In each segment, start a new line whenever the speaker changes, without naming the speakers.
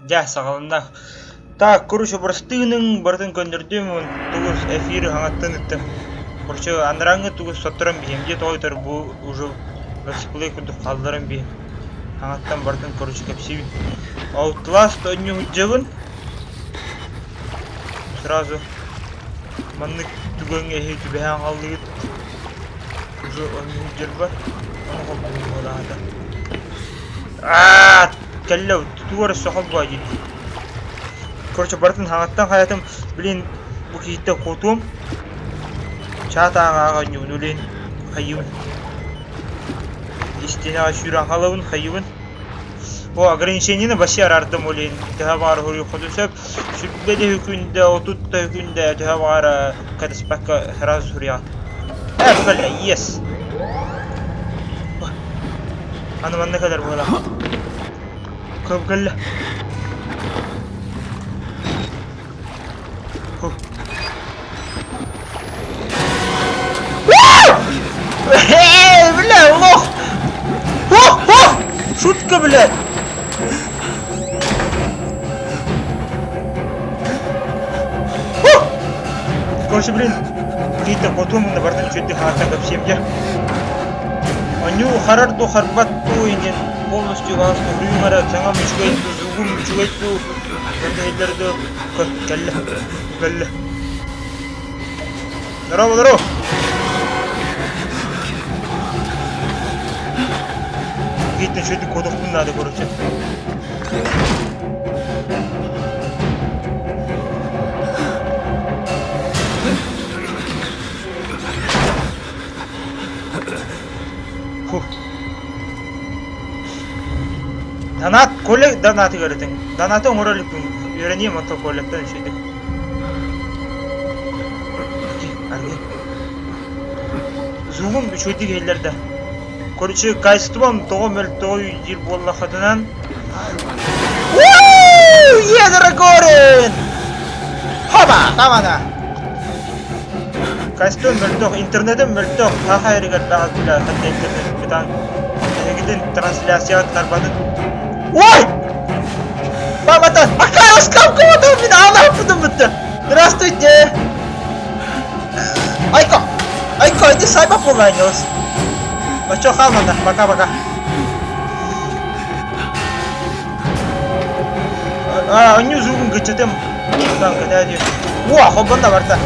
Ya sağalında. Так, короче, простыгның бартын көндөрдүм, тугус эфир хаңаттан ыттым. Короче, андраңы тугус сотторам бейм. Де тойтор бу уже летсплей кудук калдырам бейм. Хаңаттан бартын, короче, кепсибин. Outlast önü hüccabın. Сразу. Маннык түгөн эхи түбэхэн қалдыгыт. Уже önü hüccab бар. Оны қолдыгын болағада. Кәлләу, түгөр соқыл бай жейді. Короче, бартын хаңаттан хаятым, блин, бу кейтте котуым. Чатаға ағаню, нулен хайыбын. Истенеға шүйран қалабын, хайыбын. О, ограничениені баши арардым олен. Төһә бары хөрі құдысып, сүрбеде хүкінде, отутта хүкінде, төһә бары кәдіспәкка хәраз хөріят. Бұқылы, ес. Аныман не kadar bola. Көбгілі. Бля, лох! Шутка, блядь! Короче, блин, какие-то потом на борту чуть дыхаться как в семье. Аню харарту харбатту инен полностью галсту хрюмара цаңа мучгайту, зугум мучгайту, эндейлерді кәлі. Здорово! Какие-то что-то кодовку надо, короче. Донат, коллег, донаты говоритин. Донаты оңороликпин. Үйренейм ото коллектен шейдик. Арги. Зугум шойдик еллерде. Короче, кайстыбам тоғы жил болла хатынан. Едрагорин! Хоба, тамада! Кайстыбам мөлтоқ, интернетім мөлтоқ. Тақа ерігер бағыз біля, хатта интернет бітан. Егіден трансляция тарбадын. Ой! Мамата! Акарас капкоматым мен анаппыдым бітті! Здравствуйте! Айко, иди сайба поганилась. Ну чё, Халмана, пока-пока. Они зубым гычетем. Там, когда я... О, хоббанда барта.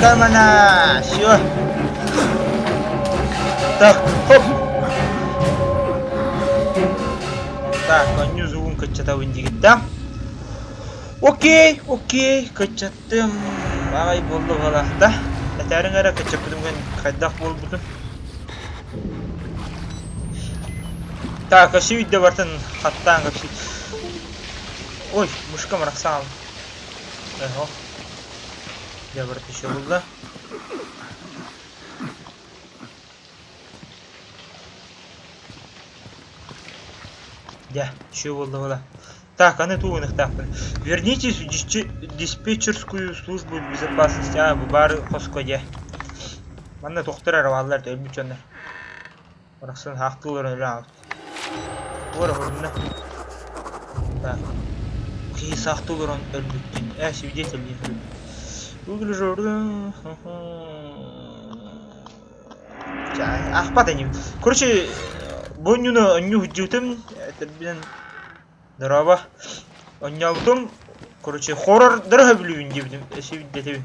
Камана, всё. Так, хоп. Так, они зубым гычетем дигит, да? Окей, гычеттем. Ағай болды ғалақта. Тәрің әрі кәтчеп күдімген қайдақ бол бұдым. Так, көші үйді бартын қаттан көші. Ой, мұшқа мұрақсан алым. Әйхо. Де барты шо болды. Де, шо болды ғала. Так, аны туынық так. Вернитесь в диспетчерскую службу безопасности. Бұл бары қосқоде. Манда тоқтырар валдар өлбіт жондар. Орақсын хақтыларын өлі алып. Орақырында. Так. Кейс хақтыларын өлбіттен. Свидетель дейін. Өгілі жорды. Ақпат әнем. Короче, бонюны өңі хүджетім. Әтірбен... Здорово. Онялдым. Короче, хоррор дырға білуін дебдім. Әшевін детебін.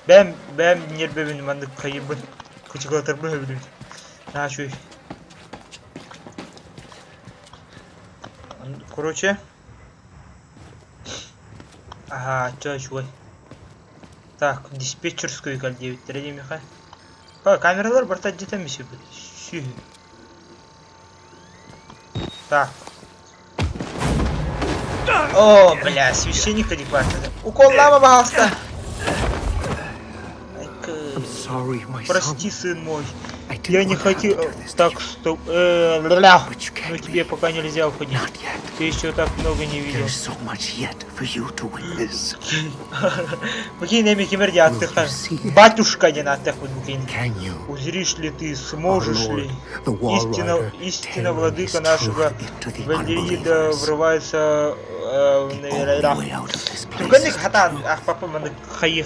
Бәм нербебін мандық қайыбын. Күчіғатыр бұрға білуін. Шөй. Короче. Ага, шөй. Так, диспетчерскую кәл дебіт. Дәрәдем еқа. Камералар бартат жетемесі бұл. Шүй. Так. О, бля, священник адекватный. Укол лама, пожалуйста. Прости, сын мой. Я не хотел... Так, стоп. Но тебе пока нельзя уходить. Ты еще так много не видел. Букин, я микимерди отдыхаю. Батюшка не на отдыхает, Букин. Узришь ли ты, сможешь ли? Истина владыка нашего Валерида врывается... Туганник хатан. Ах, папа, маны хаи.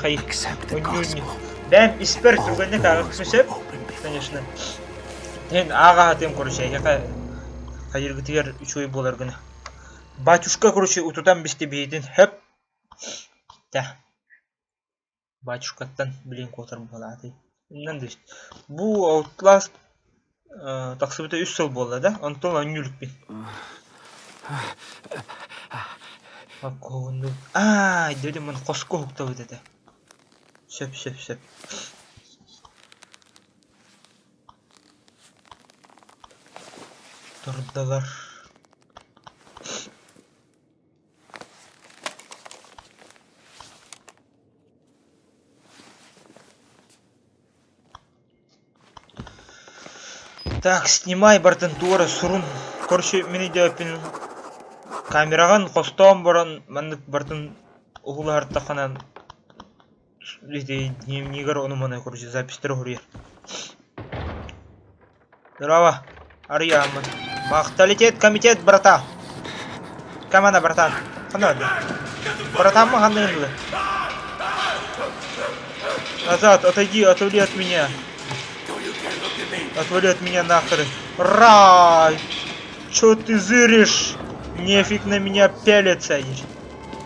Бәм испер туганник ағық мүсіп. Конечно. Мен аға хатым, короче, яқа қайыргытығар үчуй болар гына. Батюшка, короче, утутан бісті бейден. Хөп. Да. Батюшкаттан білен котыр болады. Нандыш. Бұл Outlast тақсыбыта 3 сыл болды, да? Антон анюлік бен. Акону. Деді мұны қосқа ұқты өтеді. Сөп. Тұрдалар. Так, снимай бартентура сурун. Короче, мені депін камераған қостауын бұрын мәндік бартын ұғылы артақанан дневнигар оны мұны, короче, запистер ғұрия. Здорово, Арьяма. Мақталитет комитет, брата. Камана, братан. Қанады? Братан ма қандай еңді? Назад, отойди, отвали от меня. Отвали от меня нахрен. Рай! Чё ты зыришь? Нефиг на меня пялиться.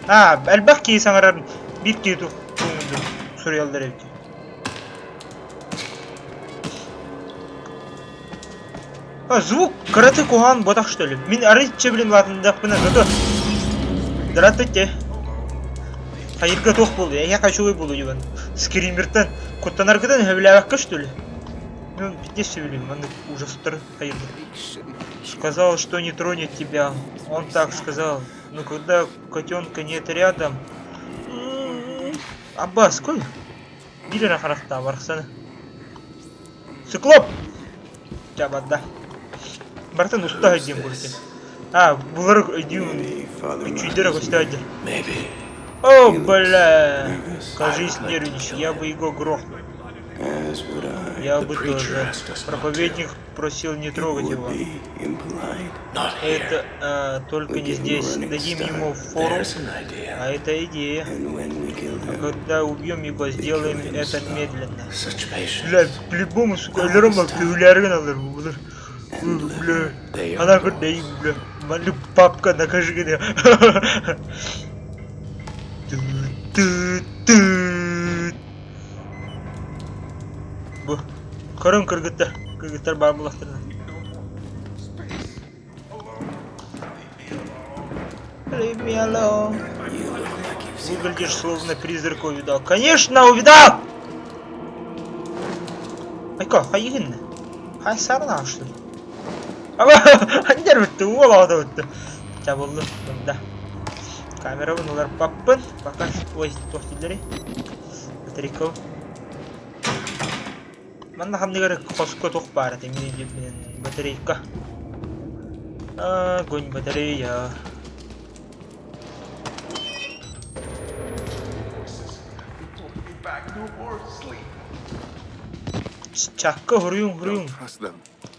Әлбақ кейсің арарын. Битті ету. Сурьялдар евді. Звук карате куған ботақ что ли? Мен арытче білін латындақ бұна. Здравствуйте. Қайырға тоқ болды. Я хочу болу ебан. Скримерттан. Коттанарғыдан әвілі что ли? Ну, здесь все вели, он ужастер Хайрга. Сказал, что не тронет тебя. Он так сказал. Но когда котенка нет рядом... Аббас, кой? Били на харахта, вархсана. Циклоп! Чабадда. Бартан, устал идем будете. Булар идем. Чудера гостяди. О, бля! Кажись, нервничай, я бы его грохнул. Я бы тоже. Проповедник просил не трогать его. Это только не здесь. Дадим ему фору. А это идея. А когда убьем его, сделаем это медленно. Бля, по-любому, сука, Лерома, пиулярген алыр. Бля, она говорит, бля, малю папка, накажи где. Bu karın kırgıtlar barbulaktırdı. Leave me alone. Выглядишь словно призрак увидал. Конечно, увидал! Айко, хайгин. Хай сарна что ли? Нервы-то уолады вот. Чабылды. Да. Камера бұнылар паппын. Пока ой, тоқтелері. Батарейков. Манда қандығары қосқа тоқ бары теміне деп мен батарейка. Гонь батарея. Чакка, хрюм.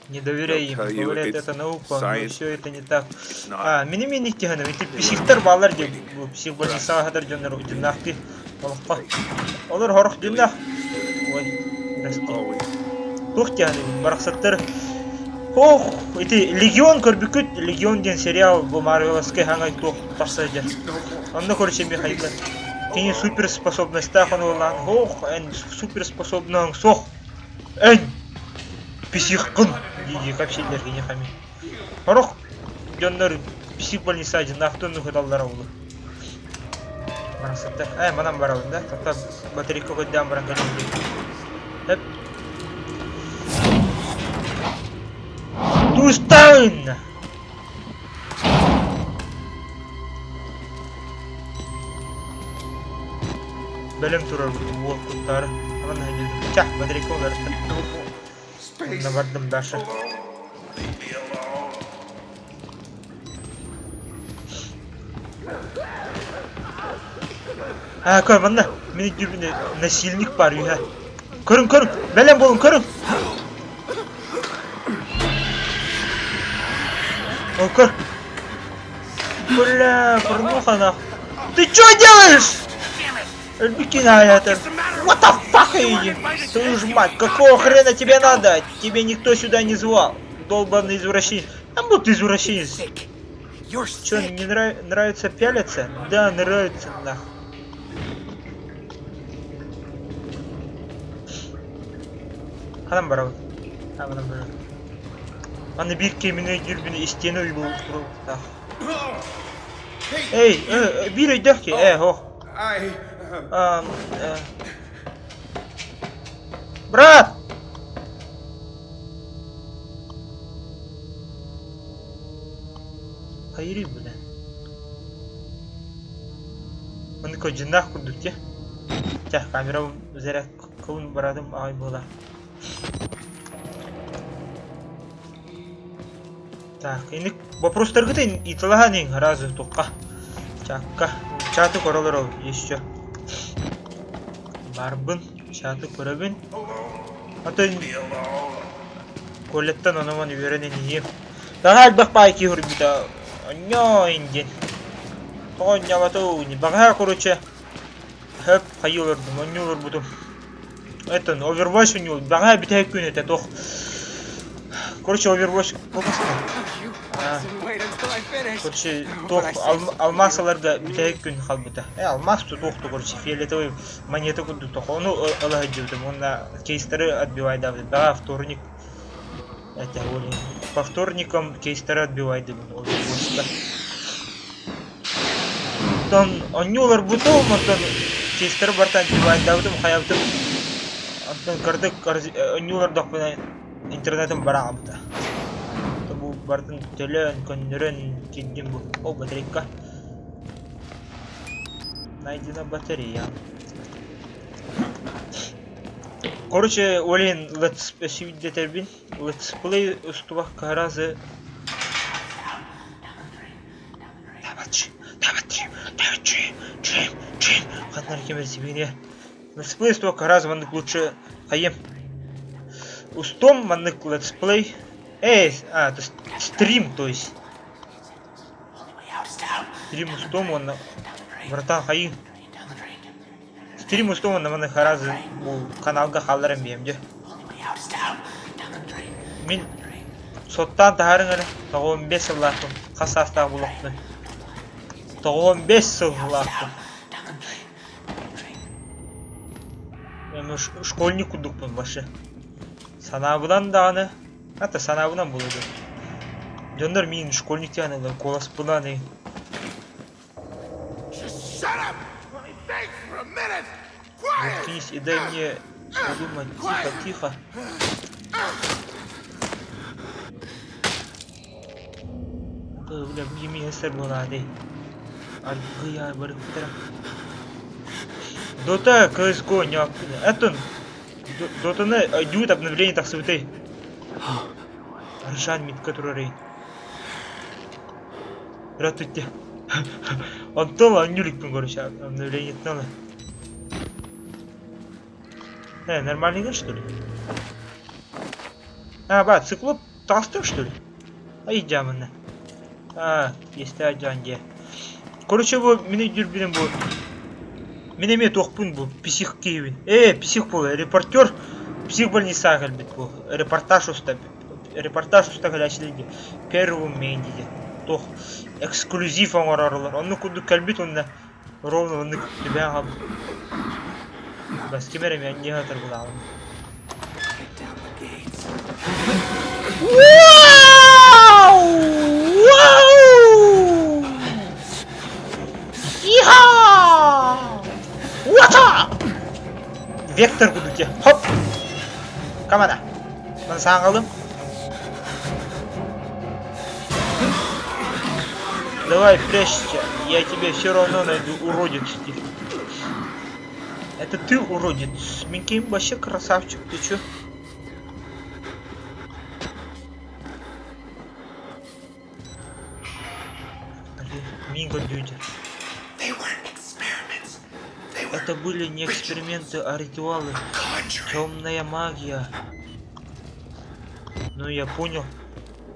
Не доверяй им. Говорят, это наука, но все это не так. Мини-мини тихана, ведь психтар балар деп, псих больница хадар жондар динахты. Олар хорох динах. Ой, прости. Тух тяны, барахсаттар. Ох, эти Легион көрбүкүт, Легион деген сериал бу Марвеловский хангай тух тахсаja. Онда короче мехайка. Кени суперспособность тахан олан. Ох, эн суперспособный сох. Эн психкын. Диди капсилдер кени хами. Хорох жондар псих больница динахтын худаллар болду. Барахсаттар. Манам барабын да. Тата батарейка койдам баран келем. Тустайн! Бәлем турар бұл құттары. Аман хәйдеді. Чах, батарейка олар. На бардым Даша. Koy bana. Minik dürbünde насильник бар үйе. Көрің, бәлем болың, көрің. О, көр. Бля, порнуха. Ты чё делаешь? Бикина это. What the fuck, иди? Твою ж мать, какого хрена тебе надо? Тебе никто сюда не звал. Долбанный извращенец. А вот извращенец. Чё, не нравится пялиться? Да, нравится, нахуй. Hanım bravo. Hanım bravo. Bana bir kemine dürbünü isteyene uygu. Hey, bir dök ki, ho. Брат! Hayır bu ne? Onu kocanak kurduk ya. Cah kamera üzere kılın baradım ay bola. Так, ini вопростарга да итлаганин разы тоққа. Чакка. Чаты коралар еще. Барбын, чаты көрөбүн. Атын коллеттан анаман үйренен ем. Дагал бақпай ки хүрбида. Оньо инден. Тоғынялату не бага короче. Хөп хайылырдым, оньолар будым. Это Overwatch у него бага битек күн это тох. Короче, Overwatch короче, тох алмасаларда битек күн халбыта. Алмас тоқты короче, фиолетовый монета күнді тох. Оны алага жевдім, онна кейстері отбивайды. Да, вторник. Это олин. По вторникам кейстері отбивайды Overwatch'та. Тон оньолар бутол, монтон кейстері бартан отбивайды. Хаябдым. Антон кырдык оньолар доқпына интернетім бара абда. Бұл бардың төлін, көндірін, кедден бұл. О, батарейка. Найдена батарея. Короче, олен летсплей устувах каразы. Давай, хатнар кемер себе. Летсплей устувах каразы вандык лучше хаем. Устом маннык летсплей. Это стрим, то есть. Стрим устом он братан хаи. Стрим устом он на харазы у каналга халларым бемде. Мен соттан тахарыңыр 15 жыллақтым. Қасастағы бұлақты. 15 жыллақтым. Мен школьник күдікпін башы. Санабыдан дағаны. Это санабынан болады. Жондар мен школьник яғаны голос бұланы. Заткнись и дай мне подумать. Тихо. Бля, мне сэр болады. Альгыя барыктыра. Дота CSGO не активно. Это Дотаны идут обновление так святой. Аршан мид, который рейд. Здравствуйте. Антон, анюлик, короче, обновление тнало. Нормальный что ли? Бат, циклоп толстой, что ли? Идем на. Есть один где. Короче, вот меня дюрбином был. Меня имеет охпун был, псих Киевин. Псих был, репортер. Псих был не сагал бит был. Репортаж устагал ачылды. Первым мендиде. Тох эксклюзив аңарарлар. Оны куду калбит онна ровно оны тебя габ. Бас кемерем я не гатар була. Вау! Иха! Вата! Вектор куду те. Хоп! Камада. Мен саған қалдым. Давай, прячься, я тебе все равно найду, уродец. Это ты, уродец. Минкейм вообще красавчик, ты чё? мин компьютер. Это были не эксперименты, а ритуалы. Темная магия. Ну я понял.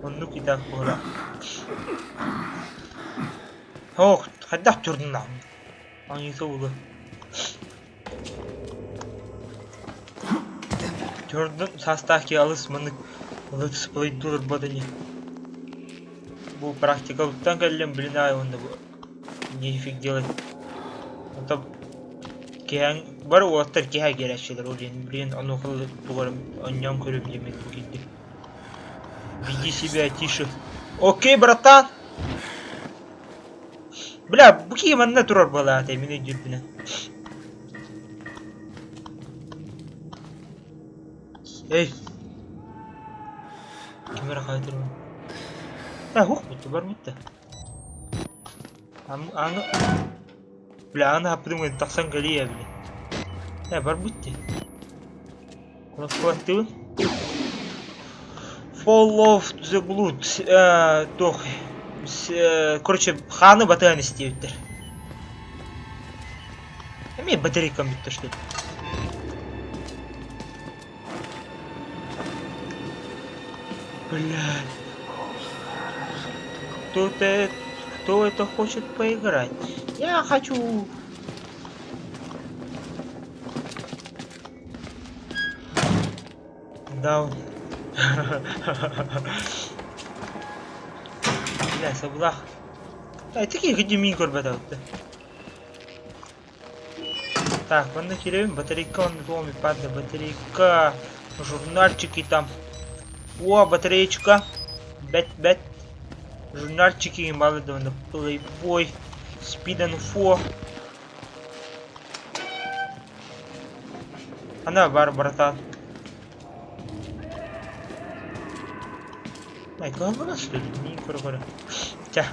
Он ну и так пора. Ох, хотя турна. Они соуга. Turn састахи алыс маны. Лучше пойду работать. Бу практика уттан келлем блинай онда бу. Нефиг делать. Это кең бар уаттар кеһә керәчеләр улин блин ону кылы тугарым оннан көрөм демек килди. Веди себя тише. Окей, братан. Бля, бу кимәнне турар бала тай мине җирбенә. Эй. Камера кайтырмы? Хук бутты, бар бутты. Аны... Бля, аны апдымын, тақсан галия, бля. Бар бутты. Кулак кулактыбын. Fall of the Blood. Тох. Короче, ханы батыган істеуіттер. Мен батарейкам бітті, что ли? Блядь. Кто это хочет поиграть? Я хочу. Даун. Бля, соблах. Ай, такие где мин корбата. Так, вон керем, батарейка, он доме падает, батарейка, журнальчики там. О, батареечка. Бэт. Журнальчики малые, Playboy, Speed Info. Она бар, братан. Ай, как у нас что ли? Не корбара. Тя.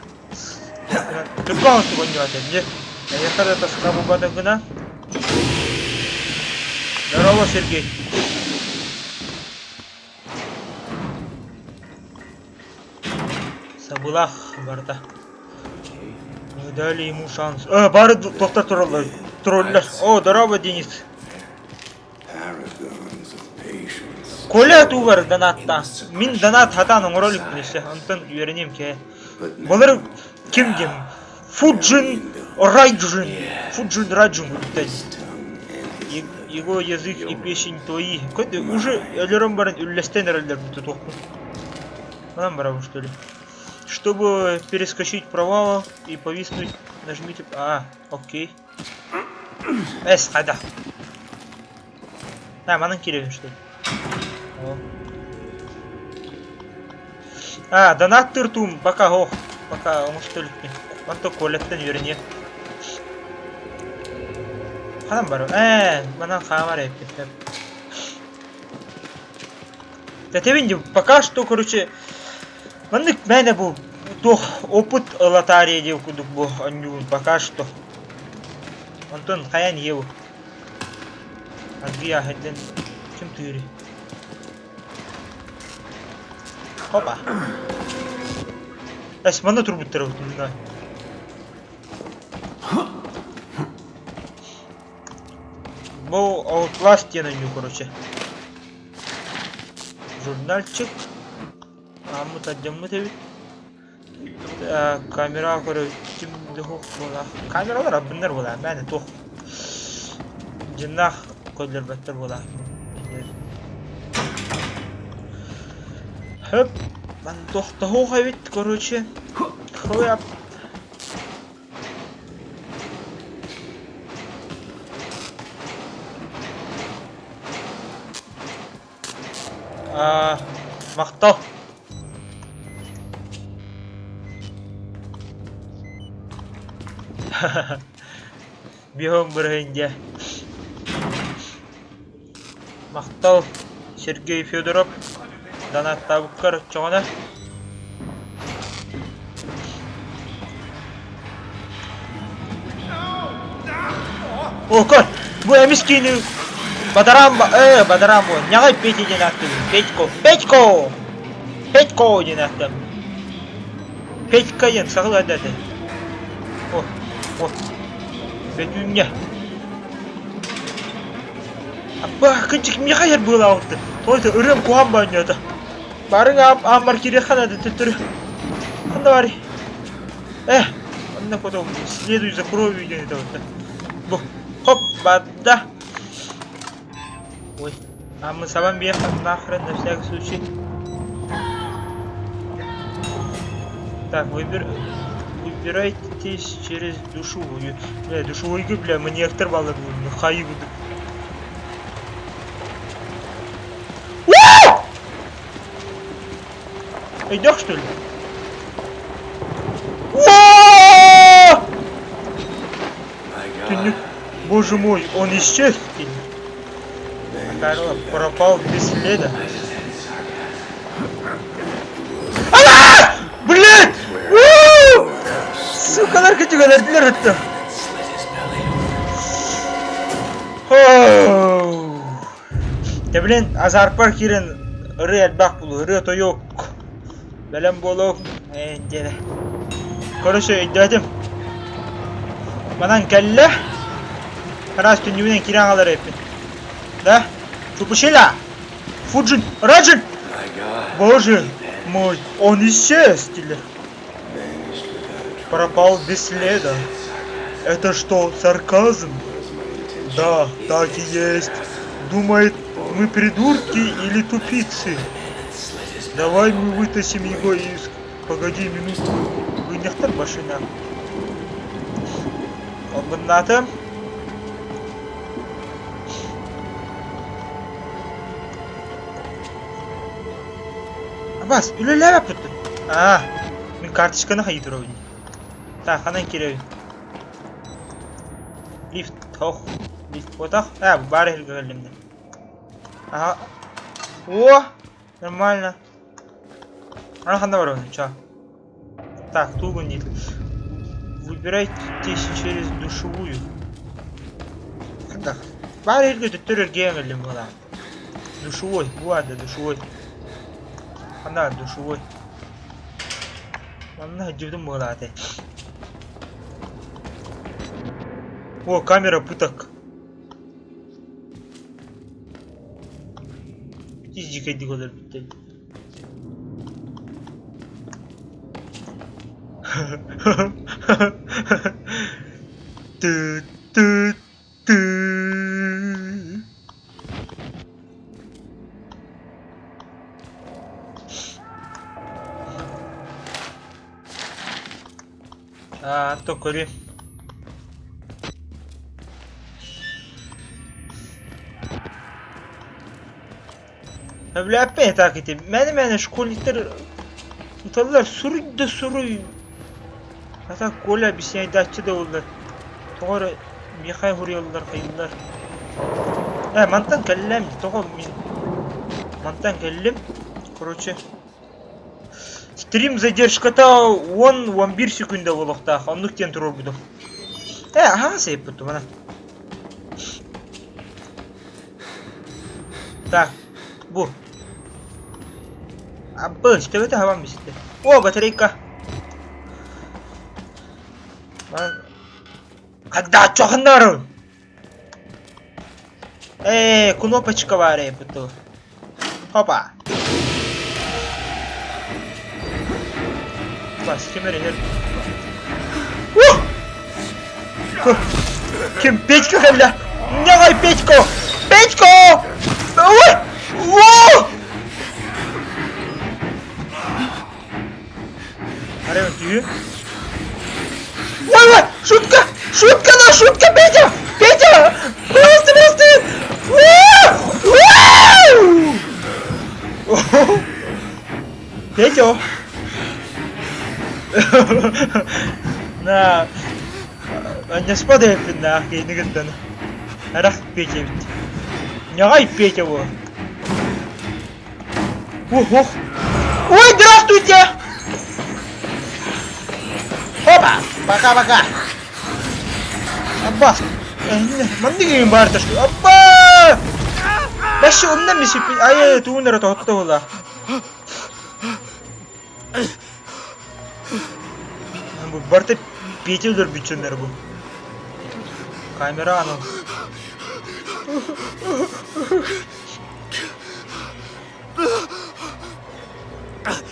Только он сегодня отдельно. Я когда-то с кого бадагна. Здорово, Сергей. Сабулах, барда. Мы дали ему шанс. Бары доктор троллер. О, здорово, Денис. Коля тувар донатта. Мин донат хатаның ролик неше. Антон үйренем ке. Болар кимдем? Фуджин Раджун. Его язык и песень твои. Какой-то уже элером баран үллестен роллер буту тохпун. Нам браво, что ли? Чтобы перескочить провал и повиснуть, нажмите... окей. Хада. Манан киревин, что ли? Донат тыртум, пока он что ли? Он то коллектен верне. Ханам бару. Манан хамар эппет. Да ты видишь, пока что, короче... Маннык мене был тох опыт лотарии дел кудук был анюн пока что. Антон хаян ев. Агия хеден чем тыри. Опа. Мана турбуттер утунда. Бо Outlast я на ню, короче. Журнальчик. Мутаддаммы камера короче дохук бола. Камералар абыннар бола. Мен тох. Жиннах көйлөр баттар бола. Хөп. Мен тохтаху хавит, короче. Хояп. Мактал. Бегом бренде. Мактал Сергей Федоров. Донат табыккар чоғана. О, кот! Бу эмис кейни Бадарам бу. Няғай Петя ден аттым. Петько ден аттым. Петька ен сағыл адады. О. Бетюнья. Абба, кынчык мне хайыр было ауты. Тойты ырым куам баньята. Барың амар кире ханады түттүрі. Анда бари. Анда потом следуй за кровью идёт это вот. Бу. Хоп, бада. Ой. А мы с вами бегаем нахрен на всякий случай. Так, выбирайтесь через душевую. Бля, душевую, бля, мне оторвало на хай буду. Идёшь, что ли? Ты не... Боже мой, он исчез. Корова пропал без следа. Блин! Сука, наркотика, это. Да блин, азарпар кирен ред бакбулу, рето yok. Belem bolu. Деді. Короче, идем. Манан кәлле. Раз түнюнен кирен алар еппен. Да? Чупушила! Фуджин! Раджин! Боже мой, он исчез, Тиле. Пропал без следа. Это что, сарказм? Да, так и есть. Думает, мы придурки или тупицы? Давай мы вытащим его из... Погоди минутку. Вынехтар машина. Обнато. Абас, үлелер апыты. Мен карточканы хайдыр ойын. Так, ханан кереуін. Лифт, ох. Лифт потақ. Бары елгі кәлімді. Ага. О! Нормально. Ана ханда бар ойын, ча. Так, тугун дейді. Выбирайтесь через душевую. Так. Бары елгі түттірер кең кәлім бұла. Душевой, вот, душевой. Ана, душевой. Ана, жүрдім бұла аты. О, камера пыток. Тиздик айди колер бітті. Ту-ту-ту. То кори. Бля, опять так эти. Мене школьниктер utalılar soruy da soruy. Hatta gol объяснять датчы да oldular. Тоғыр мехай хурьялар кайдылар. Мантан кәлләм, тоғыр мантан кәлләм. Короче. Стрим задержката 10-11 секунда болықта. Онлықтен тұрыр бұды. Аға сейіп бұды мана. Так, bu. Аббы, что это хавам бисите? О, батарейка. Когда чохнару? Кнопочка варе буту. Хопа. Бас, кемер. Кем Петька кабля? Давай Петьку! Петьку! Ой! Во! Арен, ты? Ой, шутка! Шутка, да, шутка, Петя! Петя! Просто! Петя! На... Не спадай, на, я не гадаю. Арах, Петя, ведь. Не ай, Петя, во! Ох! Ой, здравствуйте! Опа! Пока-пока! Аббас! Мандыгин бар ташку. Абба! Баши умдан мисип. Ай, туунара тотто бола. Бу барта Петя өлөр бүтчөндөр бұл. Камера анау.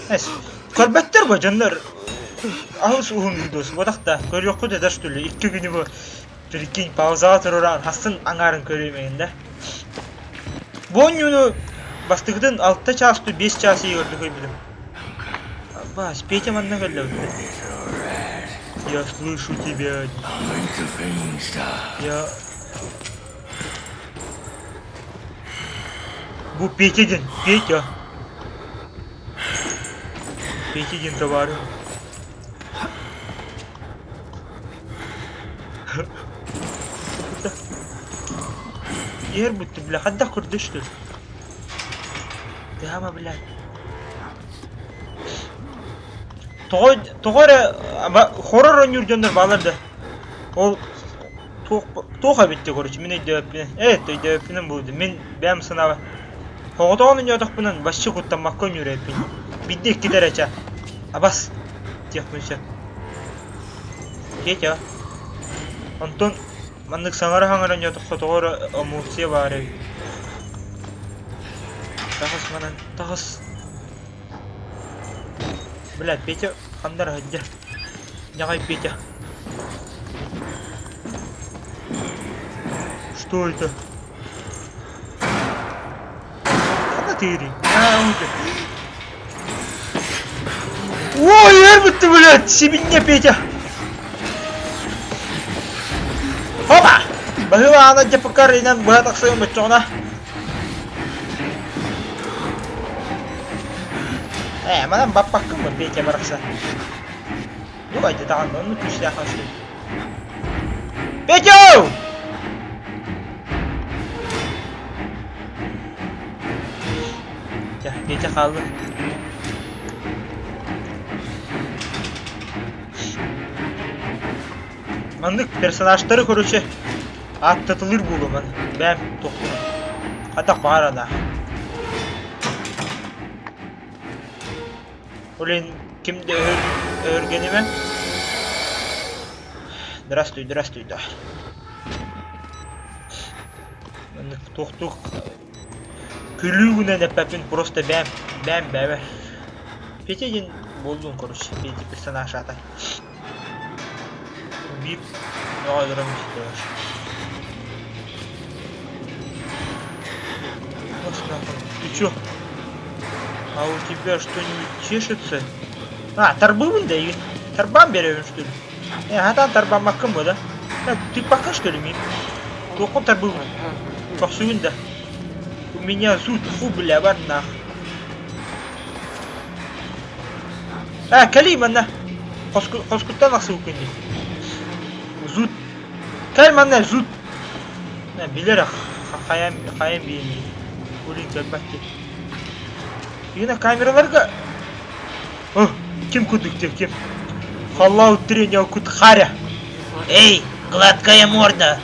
Әс, көрбәттер ба, жандар? Ауыз уғын видеосы, бодақта, көрек қой дедаш түлі. 2 күні бұл түріккен паузаға тұрыраған, хасын аңарын көреймеген да. Бұн юны бастығыдың 6 часты 5 часы егірді көй білім. Бас, Петя манна кәлі өтті. Я слышу тебя. Я... Бұл Петяден, Петя. Петяден товары. Ер будто, бля, отдах курды, что ли? Дама, блядь. Тоғыры, хорор ойнырдендар баларды. Ол тоға бетті, короче, мен өйді өппінен. Өйді өппінен болды. Мен бәм сынавы. Тоғытағын өйді өппінен басшы құттан маққа өйнер өппін. Бидді кедер әча. Абас. Тех мүнші. Кетя. Антон, мандық саңары хаңырын өйді тоғыры омуция бары. Тағыз манан, тағыз. Блядь, Петя, хандар хадя. Нягай Петя. Что это? Ханатыри. Ой, ербытты, блядь, себенне Петя. Опа! Бағыла ана депакар инан бұғат ақсайын бұтчоғына. Манан баппаққын бұл Петя барақса. Дуғайды тағын, оны күшті ақасы. Петя! Петя қалды. Мандық персонаждары көруші аттатылыр болу ман. Бәм тоқтыны. Қатақ бағар ана. Олен кімді өргені мен? Здравствуй, да. Мандық тоқтық. Күлігінен әппәпін просто бәм. Петеден болдың көруші. Петя персонаж атай. Бip, дұрам істеуіш. Ты чё? А у тебя что-нибудь чешется? А, торбывын да, торбам беревен, что ли? Атан торбам маққым ба, да? Ты пока, что ли, мен? Тоқын торбывын. Тоқсуын да. У меня зуд, фу, бля, бар нах. Кәлейм, анна. Қосқыттан ақсы өкенде. Зуд. Кәл манна зуд. Билер қайым беймей. Өлін кәлбәтте. Егіне камераларға... Кем күдіктер, кем? Халлау тренер күд харя. Эй, гладкая морда.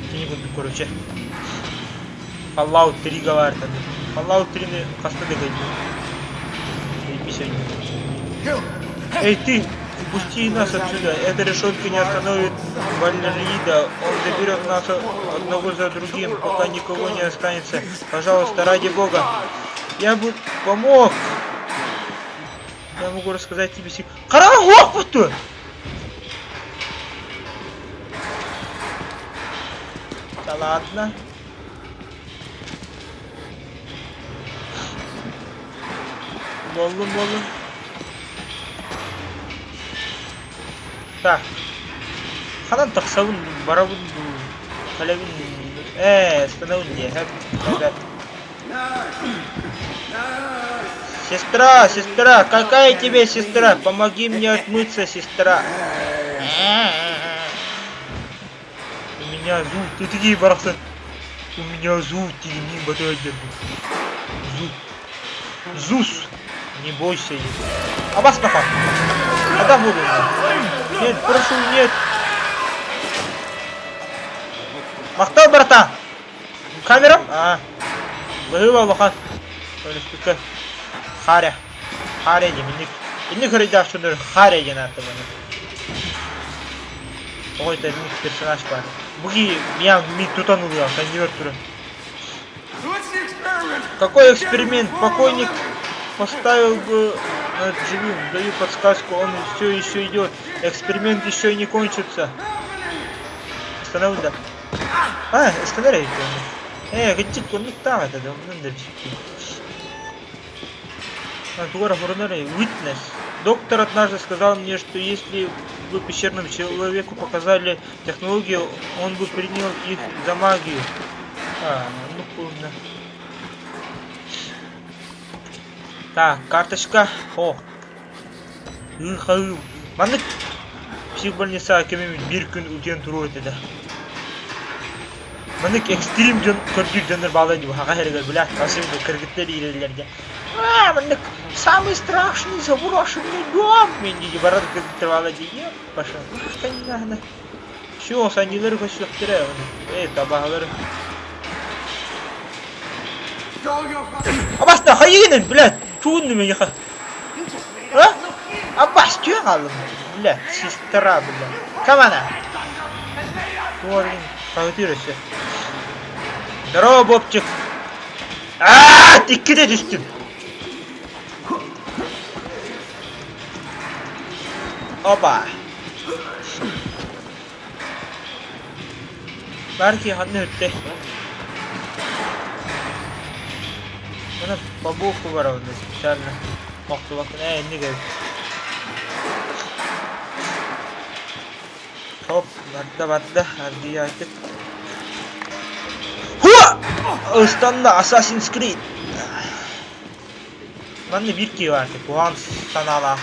Кені күдік көруші. Халлау 3 говорит. Халлау 3-ні қасты да кәйді. Эй, ты! Пусти нас отсюда, эта решетка не остановит Валерида, он заберет нас одного за другим, пока никого не останется. Пожалуйста, ради бога. Я бы помог. Я могу рассказать тебе секрет. Карагох, пусту! Да ладно. Болу. Так. Ханан тақсауын барабын қалабын. Станауын не. Сестра, какая тебе сестра? Помоги мне отмыться, сестра. У меня зуб. Ты такие барахсан. У меня зуб, не батарея. Зус. Не бойся. Абас нахуй. Отдам воду. Нет, прошу, нет. Мақтау, братан. Камерам? Бұғыва бақан. Харя демінік. Inni kırıcak şunları hare gene attı bana. Ой, это персонаж бар. Буги меня туtan oluyor. Sen не вертуры. Какой эксперимент? Покойник поставил бы над живым. Даю подсказку, он все еще идет. Эксперимент еще не кончится. Остановил, да. Остановить. Гачик, он не там это, да. Антугара Фурнери, Witness. Доктор однажды сказал мне, что если бы пещерному человеку показали технологию, он бы принял их за магию. Ну поздно. Так, карточка. О. Маны психбольница кемемен бир күн үтен туру өтеді. Маны экстрим көрдік жандар балайды бұл. Хаға херегер біләт. Асымды кіргіттер ирелерге. Маны самый страшный заброшенный дом. Мен деди барады кіргіттер балайды. Паша. Қанина. Şu saniyleri koşuyor. Табағалары. Абаста, хайыгенен, блядь. Туынды мен яқа. Аббас, түйе қалдым. Блядь, сестра, блядь. Камана. Туарин, қағытыр өсі. Здорово, Бобчик. Текке де түстім. Опа. Belki hani ötte. Bana babuku var orada spesialne. Bakın ne geldi. Hop, batta hadi artık. Hua! Istan'da Assassin's Creed. Bende bir ki var artık. Bu an sanala.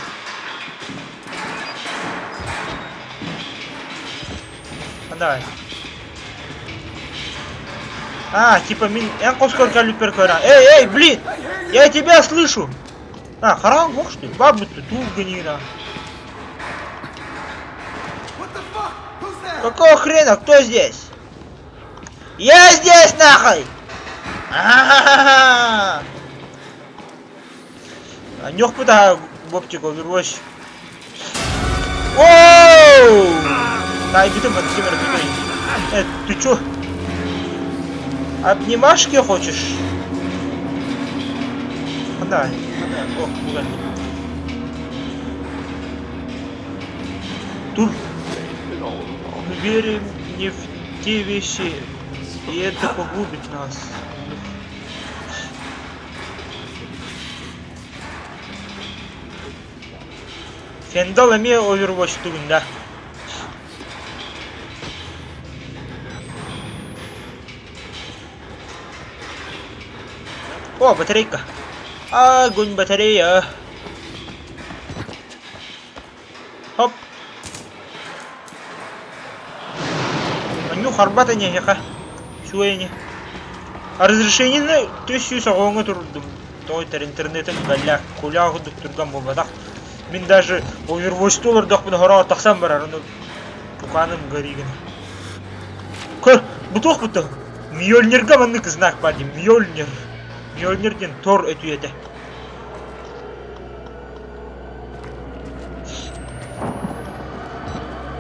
Давай. Типа сколько люпер кора. Эй, блин! Я тебя слышу! Харам, мог что ли? Бабу ты туганина. Какого хрена? Кто здесь? Я здесь, нахуй! Нюх пыта, Бобчик, Overwatch. Оу! Да, иди там, ты чё? Обнимашки хочешь? Да. О, пугай. Тут мы верим не в те вещи, и это погубит нас. Фендал эме Overwatch тугунда. О, батарейка. Огонь, батарея. Хоп. Аню харбата не яха. Шуэни. Разрешение тысячу сагонга турдум. Тойтер интернетен галля. Кулягы турган болбадак. Мен даже Overwatch толар докпун хора таксам барар. Туканым гариген. Көр, бутох бутох. Мьёльнирга маннык знак пади. Мьёльнир. Мьёльнирден тор өтүете.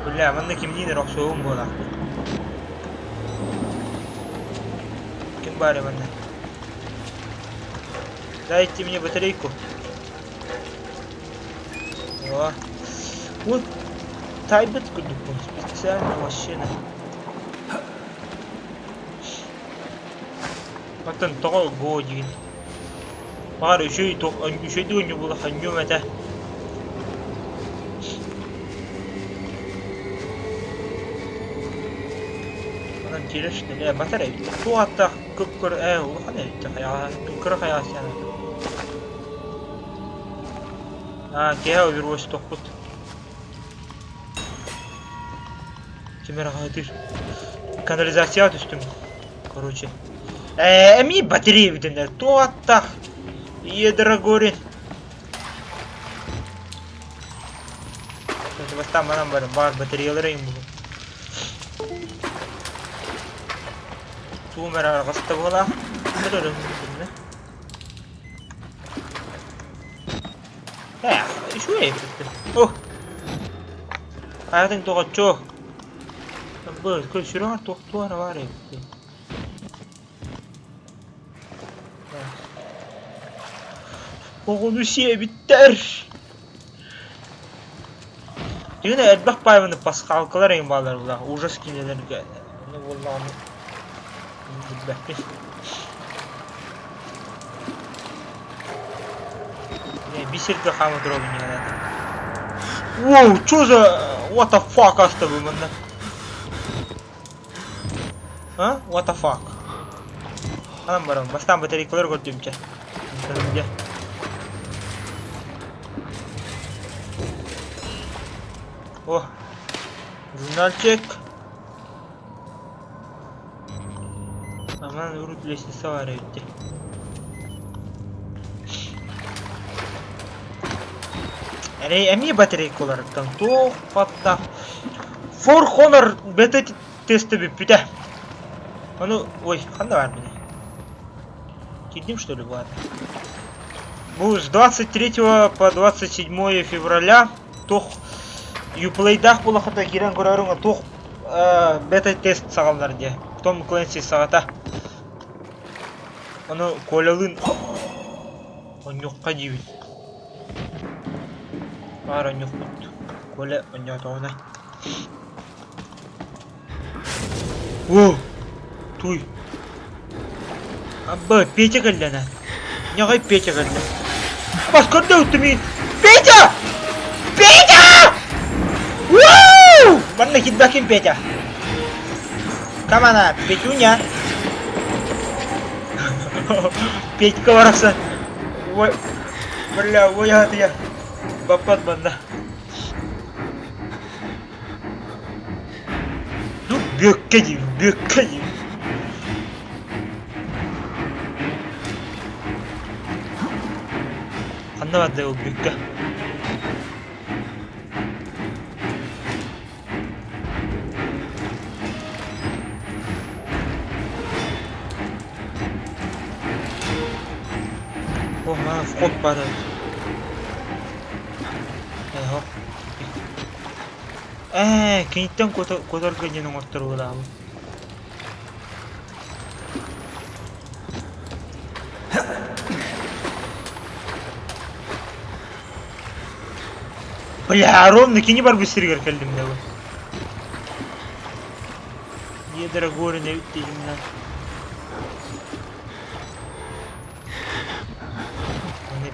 Бля, манны кимдин роксоом бола. Ким бари манны? Дайте мне батарейку. О. Вот тайбет кудупун. Специальная машина. Потом того годин. Пары еще и то, еще и не было ханю это. Она интересно, я батарея. То атак кукур, уханя, я кукур хаясяна. Кеа Overwatch тохпут. Камера хатыр. Канализация түстүм. Короче. Эми батарея виденler. То атак. Ядра горит. Там анам бар батареялары им бұл. Тумер арғасты бола. شوية اوه هاتن توقعتشو بس كل شروع توقعتو انا وارد Oğlu şey bitter. Yine elbak bayvanı paskalkalar en bağlar ula. Ужас кинелер. Ну vallahi bilbekti. Bir sirke hamı drop'un yani. Wow, что за what the fuck astı bu bunda? Ha? What the fuck? Anam baram. Bastan bataryalar gördüğümce. Gördüğümce. Oh, журнальчик. Aman urut leşnisi var evde. Emi batarya olaraktan çok hatta For Honor beta testi bir de. Onu ой, ханда var beni. Кидим что ли, ладно. Bu с 23 по 27 февраля тох Uplaydах бұл ақыта керен көреріңі тоқ бета-тест сағалдар де. Том Кленси сағата. Оны колялын оньоққа дейбін. Бар оньоқ бұд. Коля оньоқ тоғына. О! Туй! Абба, Петя кәлдәні. Неғай Петя кәлдәні? Бас көрді өтті мен. Петя! Петя! Woo! Mana hitbakin Петя? Камана, Петюня. Петька вараса. Ой, бля, ой, я бапат банда. Ну, беккеди. Анда банда ол бекка. Oh, mana vход падает. Хоп. Кенеттен көтөргөнүн оттурууда да. Бля, ровно кини бар быстрее келдим да. Едра горы не үттеймін.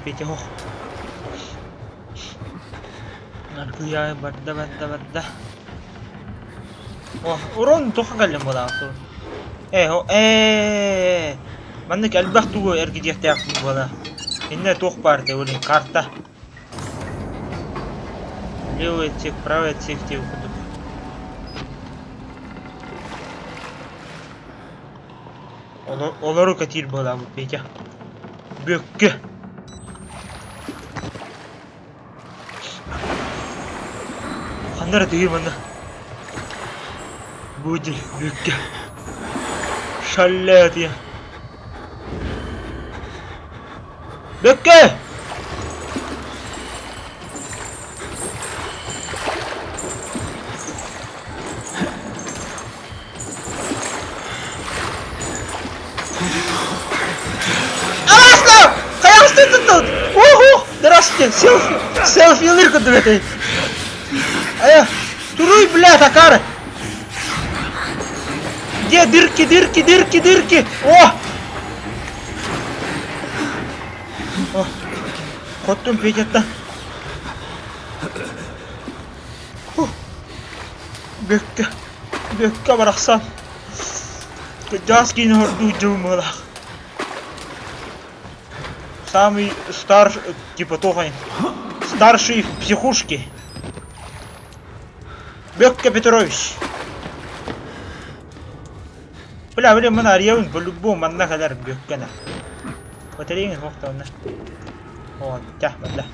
Петя, ох. Наркуя, бадда. О, урон тоқа кәлем бола. Мандык әлбақ туғы әргедекті яқтың бола. Инне тоқ бар де, өлің карта. Левый отсек, правый отсек те оқыдық. Олару кәтер бола бұл Петя. Бөккі. Қандар деген мында. Будет бөкке. Шаллет я. Бөкке! Аласно! Қаяқсты тұттын! Оху! Здравствуйте! Селфи-лыр күнді бәтей. Ая! Туруй, блядь, акара! Где дырки? О! Коттум Петятта. Бөкке барақсан. Жас кейін орду жумыла. Самый старший, типа тоғайн. Старший в психушке. Бөкке Петрович. Бля, мына арияуын по-любому манда кадар бөккені. Батарейңіз моқта оны. О, тях, бля.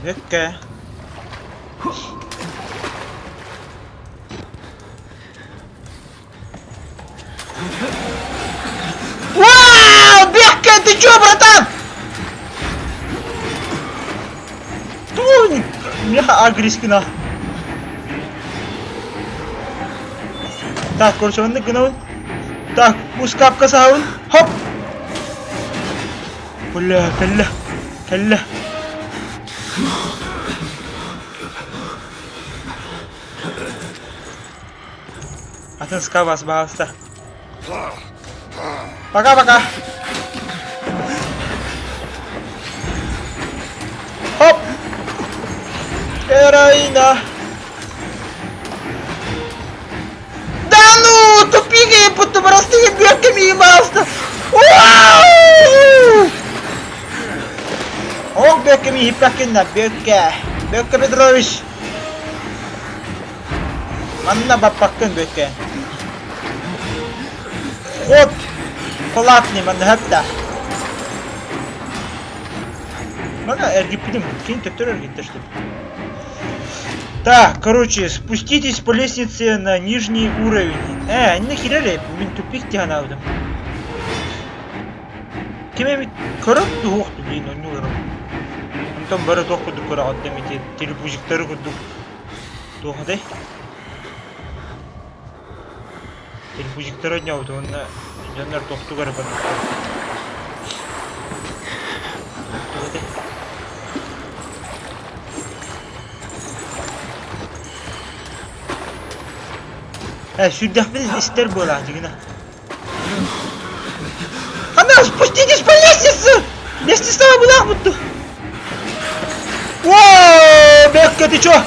Bökke. Вау! Бегка, ты чё, братан? Тунь! Меня агрессивно. Так, короче, он нагнул. Так, мускапка саун. Хоп! Бля, калля. Калля. Атенска вас, пожалуйста. Пока-пока. Хоп! Героина. Да ну, тупики, будто простые бегками ебался. Ох, бегками ебакина, бегка. Бегка Петрович. Манна бапакын бегка. Ход. Платный мангатта. Мага эргипидим, кинь тектор эргипта что ли? Так, короче, спуститесь по лестнице на нижний уровень. Они нахерали, мен тупик тянавдым. Кеме көрөп дуохту дейін оны өрім. Онтан бары тоқуды көрі аттам ете, телепузиктары күрдік. Тоқыдай. Телепузиктары өдняуды, онына жандар тоқты көрі барды. Сюда біз істер болады, гына. Она, спуститесь по лестнице! Лестница была будто. Вооо, Бекка, ты чё?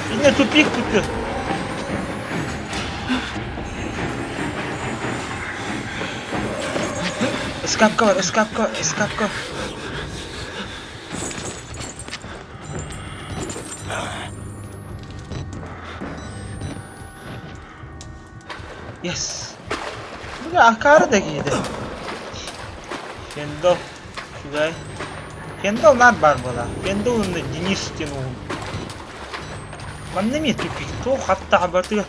Меня тупик тут. Эскапка, эскапка, эскапка. Yes. Bugün Ankara da giydi. Kendall. Şuraya. Kendall нар бар была. Kendall оны Денис тянул. Маннами тупик. То хатта абартыга.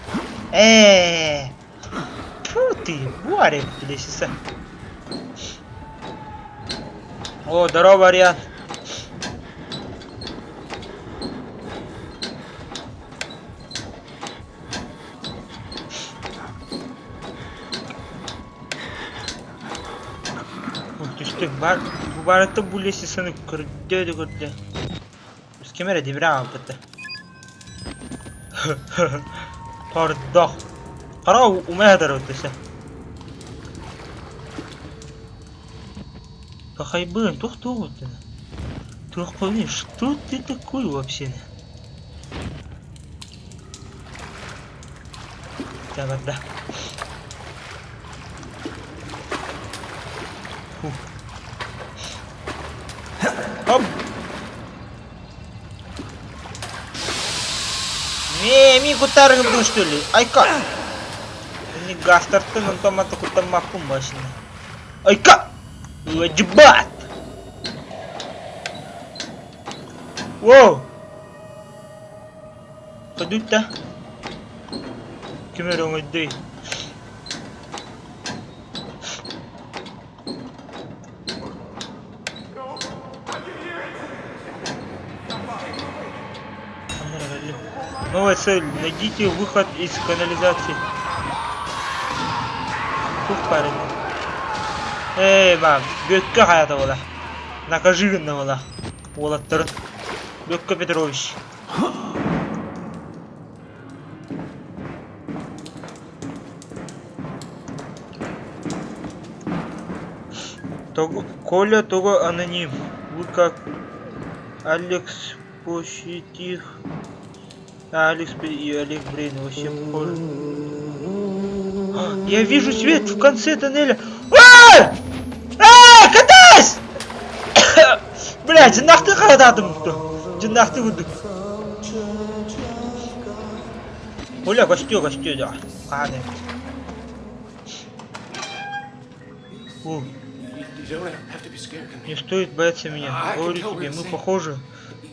Фу ты, буаре лесиса. О, здорово, вариант. Bu barada bu listesini gördü. Biz kamera devre aldı. Pardon. Qara uma hadar o'tsa. Похайбын, то'xtov o'tdi. To'xtov, что ты такой вообще? Так, да. Хоп! Ми кутарың бұл что ли? Айка! Ini гастартын ынтаматы кутамаппын машина. Айка! Ваджибат! Воу! Подуть-то? Кемер оңайдай. Новая цель. Найдите выход из канализации. Тух парень. Мам, Бекка хаята бола. Накажи гынна бола. Олаттырын. Бекка Петрович. Коля, того аноним. Вы как Алекс Пощитих. Алекс и Олег Брейн вообще похожи. Я вижу свет в конце тоннеля. Катайся! Блядь, жиннақты қарададым. Жиннақты көрдік. Оля, гостю, да. Қане. Не стоит бояться меня. Говорю тебе, мы похожи.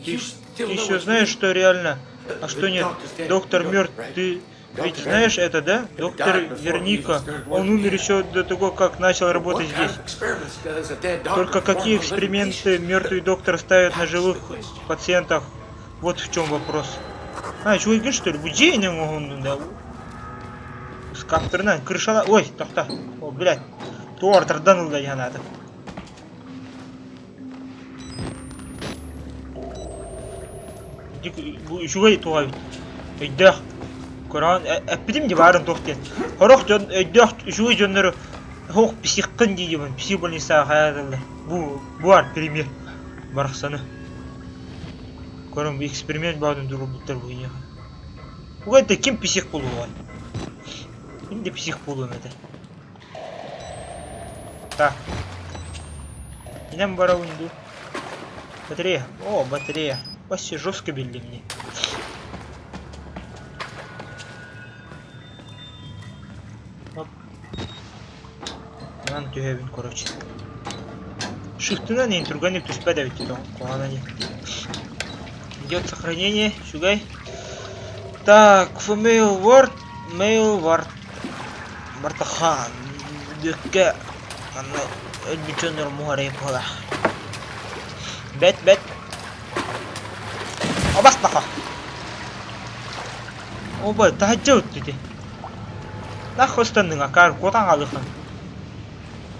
Ты еще знаешь, что реально А что нет? Доктор мертв. Ты ведь знаешь это, да? Доктор Верника. Он умер еще до того, как начал работать здесь. Только какие эксперименты мертвый доктор ставит на живых пациентах? Вот в чем вопрос. А, чувак, что ли? Будей не могу, да? С каптерна, крышала. Ой, так. О, блядь. Туар тарданул, да, я надо. Шугай тугай. Эйдах. Коран, эпидем де барын тоқтен. Хорох жон, эйдах, шугай жоннары. Хох психкын деймін. Псих больница хаядылды. Буар пример. Барықсаны. Коран, эксперимент баудың дұру бұттар бұйне. Бұғайда кем псих болу ғой? Мен де псих болуым еді. Так. Инем бара унду. Батарея. О, батарея. Вообще жестко били мне. Оп. Надо тюгевин, короче. Шифтына не интруганик, то есть подавить это. Идет сохранение. Шугай. Так, mail word. Бартахан. Дюкке. Она эдмичонер муарей пола. Бет. Абастаха. Оба, тахаджаут dedi. Нахуй станның акар котан алыхан.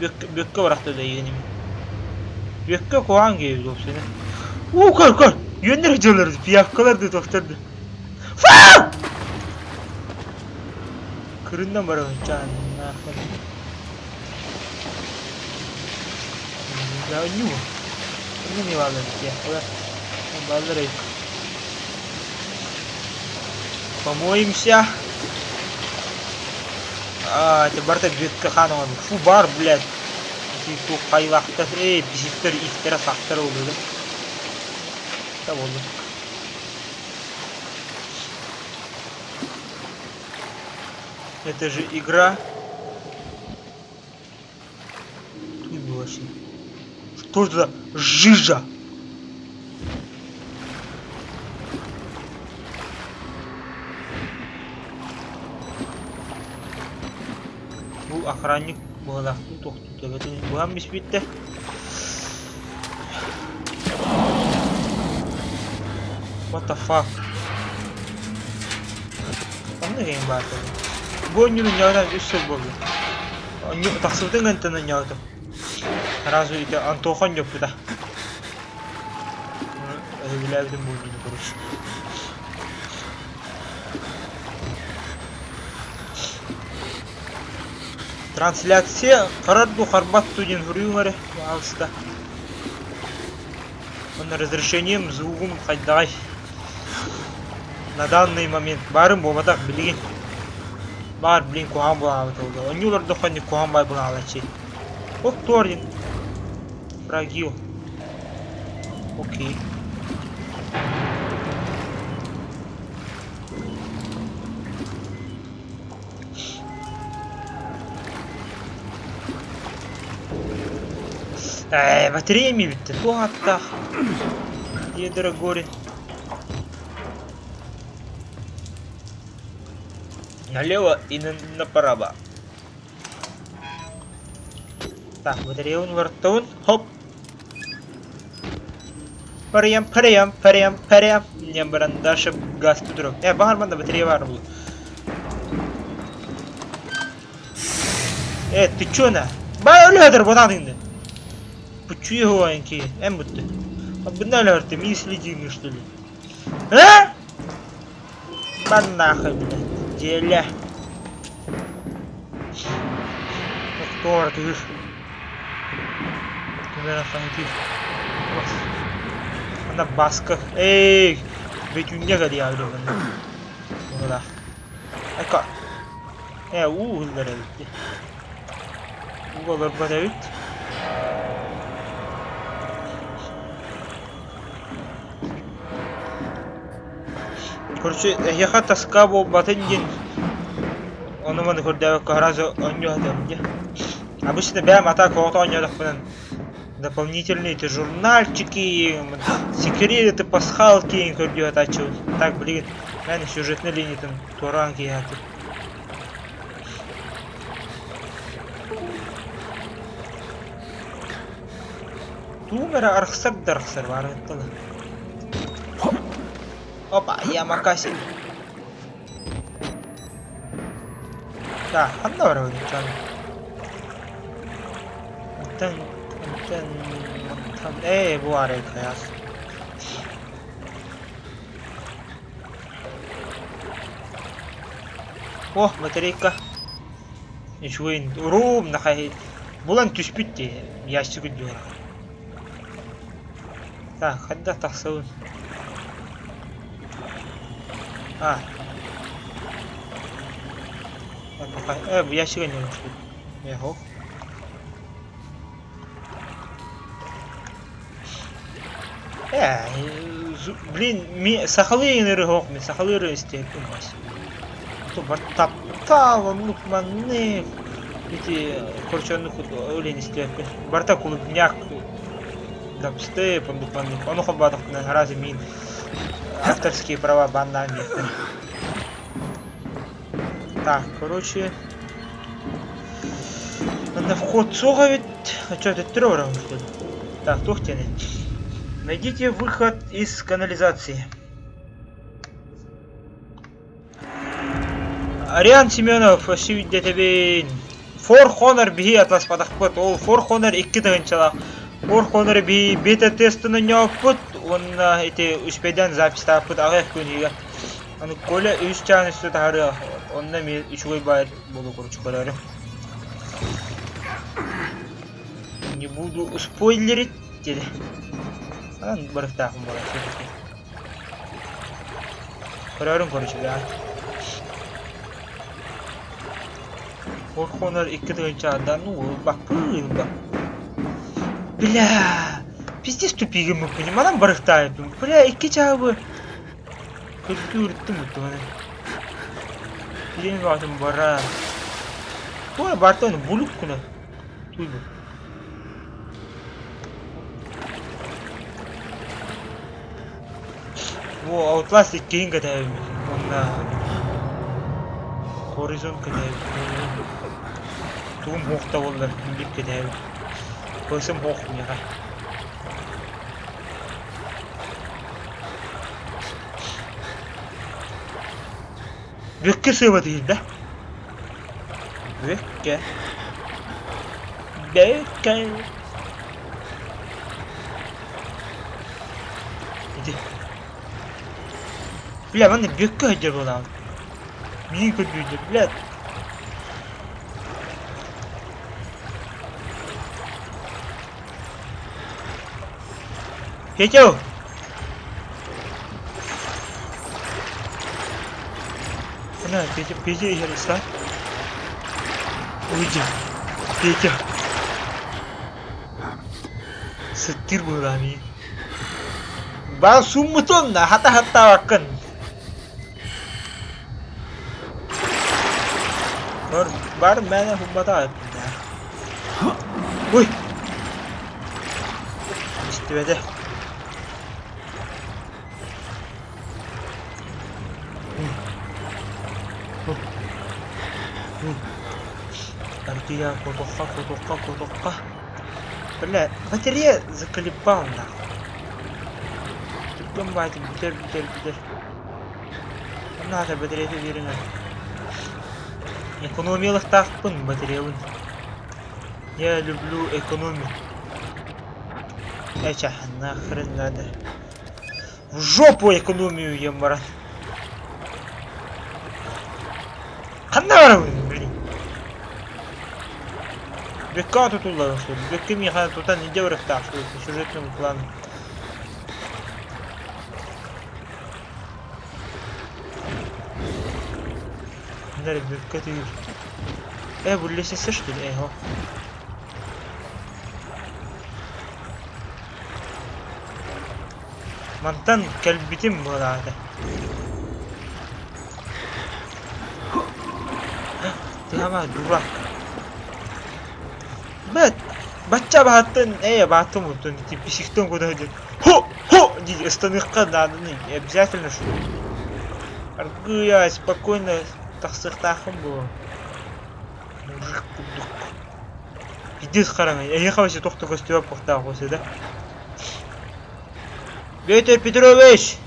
Бөккө баракты да егенем. Бөккө коан кейіп допсene. Көр. Йөннер жолар пияккаларды тоқтарды. Фа! Кырындан барамын жан. Я ню. Не важно, я. Балрейк. Помоемся. Это барта бетка ханом. Фу бар, блядь. Ты тут кайлахта, биситтер ифтера сахтер oldu. Tamam oldu. Это же игра. Тут вообще. Что за жижа? Bu охранник bağlaktı toxtu. Evet, bu hem bitti. What the fuck? Ano game ba ito? Buon nyo nangyari na gusto ba? Taksudin ganito nangyari ito. Harazo ito, ang token nyo puta. Bilayadım buon nyo koruş. Трансляция Харадду Харбатту ден Хрюмаре Алста. Он разрешением звуком хайдай. На данный момент барым болмадак билген. Бар блин куган болабы толды. Он юлар доханник куган бай болабы чей. Ок тордин. Фрагил. Окей. Батарея ми битти. Туатта. Ядра горе. Налево и направо. Так, батарея он вартаун. Хоп. Парям. Не барандашып газ тудырып. Бар манда батарея бар бұл. Ты чё на? Бай өлөдір бұтадыңды. Почуй его, аньки. Будто. Обнали ты, мне следили, что ли? А? Банаха, блядь. Деля. Кто ты видишь? Ты наверное, она баска. Эй! Ведь у меня годи, я говорю. Ну да. Ай-ка. Уголь. Уголь подавить. Короче, я хата скабо батенген. Он маны көрдәве каразы оньо хатам. Обычно бәм атак ото оньо дакпынан. дополнительные эти журнальчики, секреты, пасхалки, көрдү атачу. Так, блин, мен сюжетный линиятын туран кияты. Тумера архсак дархсар бар еттала. Опа, я макаси. Да, 한다 그러고 있잖아. 일단 뭐 아래 가야. О, батарейка. Ишуин, урум нахай. Булан түспүтти, ящик үдүр. Так, хадда тахсаун. А. Bu ящик не түспүт. Яхо. Блин, сахалыйныры хок, мен сахалыйры истейпин бас. То бар таптал, лукманны. Эти корчонук олен истейпин. Барта клубняк. Дабстеп, лукманны. Ону хобатов на разе мин. Авторские права банами. Так, короче. На вход сога ведь... А что, это трёром, что ли? Так, тухтяны. Найдите выход из канализации. Ариан Семенов, очевидно, тебе... For Honor bihi atlas padakput. Ол For Honor 2 тыгынчалак. For Honor bihi бета тестini нёппут. Онна эти успейден запись таппут. Ага күнүгө. Аны Коля 3 чаны үстү тары. Онна мен 3 байр болу корчу көрөрүм. Не буду спойлерить. Ан барыктахым бара. Көрөрүм корчу да. For Honor 2 тыгынчада, ну, бакпыл. Бля, пиздец тупигим мы понимаем, барыктайм. Бля, 2 чабы. Көрүттүм мутуна. Ден батым бара. Ой, бартон булук куна. Туйбу. Во, Outlast кейін катайм. Онна Horizon катайм. Тугум хокта болдыр, билип катайм. Көсөм хок мага. Бөкке сыйба дейін, да? Бөкке. Иди. Бля, мен бөкке өйдер болам. Мен көтүйдер, бля. Петя! Ana, Pece yarısa. Uy, Pece. Setir bulami. Ba sumutun na hata wakan. Bar mana humbata. Uy. İstivede. Артия кутука. Бля, батарея заколебал нахуй. Тупым батя, битер. Надо батарея верена. Экономиялых тахпын батареяውን. Я люблю экономию. Эча, нахрен надо. В жопу экономию ембара. Ханаров, блин. Бекка тутулар, что ли? Бекки меха тута не деврах так, что по сюжетному плану. Наверное, бекка ты... bu лесесе, что ли? Го. Мантан кальбитим была, да. Ты ама дурак. Бэт, Бачча бааттан бааттан мутун тип бишиктен куда ходит. Хо! Ди остановка надо, обязательно что. Аргуя, спокойно тахсыктахым бу. Мужик кудук. Пиздец қараңай. Ехавайся тоқты көстебап қоқтағы қосы да. Петр Петрович!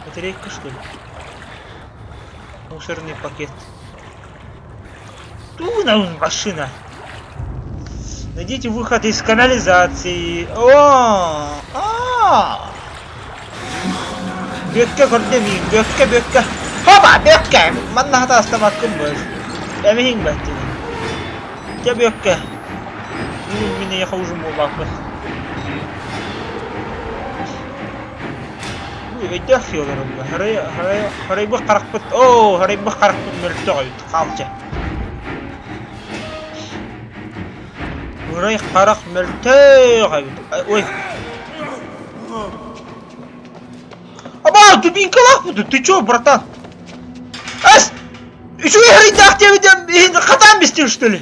Батарейка, что ли? Мусорный пакет. Туна машина. Найдите выход из канализации. Бөкке көрдемейін, бөкке. Хоба, бөкке! Манна хата астамаққым біз. Әмейін бәттен. Ке бөкке. Мені яқа ұжым олақпыз. Өйдек фиоларым ба. Харайбы қарақпыт. Харайбы қарақпыт мөлікті қойды. Қалча. Харай қарақ мөлікті қойды. Ой. Аба, дубинка лақпыды. Ты чё, братан? Ас! Еще играть тебе хатам бестил, что ли?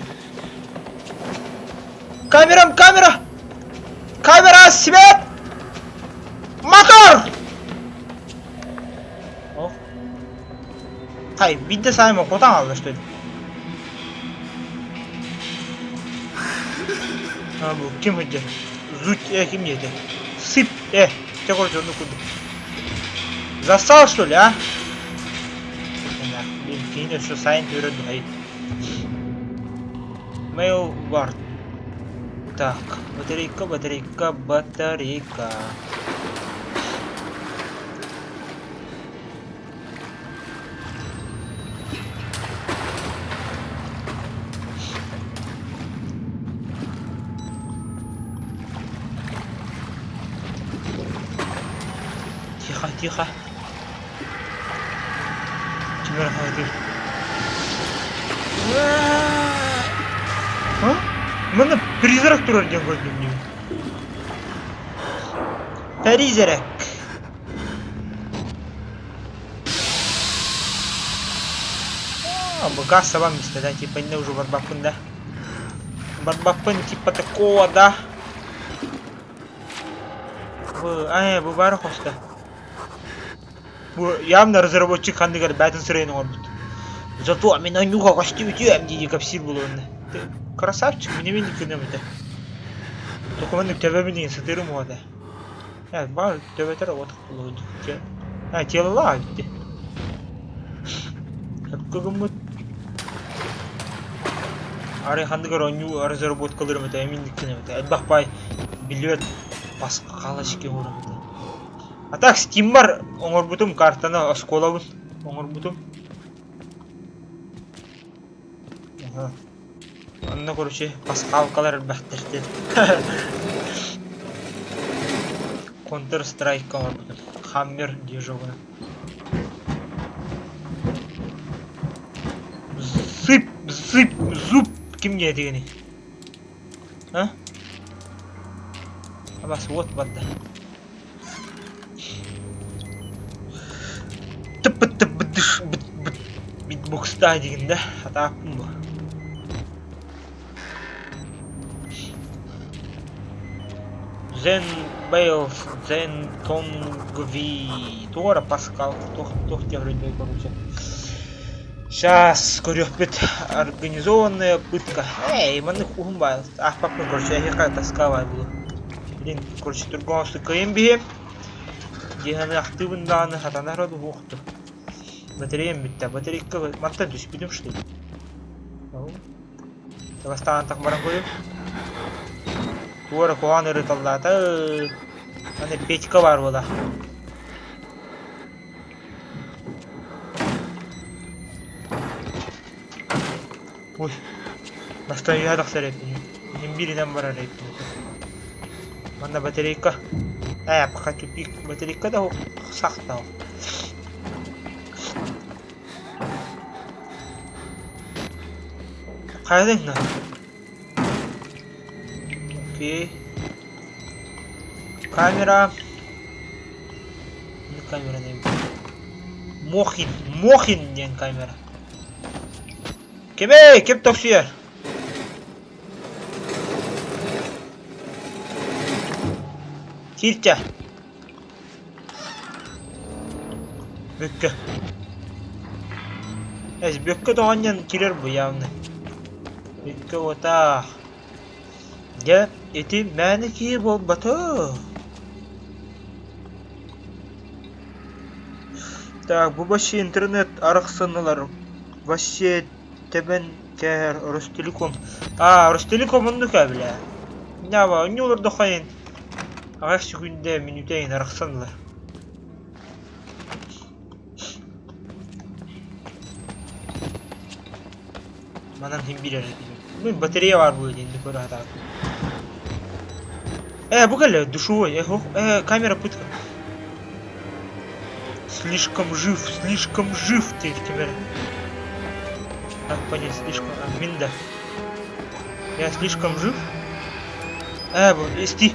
Камера! Свет! Мотор! О. Хай, видно сами, потом алды, что ли? Абу, кем это? Зуть, кем это? Сып, ты короче, ну куда? Застал, что ли, а? Блин, что сайт вырубает. Mail guard. Так, батарейка. Тихо. Чемер хаватыр. Мына призрак тұрар ден көрдім не. Призрак. Газ сабам место, да, типа не уже барбапын, да. Барбапын типа такого, да. Бұл бары қоста. Бұл явно разработчик қандығар бәтін сұрайының орбыт. Зато мен анюға қашты өтем дейді капсил бұл онды. Ты красавчик, мне не көнем это. Только мен төбе мен сытырым ода. Бар төбетер отық бұл өді. Телала бітті. Көгім мұт. Ары қандығар аню разработкалырым это, мен не көнем это. Әлбақпай білет басқа қалашке орым это. А так, Steam бар, оңыр бұтым картаны осколабын. Оңыр бұтым. Анна короче, басқа алқалар бәхтерді. Counter-Strike оңыр бұтым. Хаммер дежогына. Зып. Кімге дегені? Абас, вот бадда. Битбокста деген да, атаппын бұл. Зен Бейлс, Зен Тонгви. Тора Паскал, тох те вроде короче. Сейчас көрөкпет организованная пытка. Маны хуғым байл. Ахпаппын короче, ахиқа таскавай бұл. Блин, короче, тургонсы кайын бейем. Дегені активындағаны хатанар оды оқты. Батареям бітті. Батарейка маттан түспедім, что ли? Табастаған тақмаран қойып. Туары қоған үрі талдаты. Аны печка бар ода. Ой. Бастан үйадық сәрепін. Ембирінен бар әрепін. Манда батарейка. Пока тупик. Батарейка да сақтау. Қайдың на? Окей. Камера. Не камера не. Мохин ден камера. Kim tavsiyer? Kircha. Bökke. Bökke doğanyan kirer bu yavni. Bökke ota. Ya eti məni ki bol batı. Так, bu başı internet arıqsınılar. Başı teben kər Rostelikom. Rostelikom'un da kabile. Ne var? Ne olur da kayın. Ağaç günde minüteyin arıqsınılar. Manam hem bir bu batarya var bu elinde böyle hata. Bu kadar душевой. Камера пытка. Слишком жив ты, камера. Как понять, слишком... Минда. Я слишком жив? Bu, esti.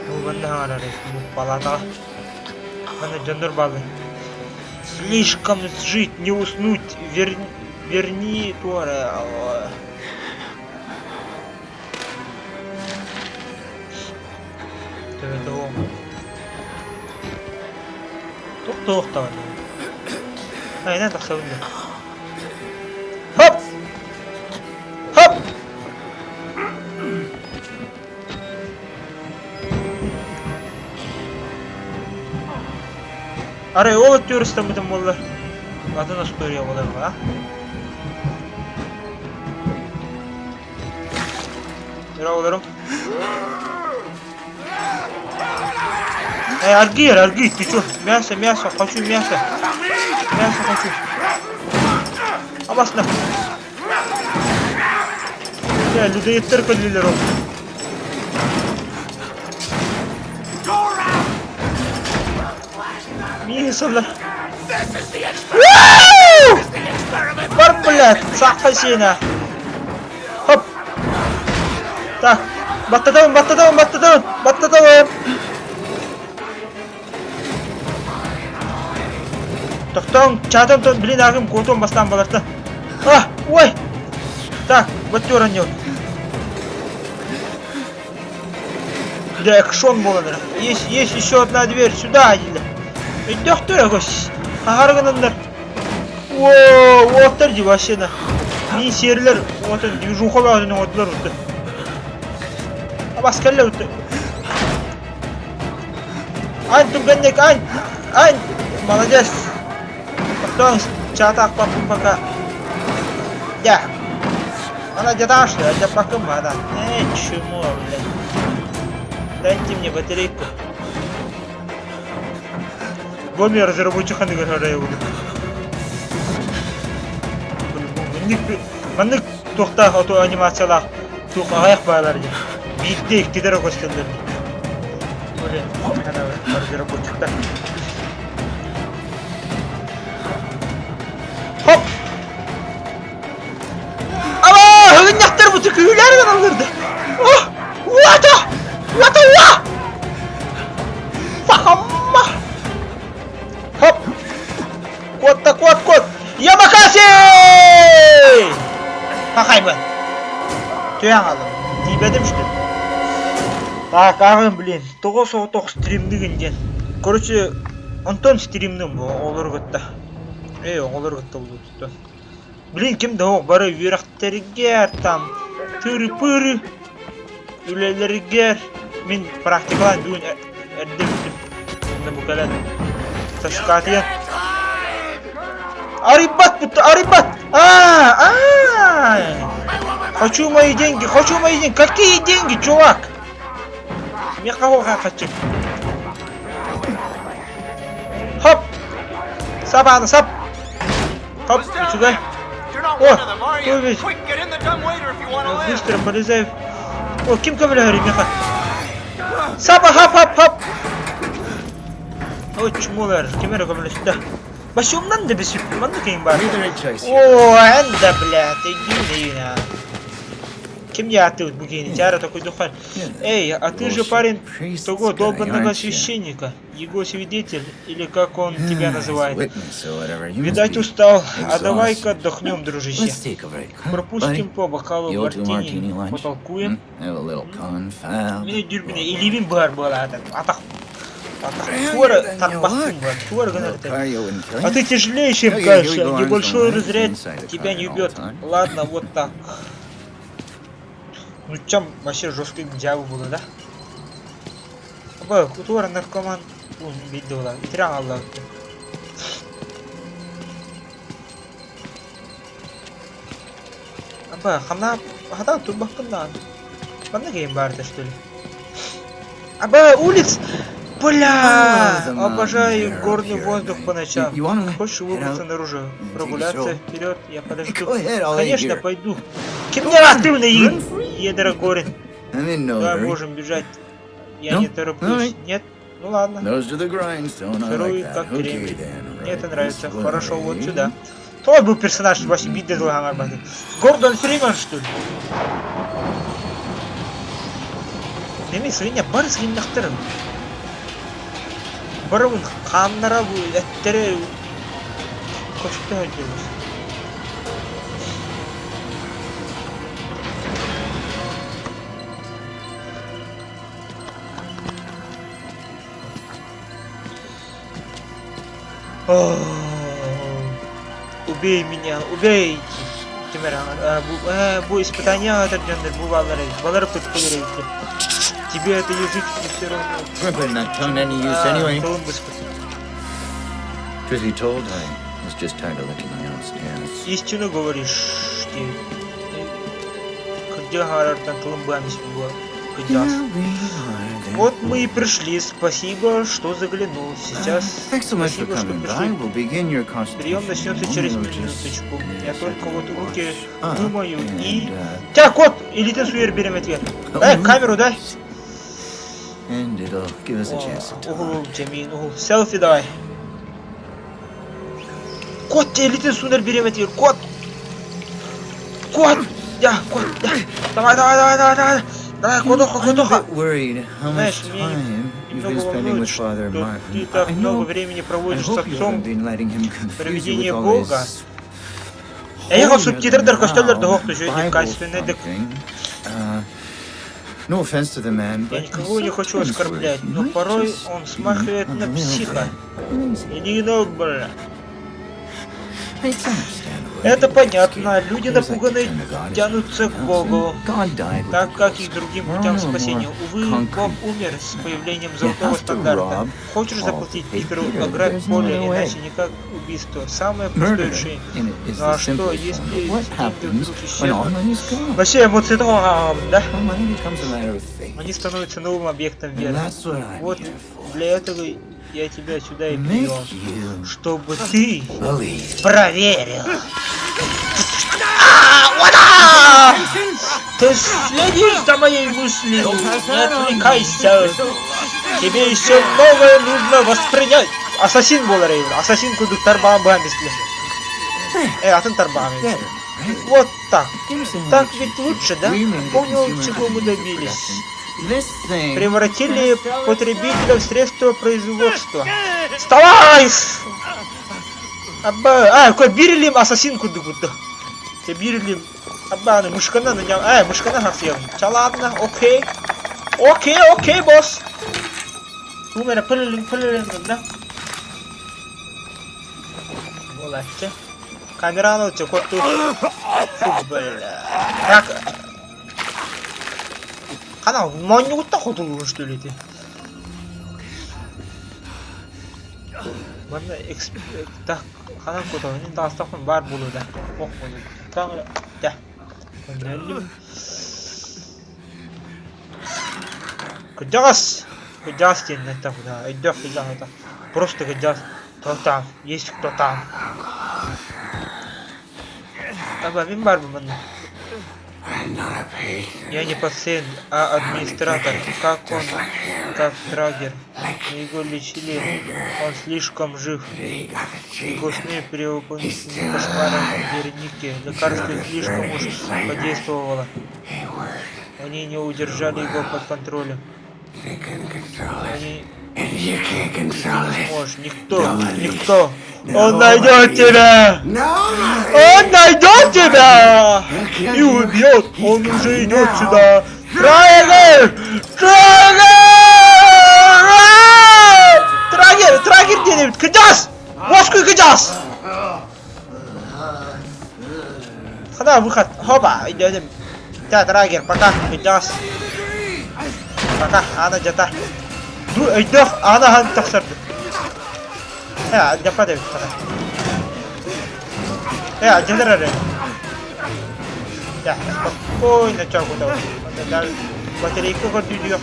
Bu bende hala bu palata. Bana candır bağlı. Слишком жить, не уснуть, верни Тора. Evet o. Tohta var. Aynen taksavunda. Hop! Hop! Araya o atıyoruz tam bütün mollar. Adı nasıl doğruya olur mu ha? Bravo olurum. Аргир, ты чё? Мясо, хочу мясо. Мясо хочу. Абасна. Я людоедтер көйлелер ол. Мисалар. Бар, блядь, саққа сені. Хоп. Так, баттадауын. Тоқтауын, чатым, блин, ағым, көтуін бастан баларты. Ой! Так, баттер аннеу. Да, экшон боладыр. Есть еще одна дверь, сюда, дейді. Доктор, гось. Ағарғынындар. Оттар ди вообще-на. Мен серілер, отын, жуқала өзінің отылар өтті. Абаскерлер өтті. Ань, тугеннек, ань! Молодец! Потом чата папу пока. Я. Она где-то что? Это пока мада. Чему, блядь? Дайте мне батарейку. Вот я разработчик ханы говорю его. Манны тоқта ото анимациялар тоқ аяқ байларды. Битте иктидер көстелдер. Блин, хана разработчикта. Hop! Ama hıgınyaklar bu tükürlerden alırdı. Vata! Fahamma! Hop! Kuat! Yamakasi! Kakay ben. Tüyan aldım. Dibedim işte. Так, ağım bilin. 9 streamdi günden. Короче, Антон стримнің bu olur gıtta. Olur gıtta oldu tuttu. Bilin kimde o bari yüreklerige tam tırpır ülelerige min praktikalan düğün erdem. Bu kadar. Taşkatiye. Арибат! Хочу мои деньги! Какие деньги, чувак? Я кого хочу? Хоп! Сабана, сап! Хоп, сюда! Кто весь? Быстро полезай! Ким ковляри, меха? Саба, хоп! Чмулар, кемера ковля сюда! Başımdan da bir sürpriz var. Bakayım bari. Anda блядь, иди на. Кем я ты вот бугейни? Тяра такой духан. Эй, а ты же парень того долбанного священника, его свидетель, или как он тебя называет. Видать устал, а давай-ка отдохнем, дружище. Пропустим по бокалу мартини, потолкуем. Мне дюрбине, и ливин бар была атах. Тура тарбахтун бар, тура гонорта. А ты тяжелее, чем кажется, небольшой разряд тебя не убьет. Ладно, вот так. Ну чем вообще жесткий дьявол было, да? Абай, тура наркоман, видела, итрян аллах. Абай, хада тут бахтунан. Банда гейм барда, что ли? Абай, улиц! Бля! Обожаю горный воздух по ночам. Хочешь выбраться наружу? Прогуляться вперед? Я подожду. Конечно, пойду. Генеративный Едрогорин. Давай можем бежать. Я не тороплюсь. Нет? Ну ладно. Сырой как кремень. Мне это нравится. Хорошо, вот сюда. Кто был персонаж вообще битвы Ламарбаты? Гордон Фриман, что ли? Деме свинья барс гимнахтырым. Барывын қаннара бұл әттері көшікті өтеміз. Убей меня, убейте. Бұл испытания отожденный бувалары, балары пыткалары. Тебе это язык не все равно. Истину говоришь, ты. Где Гарартан Колумбанис был? Вот мы и пришли. Спасибо, что заглянул. Сейчас спасибо, что пришли. Прием начнется через минуточку. Я только вот руки думаю и... Так, кот! Или ты суер берем ответ? Дай камеру, дай. Угол, Джамин, угол. Селфи давай. Кот, или ты сунер берем ответ? Кот! Кот! Да, кот, да. Давай. Давай, кудоха. Знаешь, мне немного волнует, что ты так много времени проводишь с отцом. Проведение Бога. Я ехал субтитры костюмерді оқты жөйден качественный дек. Я никого не хочу оскорблять, но порой он смахивает на психа. Иди бля. Это понятно, люди напуганные тянутся к Богу, так как и другим путям спасения. Увы, Бог умер с появлением золотого стандарта. Хочешь заплатить Питеру, ограбь поле, иначе никак убийство. Самое простое решение. Ну а что, если вдруг исчезнут? Вообще эмоционально, да? Они становятся новым объектом веры. Вот для этого я тебя сюда и привел, чтобы ты проверил. Ты следишь за моей мыслью, не отвлекайся. Тебе еще новое нужно воспринять. Ассасин был рейв, ассасин куду тарбам бамисли. Атын тарбам. Вот так. Так ведь лучше, да? Понял, чего мы добились. Превратили потребителя в средство производства. Вставай! Какой бирилим ассасин куда-куда. Те бирилим. Абба, мышкана на нем. Мышкана хасьем. Ладно, окей. Окей, босс. У меня пылилим, да? Молодцы. Камера на тебя коту. Так. Хана, 많이 웃다 거두고 что ли ты? Mana tak хана кота, не дастафын бар болу да. Ок болу. Так, да. Коннелим. Кудас тен это да. Идёт это. Просто кудас. Кто там? Есть кто там? Аба, мен бар мын. Я не пациент, а администратор. Как он, как Трагер. Его лечили, он слишком жив. Его сны перевыполнены кошмаром Верники. Лекарство слишком уж подействовало. Они не удержали его под контролем. Они... Ты не сможешь. Никто. Он найдет тебя! Он найдет тебя! И убьет! Он уже идет сюда! Трагер! Трагер делает! Кидас! Мошку кидас! Хана, выход! Хопа! Идем! Да, Трагер, пока! Кидас! Пока! Она где-то! Идёт! Она тахсар! Где падает? Дженерал! Да, спокойно, чё куда? Батарейку гордую,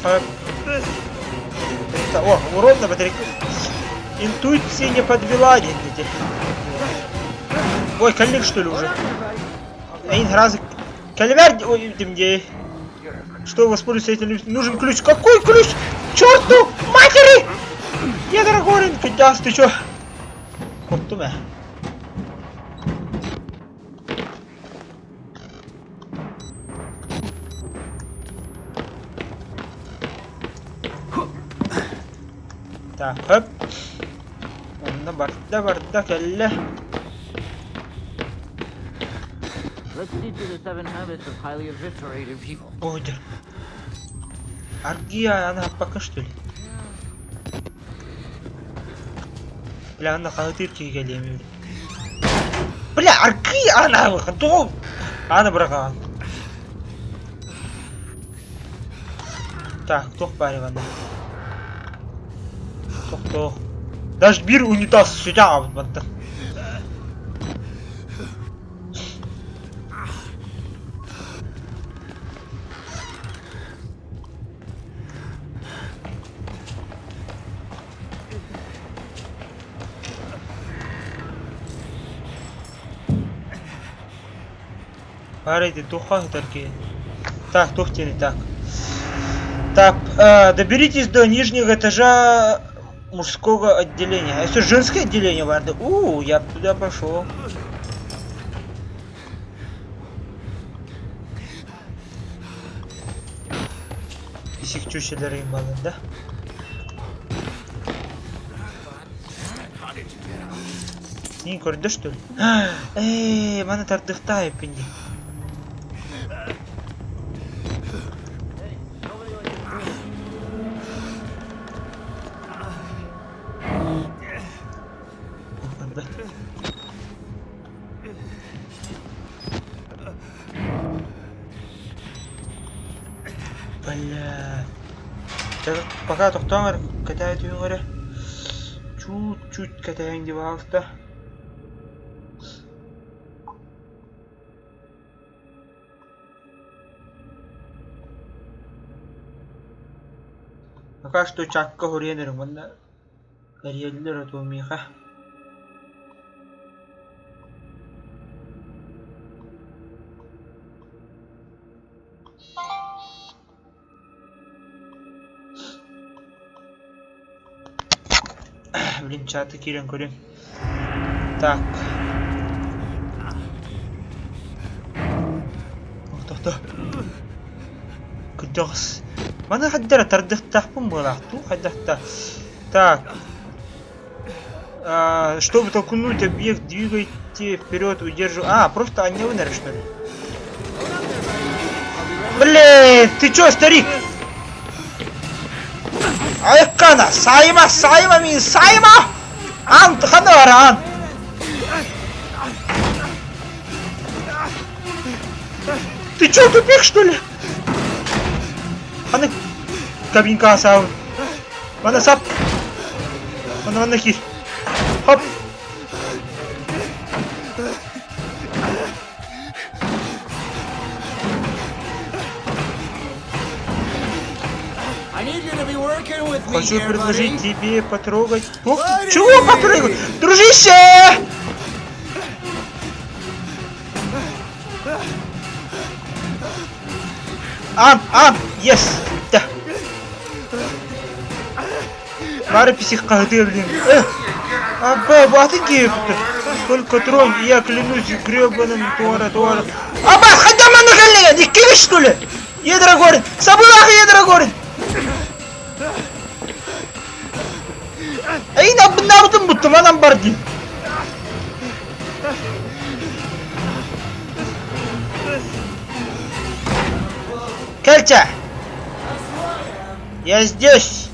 О, урод на батарейку. Интуиция не подвела, дети. Ой, кальник что ли уже? Один раз... Кальвер... Ой, ты мне... Что воспользуйся этим? Нужен ключ. Какой ключ? Чёрту матери! Я дорогоренький, да, ты чё? Вот тумя. Так, хоп. Барда, кэллэ. Ой, да. Аргия, она пока что ли? Бля, она хатырки gelemiyor. Бля, Аргия, она выходу. Она брага. Так, кто впаривана? Кто? Даже bir унитаз сюда вот. Арейди, туха тарки. Так, тухтели, так. Так, доберитесь до нижнего этажа мужского отделения. А если женское отделение, ладно. Я туда пошел. Сихчуще дарим баллон, да? Не көрді что ли? Мана тардықтай пенде. Бля. Пока тоқтаңыр, катайы түйіңірі. Чуть-чуть катайың деп алысты. Пока что чакка хуренер, мында карьерлер атомиха. Блин, чаты кирен курим. Так. Кто? Кдос. Мана хаддара тардыхтахпын булакту, хаддахта. Так. Чтобы толкнуть объект, двигайте вперед, удерживай. Просто они вынеры, что ли? Блин, ты чё, старик? Айкана, Сайма, мин, Сайма! Ханаран! Ты чё, тупик, что ли? Аны кабинка сау. Мана сап. Мана хир. Хоп. Хочу предложить тебе потрогать. Чего потрогать? Дружище! Yes. Да. Бары псих кахты, блин. Абба, батыки. Сколько тронь, я клянусь гребаным Тора. Абба, хотя мы нахальные, не кивишь, что ли? Ядра горит, сабулах ядра горит. Эй, набдым будто, манам барди. Кельча! Я здесь!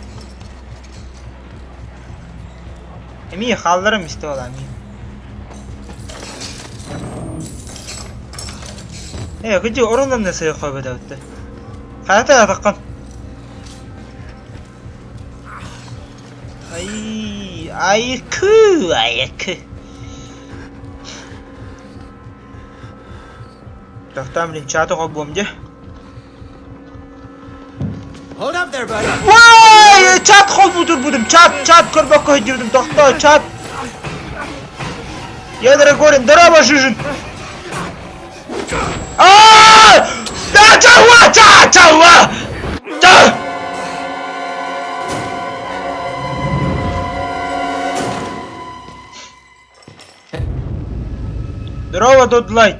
Эми халларым истеп алам. Где орундан нерсе койбойт атты. Кайта атаккан. Айкы. Тахтам блин чаты койбом же.
Hold up there, buddy.
Vay! Çat komutur budum. Çat körбөккө жүрдүм. Токто, çat. Ядра горин, дараба жижин. Да чава! Да! Здорово, Додлайт.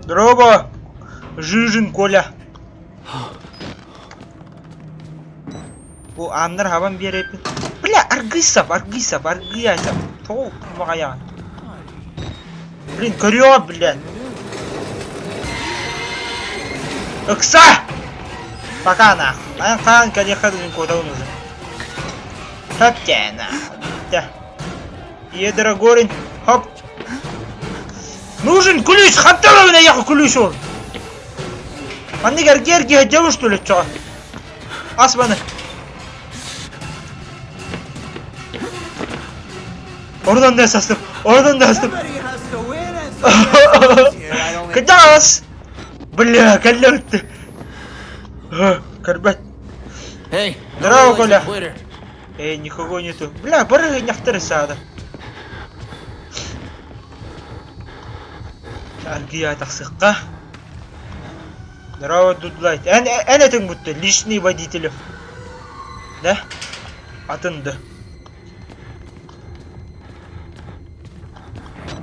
Здорово, Жижин Коля. Bu anlar havan bir yere yapıyor. Bля, аргыйсап. Толк мая. Блин, корё, блядь. Ыкса! Пока нахуй. А хан, конечно, куда он нужен. Хоп, да. Ядра горин. Хоп. Нужен ключ, хаттала меня яху ключ он. Анны герги хотел что ли, чё? Асманы. Oradan da sastım. Кадас! Бля, колёт. Карбат.
Hey.
Здорово, Коля. Никого нету. Бля, бары няхтары сада. Аргия таксыкка. Здорово, Дудлайт. Әне тең бутты, личный водитель. Да? Атынды.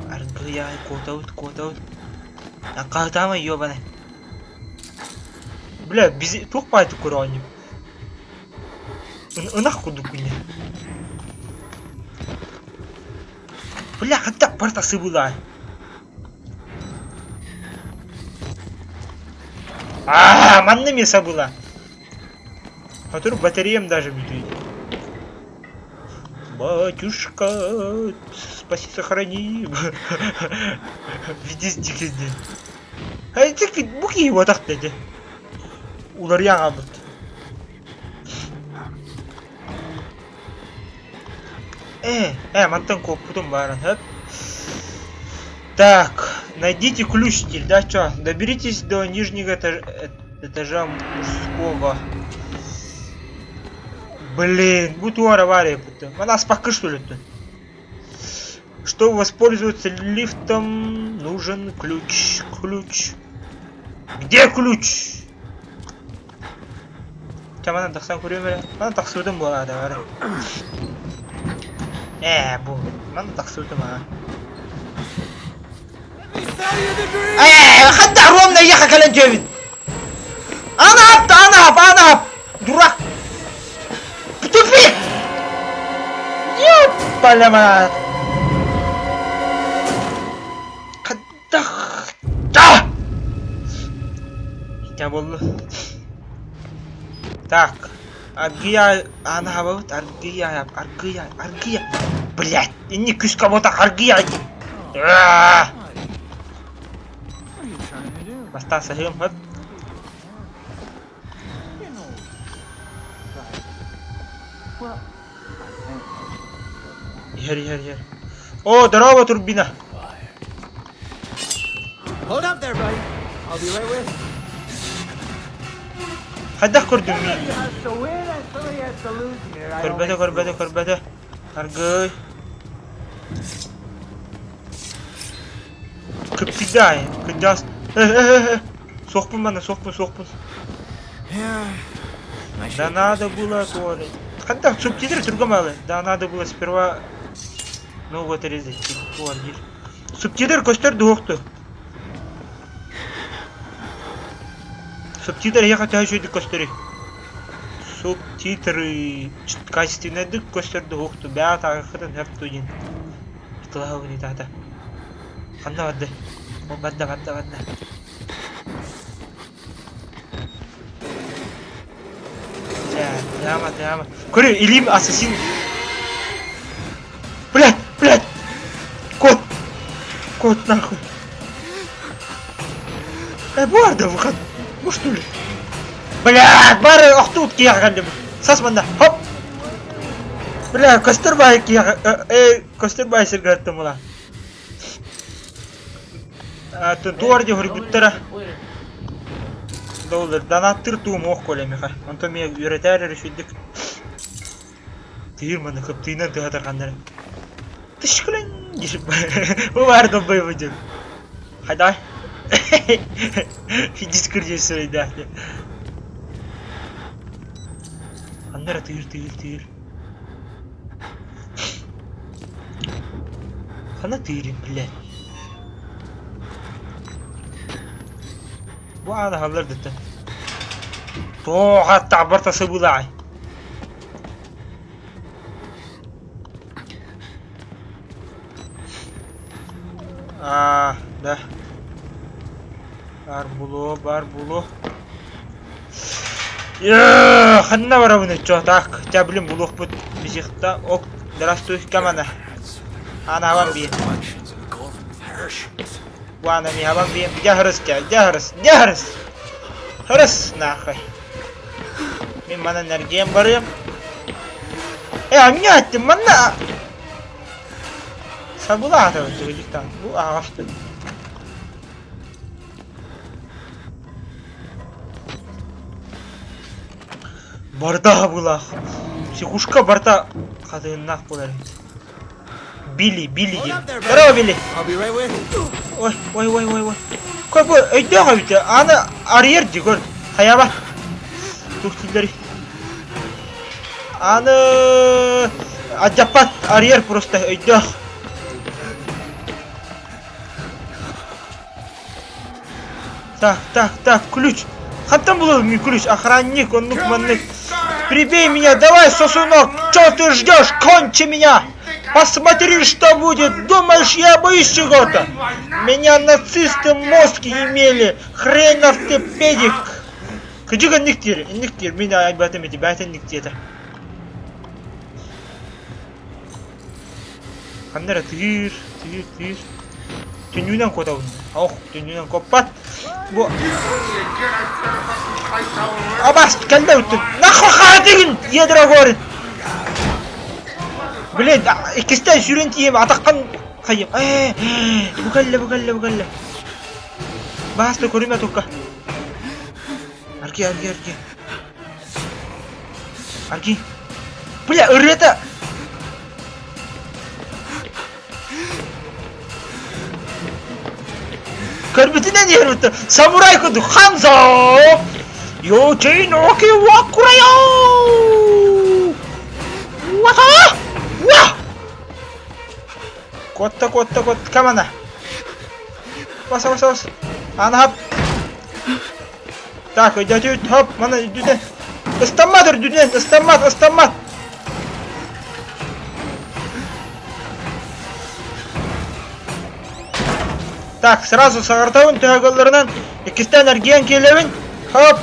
Аргия, котаут. Акатама ёбаный. Бля, бизи тухпайды көрөйүн. Унах кудукуне. Бля, хатта партасы була. Манны меса была. Hatır батареям даже бьют. Батюшка, спаси, сохрани. Веди стики здесь. Тик буки его так dedi. Улар яңа бут. Мантан копутум баран, хэп. Так, найдите ключ, да чё? Доберитесь до нижнего этажа мужского. Блин, бутуар авария. Она спака что ли тут? Чтобы воспользоваться лифтом, нужен ключ. Где ключ? Там она таксам курю, она таксудым была, да. Бу, она таксудым, خدع رومنا يا اخي كلام جامد. انا هب دراك بتفيق يوبا لما خدع يا والله. Так, аргия, она хавает аргия. Блять, не кыш кого-то аргия. Остался хем, хоп. Ер. О, здорово, турбина.
Hold up there, buddy. I'll be right with you.
Хадах көрдүм мен.
Somebody has to win and somebody has to lose here. I don't make
Көрбөдө. Аргый. Кыпидай, кыдас. Сокпун.
Yeah. My
Да надо было тоже. Когда субтитры тургамалы, да надо было сперва ну вот резать. Субтитр көстөрдү окту. Субтитр я хотя жүйдү көстөрү. Субтитры качественный көстөрдү окту. Баа тагытын хаптуин. Итлагы не тата. Ханда бадды. О бадда. Яма. Көрө, илим ассасин. Блядь. Кот нахуй. Барда выход. Ну что ли? Блядь, бары охтут киягандым. Сасманда. Хоп. Бля, Костербай кияг. Костербай сыргаттым ула. Туарди хурбуттара. Доллар донаттыр туум ох колемиха. Онто мен үйрөтөр решидик. Тыйыр маны көп тыйнан тыгатар кандары. Тышкылын дешип. Бу бар добой будет. Хайдай. Дискорд сөйдө. Кандара тыйыр. Кана тыйырым, блядь. Bu ana haber dedi. То hatta бартасы булай. Да. Бар було. Ханна барабыны чо так. Таблим булох бут бизихта ок. Здравствуй, камана. Ана вам би. Вана ми вам би. Дягрыс. Хрыс нахуй. Мен мана энергиям барым. Амнятты мана. Сабула атабы төгіліктан. Бұл ағашты. Барда бұлақ. Психушка барда қадығыннақ болар. Билли дейді. Здорово, Билли. Ой. Қой бұл өйді қабыты. Аны арьер де көр. Қаяба. Тухтилдері. Аны... Аджапат арьер просто өйді. Так, ключ. Хантам был мне ключ, охранник, он нукманник. Прибей меня, давай, сосунок, что ты ждешь, кончи меня. Посмотри, что будет, думаешь, я боюсь чего-то. Меня нацисты мозги имели, хренов ты педик. Кыджига никтир, меня об этом и тебя это никтир. Хандера тыр. Төнүнөн котабын. Ох, төнүнөн коппат. Бу. Абас, келде өттүн. Нахуй хадигин, ядра горит. Блин, икистен сүрен тием атаккан кайым. Бугалла. Басты көрүмө тукка. Арки. Бля, ырета. Körbetinden yerbitti. Samuray kudu Hanzo. Yoji no ki wakurayo. Wata. Wah. Kotta. Kamana. Bas. Ana hap. Так, идёте, хоп, мана идёте. Эстамат. Так, сразу сагартабын төгөллөрүнөн икисте энергиян келебин. Хоп.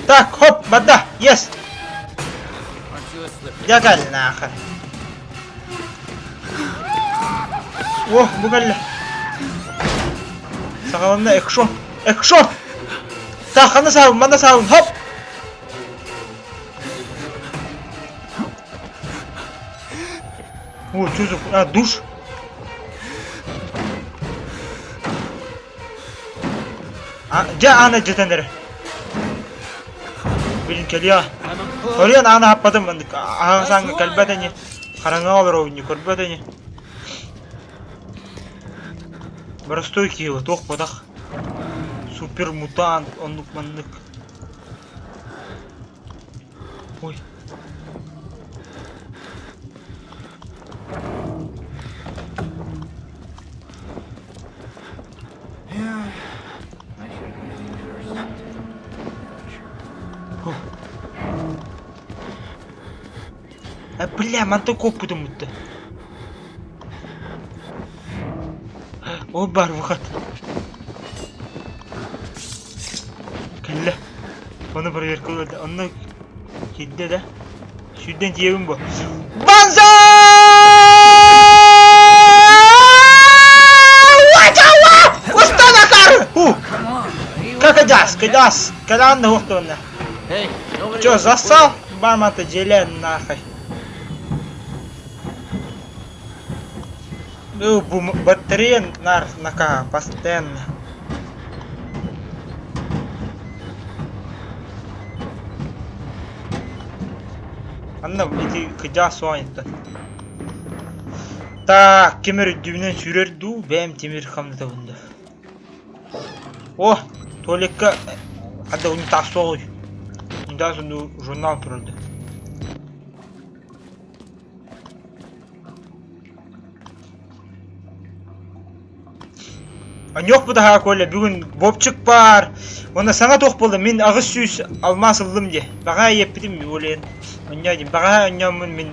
Так, хоп, бада. Yes. Ягал нахер. Ох, бугалла. Сагалымда экшон. Так, мана сабын, хоп. О, что за... душ. Ана жетендер. Билин келия. Ориян ана хаппадым. Ағасаңғы кәлбәдәне. Қараңа олар ойны көрбәдәне. Бір стойки его, тоқ бодақ. Супер мутант, онлук манлык. Ой.
Yeah. I should have been first.
Бля, манты коп будто. О, бар выход. Калла. Оны проверка кылды. Оны кидде да. Шүдден жебим бу. Банза! Вачава! Устана кар!
Come on. Hey,
Кадас. Кадан да ухтонна.
Hey, nobody
Чё,
else
застал? Барманта желен нахай. Ну, батарея нака постоянно. Анна эти кыжа соңайты. Так, кемер дүбінен сүрерду, бәм темір қамды бұнды. О, туалетка ада унитаз соғой. Унитаз журнал тұрды. Yok bu daha kolla bugün bopçuk var. Ona sana tok buldu. Min ağız süs almaz aldım diye. Bağa yepidim mi oleyin. Anladım. Bağa anlamın min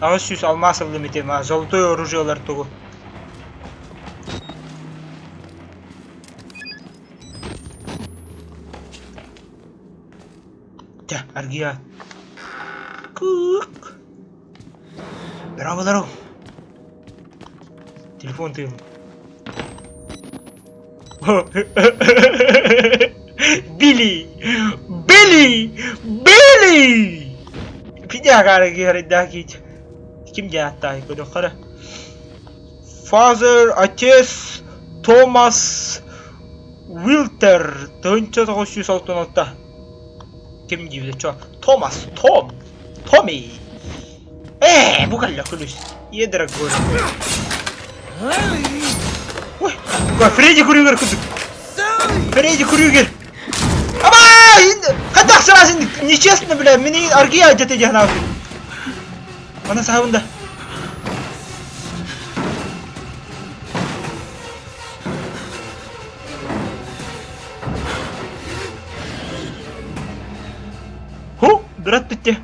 ağız süs almaz aldım diye. Ma zoltoy orucular togu. Ya argiya. Kuk. Bravo. Telefon tuyum. Billy! Bir daha geri daha git. Kim geldi yukarı? Father, Ates, Thomas, Wilter, 1966. Kim gibi çok? Tommy. Bu kadar kulüs. Yedir gol. Ой, Фредди Крюгер кудук. Фредди Крюгер. Аба! Хатах сразу нечестно, бля, меня аргия где-то дегнал. Она саунда. Ху, брат ты.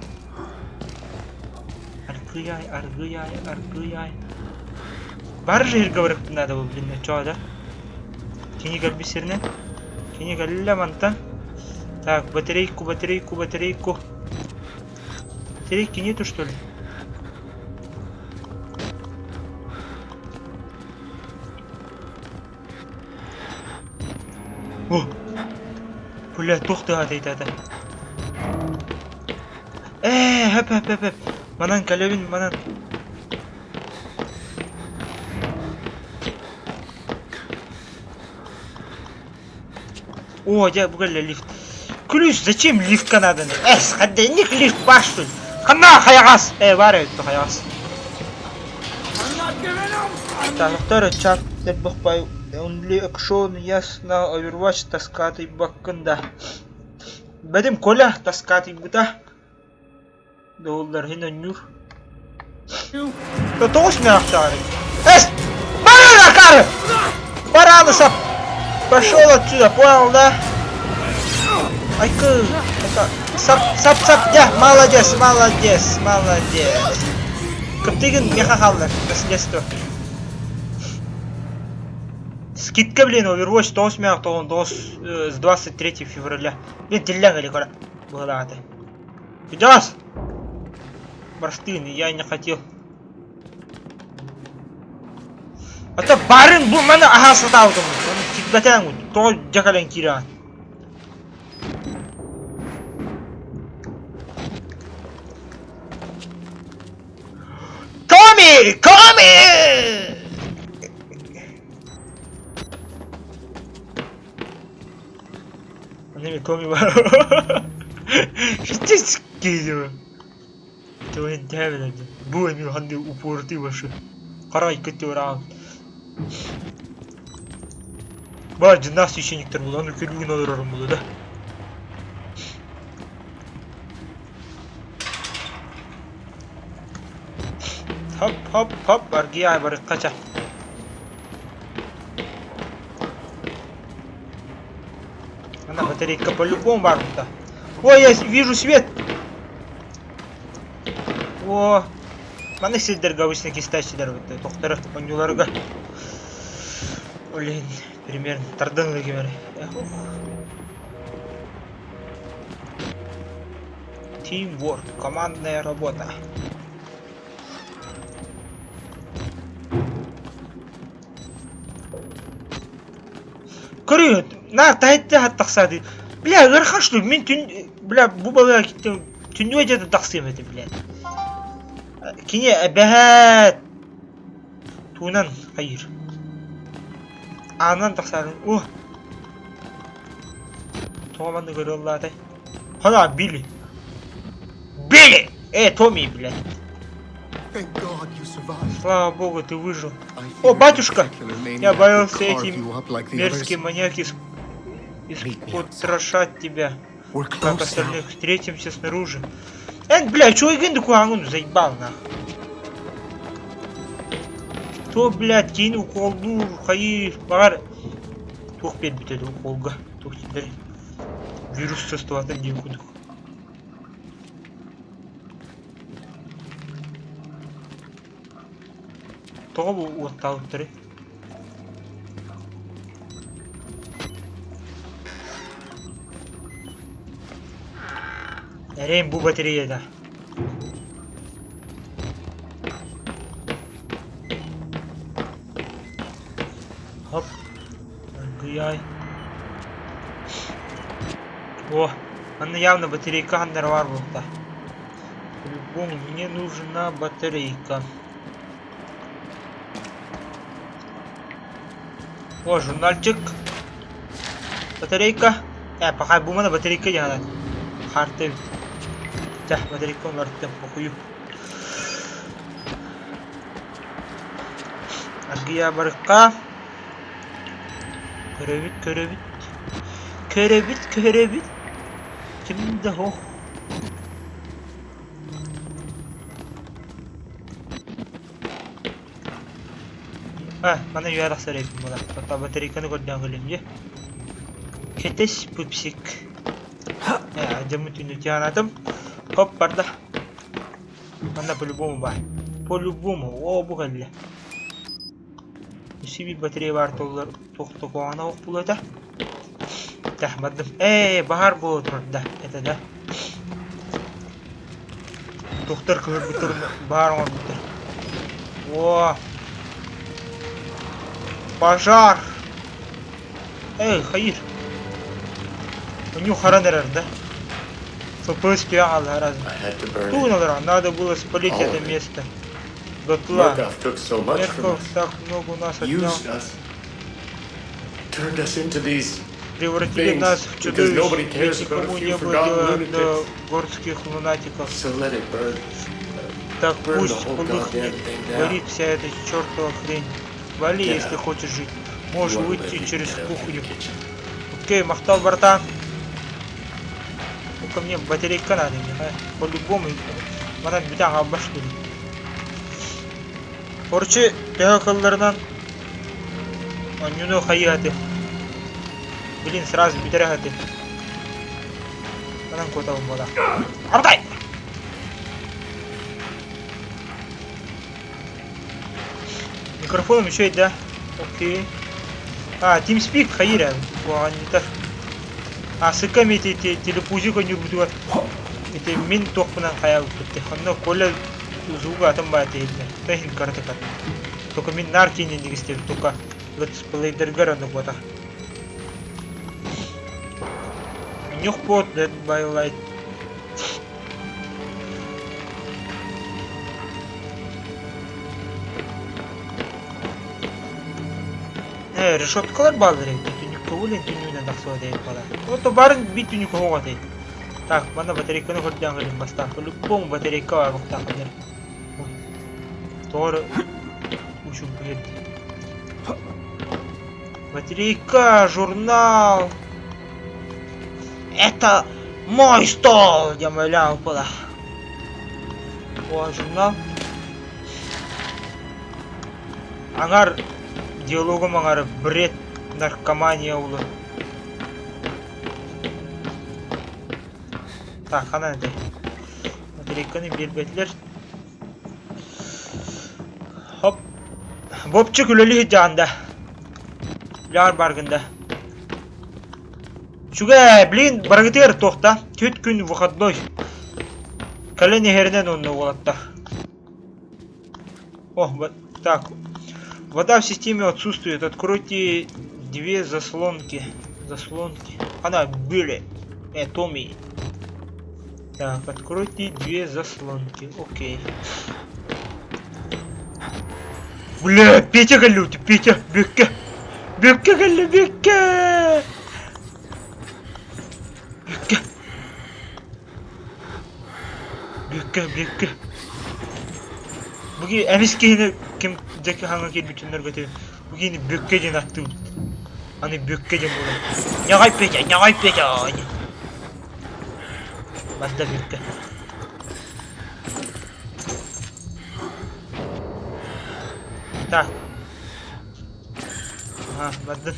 Аргияй. Бар же говорит надо было, блин, чё, да? Книга бисерная. Книга ляманта. Так, батарейку. Батарейки нету, что ли? О! Бля, тухты атайды. Хэп. Манан калевин, манан. О, я бугали лифт. Ключ, зачем лифт надо? Ходенник лифт башту. Хана хаягас. Варят, то хаягас. Так, второй чат, я бахпаю. Only action, ясно, Overwatch таскатый баккында. Бәдем коля таскатый бута. Доллар хина нюр. То тоғыз мен ақтары. Барана кары! Барана сап! Пошел отсюда, понял, да? Айка, сап, да, молодец. Көптеген меха қалды, наследство. Скидка, блин, Overwatch 9 с 23 февраля. Блин, телега или кора? Была это. Идёс! Простыны, я не хотел. А то барин бұл мана ағасы тауды мұн. Оны тикбәтен мұн. Тоғы жақален киран. Коми! Анеме коми бар. Шетте сіккейді. Тоғын тәбін әді. Бұл әмі қанды упорты башы. Қарай көтті орағын. Баа жинақ священниктер болды, аны көрбеген оларым болды да. Хоп, аргия барып қача. Она батарейка по-любому бар бұнда. Ой, я вижу свет! О, мана сіздерге обычно кистачилер бұнда, тоқтары, онюларға. Блин, примерно, тардыңлы кемері. Teamwork, командная работа. Көрі, на, тайытты аттақсады. Бля, ғырхан что, мен түн... Бля, бұл балаға кеттім, түнді өйдеді тақсым еді, бля. Кене, бәәт! Туынан, қайыр. Анан тақсады, о! Тоғаманды көрі олла атай. Хана, Билли. Билли! Томми, бля. Слава богу, ты выжил. О, батюшка! Я боялся эти мерзкие маньяки испотрошать тебя. Как остальных, встретимся снаружи. Бля, чё я генду куангуну заебал, нахуй. То, блядь, кейну колду, хайыр, бағар. Тоқ бер бітеді ол қолға. Тоқ тендер. Вирус состыватын дем күдік. Тоға бұл отталып тұры. Әрейін бұл батареяда. Хоп. Гуяй. О, она явно батарейка андер бар болта. По-любому мне нужна батарейка. О, журнальчик. Батарейка. Пока бумана батарейка яна. Харты. Да, батарейка он арттым, похую. Аргия барыққа. Көребит. Кімді о? Мана юарақ сарайпын бұла. Тота батарейканы көрден көлем, е? Кетес пупсик. Жамы түні тиянатым. Хоп, барда. Мана по-любому бар. По-любому. О, бұл әлі. Үсі бір батарея бар толылар. Тоқты қоғана оқ бұл өті. Да, бардым. Бағар бұл отырыр, да. Это да. Тоқтар көлір бұтыр. Бағар оңар бұтыр. О! Пожар! Хайыр! У него хоронер, да? ФПС пиал, разве? Тунер, надо было спалить это место. Дотла. Мерков так много у нас отнял. Превратили нас в чудовищ, ведь никому не было дела до городских лунатиков. Так пусть полыхнет, горит вся эта чертова хрень. Вали, если хочешь жить. Можешь выйти через кухню. Окей, махтал братан. Ну-ка мне батарейка надо, по-любому. Мана битаң аббаш dedi. Короче, пехакаллардан онюну хайяты. Блин, сразу битерахаты. Манан котабым бола. Ардай! Микрофоном еще и да. Окей. TeamSpeak хайыр буаган. Сыкам эти телепузика не буду. Это мен тохпынан хаял битти. Ханна коля звука атам бате. Тахин картакат. Только мен наркини не гистер, только летсплейдер гарана бота. Нюх пот Dead by Light. Решеткалар балдыр еді. Түнікті өлен түнігінен дақсуа дейіп бала. Ото барын бит түнік оға дейді. Так, мана батарейканы көрден ғылым бастан. По-любому батарейка var бұқта қылыр. Doğru. Uşum geldi. Батарейка, журнал. Это мой стол, я молял было. О, журнал. Аңар диалогым аңар бред наркомания улы. Так, ана де. Батарейканы бербетлер. Хоп. Бопчы күлөлі жанда. Яр баргында. Шуга, блин, баргытыр тоқта. 4 күн выходной. Кален ехерінен онны олаттар. О, так. Вода в системе отсутствует. Откройте 2 заслонки. Заслонки. Она были. Томми. Так, откройте 2 заслонки. Окей. Бля, Петя галют, Петя, Бекка. Бекка галю, Бекка. Бекка. Бекка, Бекка. Буги эмискени ким жеке ханга кел бүтүндөр көтөбүн. Буги Бекка ден аттым. Аны Бекка ден болот. Нягай Петя, нягай Петя. Банда Бекка. Так. Ага, барды.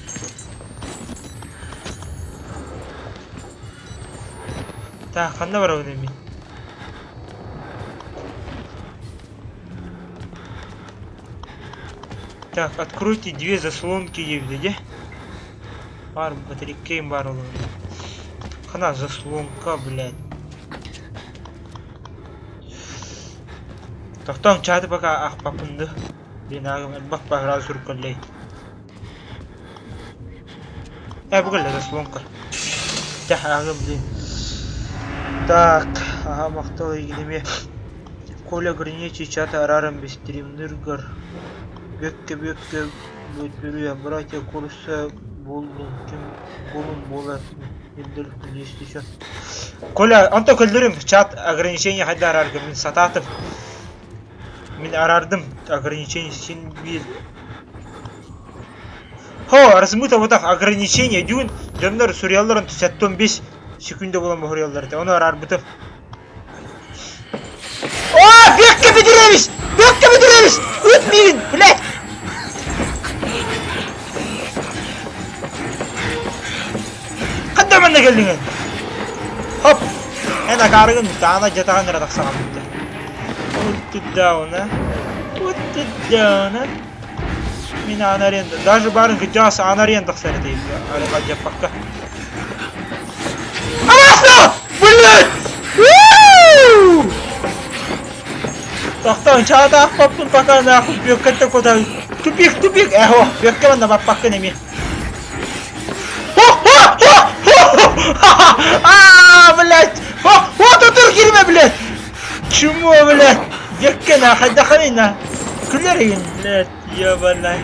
Так, қанда бар өне мен? Так, откройте 2 заслонки ебді, де? Бар, батарейкейм бар олы. Қана заслонка, блядь. Тоқтан чаты пока ақпапынды. Блин, ағым әлбақ бағыра зүркілей. Бұғыл заслонка. Так, ағым, блин. Так, ага, мақтал егінеме. Коля гринечи чаты арарым бестримныргар. Бекке бөтберу братья курса болдың. Кім болын болар? Елділік естішін. Коля, анта көлдірім чат ограничение қайда араргым. Мен сататым. Мен арардым ограничение сен бил. Хо, размыто вот так ограничение дюн. Жандар сурьялларын 15 секунда болан бахурьялларды. Оны арар бітім. О, Бекке бедіреміз! Бекке бедіреміз! Өтмейін, блядь! Қанда манда келдіңен? Хоп! Ән ақарығын дана жатаған ырадақ саған бітті. Put it down, Put it down, Мен анаренда. Даже барын жасы анарендақ сәрдейді. Алиға деп баққа. Анасына! Блядь! Тоқтауын чағада ақпаппын бақаны ақып бөккетті көді. Тупик, Эхо, бөкке банда бақпаққа неме. Блядь! Тұр керме, блядь! Чему, блядь? Бөккені қайда қанайна? Күлерейін, блядь, ебанай.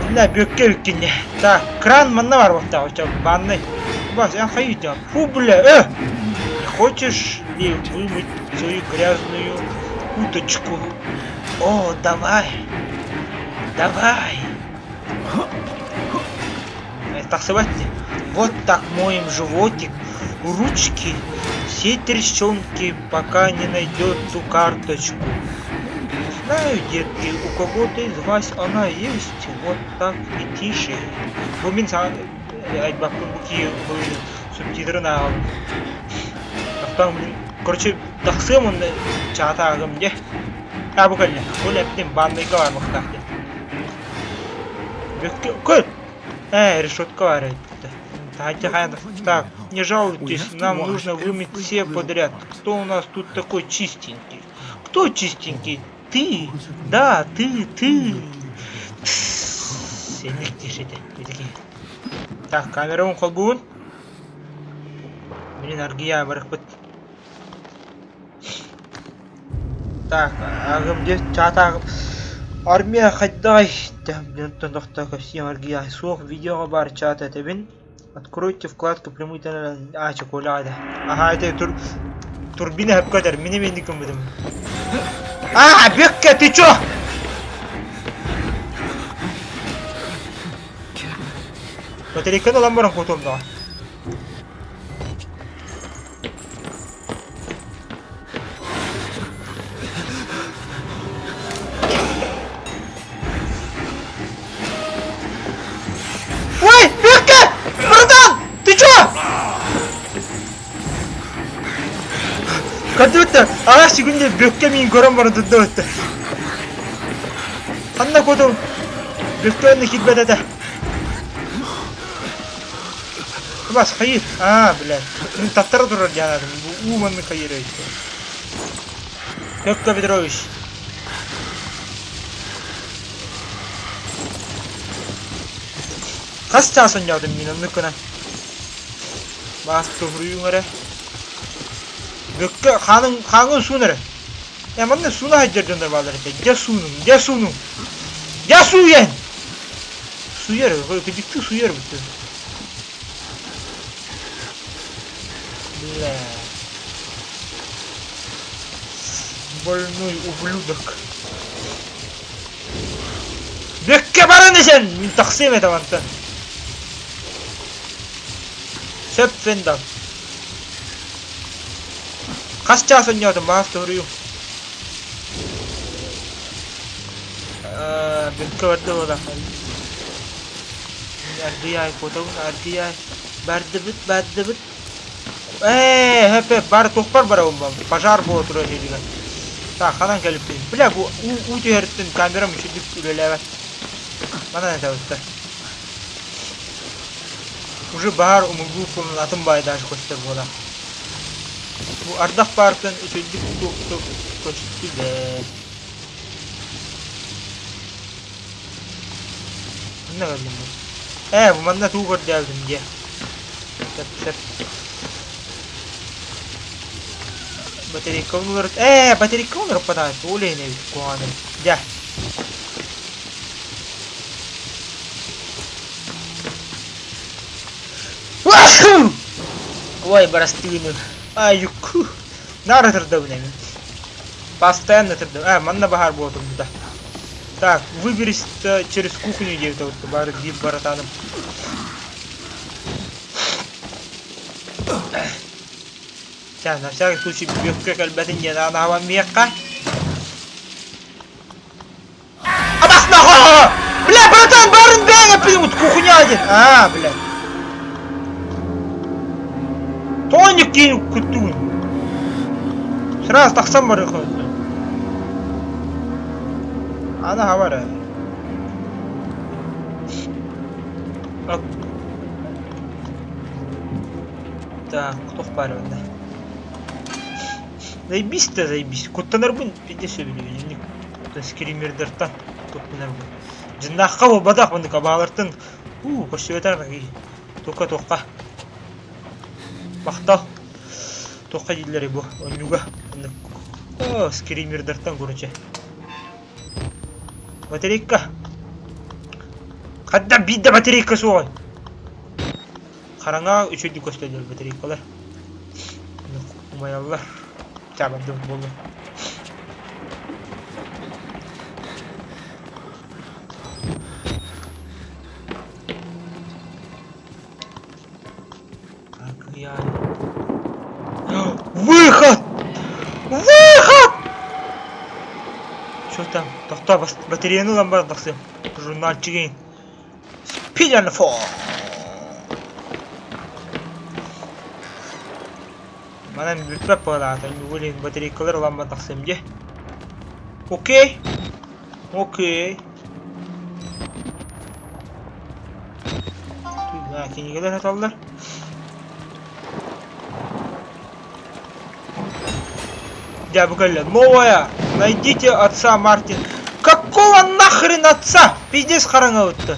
Бля, бөкке өккенде. Так, кран манна бар бақта, оча, банный. Бас, я хаю там. Фу, бля, Хочешь ли вымыть свою грязную уточку? О, давай. Таксовать-то. Вот так моем животик, ручки, все трещонки, пока не найдет ту карточку. Знаю, детки, у кого-то из вас она есть, вот так и тише. Бумин айтбаппын буки субтитры нағал. Короче, тақсым онды чағата ағым де. Бұл кәлі, бұл әптен бандайға бар мұқтақты. Көл! Решетка бар әйтті. Так, не жалуйтесь, нам нужно вымыть все подряд. Кто у нас тут такой чистенький? Кто чистенький? Ты! Да, ты! Сенік дешеті. Так, камераның қол бұғын. Блин, аргия барық бұд. Так, ағым де чат ағым. Армия қайдай. Блин, тоқтақ всем аргия. Соқ видеоға бар чат әтебін. Откройте вкладку прямой тоннель. Чоколада. Ага, это турбина хэпкадер. Мені мендікім бұдым. Бекке, ты чё? Батарейканы алам баран котомда. Ой, Бекка! Братан! Ты чё? Кадыпты, ага сегунде Бекке менин көрөм барын дыдыбытты. Ханна котом Беккені хитбет это. Бас, хайыр. Блядь. Мен таптара турар жанадым. Уманны хайыр өйтті. Бекка Петрович. Қас часын жаудым мен өмнікіні. Басты ғұрыйың әрі. Бекка қаңын суын әрі. Маңны суына хайджар жондар балдар әті. Я суының. Я суен! Суер, кедікті суер бұтты. Бля. Больной ублюдок. Бекке бараны сен! Мен тақсим етім анты. Сөп фендал. Қас часын жаудым, басты ғұрыйың. Бекке барды ода. Ардияй котауын, ардияй. Барды бүт. Хеп, бары тоқпар бара олбам. Пожар бола тұра жедіген. Так, қанан кәліп дейін. Бля, бұл ұты әріттен камерам үшілдік үлелі әбәт. Манан әті өтті. Уже бағар ұмылғу қолын атын бай даже көстер бола. Бұл ардақ барықтан үшілдік көстер бе. Ne geldim bu? Bu manda tu kod geldim dia. Set. Bateri counter. Bateri counter pada boleh ni kuan. Ya. Ой, барастыны. Юку. Нара тырдым мен. Постоянно тырдым. Манда бахар болдым да. Так, выберись через кухню где-то вот бары дип баратаным. Сейчас, на всякий случай Бекке кальбатын не надо вам мекка. Абас нахуй! Бля, братан, барын бәңе пилот кухня один. Бля. Тоник кейін күттуін. Сразу тақсам бары қойды. Ana havara. Так, кто в паре, да? Заебись. Коттанар бун, пиде сөйлеу. Скримердертан, коттанар бун. Жындаққа ол бадақ бұнды қабағалыртын. Көшті өтарына кей. Тоққа. Бақтал. Тоққа дейлері бұл. Онюға. Скримердертан көрінше. Батарейка. Қадда бидді батарейка соғай. Қараңа үшілді көстелер батарейкалар. Умаялар. Жабандым болды. Выход! Что там? Тоқта батареяны ламбар тақсым. Журналчыгейін. Спидерфо! Манан бүтпәп болады. Өлең батарейкалар ламбар тақсым де. Окей. Кенегелер аталдар. Я бы говорил, новая, найдите отца Мартин. Какого нахрен отца? Пиздец харanga өтті.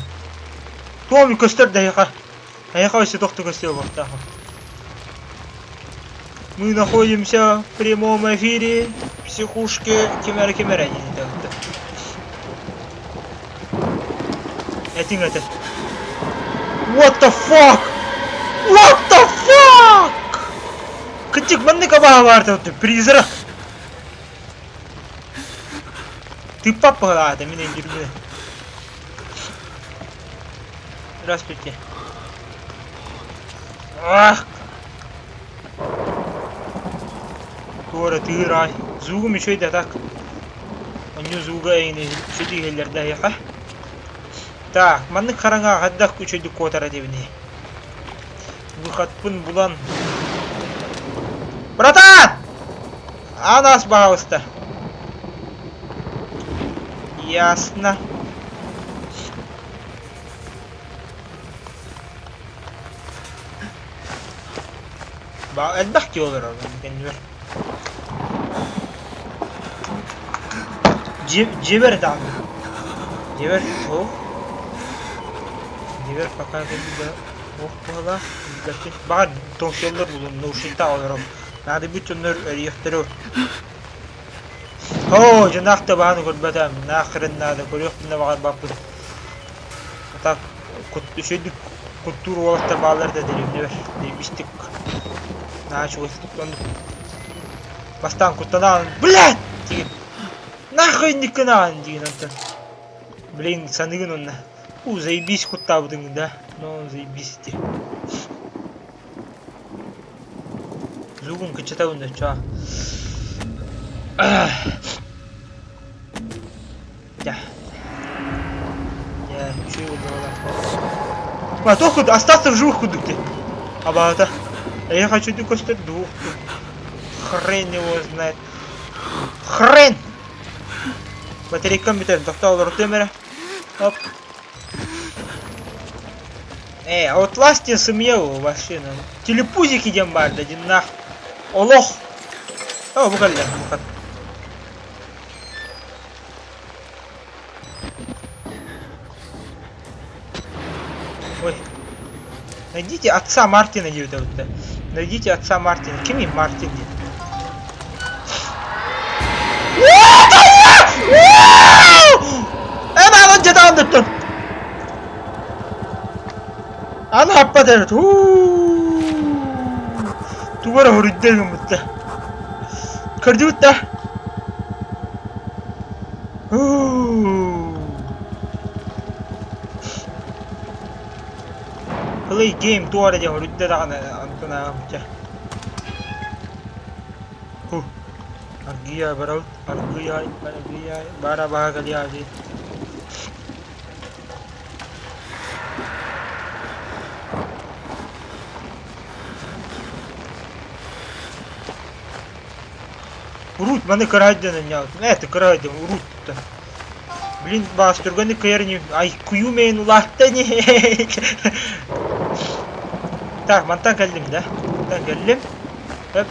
Томи көстер даяқа. Даяқа өсі тоқты көстер бақта. Мы находимся в прямом эфире психушки Кемера не өтті. Этің өтті. What the fuck? Кітік мұнды қабаға барды өтті. Призрак. Ты папа, да, меня не люблю. Здравствуйте. Ах! Туора тыырай. Зугу мишөй да так. Оню зуга эйни чөди геллерде яка. Так, манны караңа гаддак үчөдү котара дебини. Выхатпын булан. Братан! Анас, пожалуйста. Ясно. Elbette olur oradan kendiler. Civer de abi. Civer oh. Civer pakar kendine oh valla. Belki bazı dosyalar bulundu. Uşita olurum. Nadi bütünler eriyekleri. Oh cenahta bağını kurbatam. Nakırın nada kuruyor. Ne var bakın. Hatta şeydi kultur olarak bağlar da derim ne ver. Demiştik. Nah, чего он бастан кутанан, блядь, деген. Нахуй не канан, деген антон. Блин, саныгын он. Заебись кутабдың, да? Ну, заебись те. Зугун кычатабын да, ча. Да. Я чего было? А то худ остаться в живых худуке. Абата. Я хочу дегустировать двух. Хрен его знает. Хрен! Батарей компьютер, доктор Рутемера. Оп. Outlast'in сымьеву вообще. Телепузик идем барда, один нах. Олох! О, букалля, букат. Ой. Найдите отца Мартина, вот. Найдите отца Мартина. Кем им Мартин? Она вот где-то он тут. Она падает. Тувара хуриддегим бутта. Кардиутта. Play game туара де хуридде дагана антона амча. Аргия бараут, аргия, бара бага лия ji. Урут, маны карайден няут. Это карайден урут. Блин, бас турганы кайрни. Ай, кую мен улатты не. Так, мантан geldim да. Мантан geldim. Hop.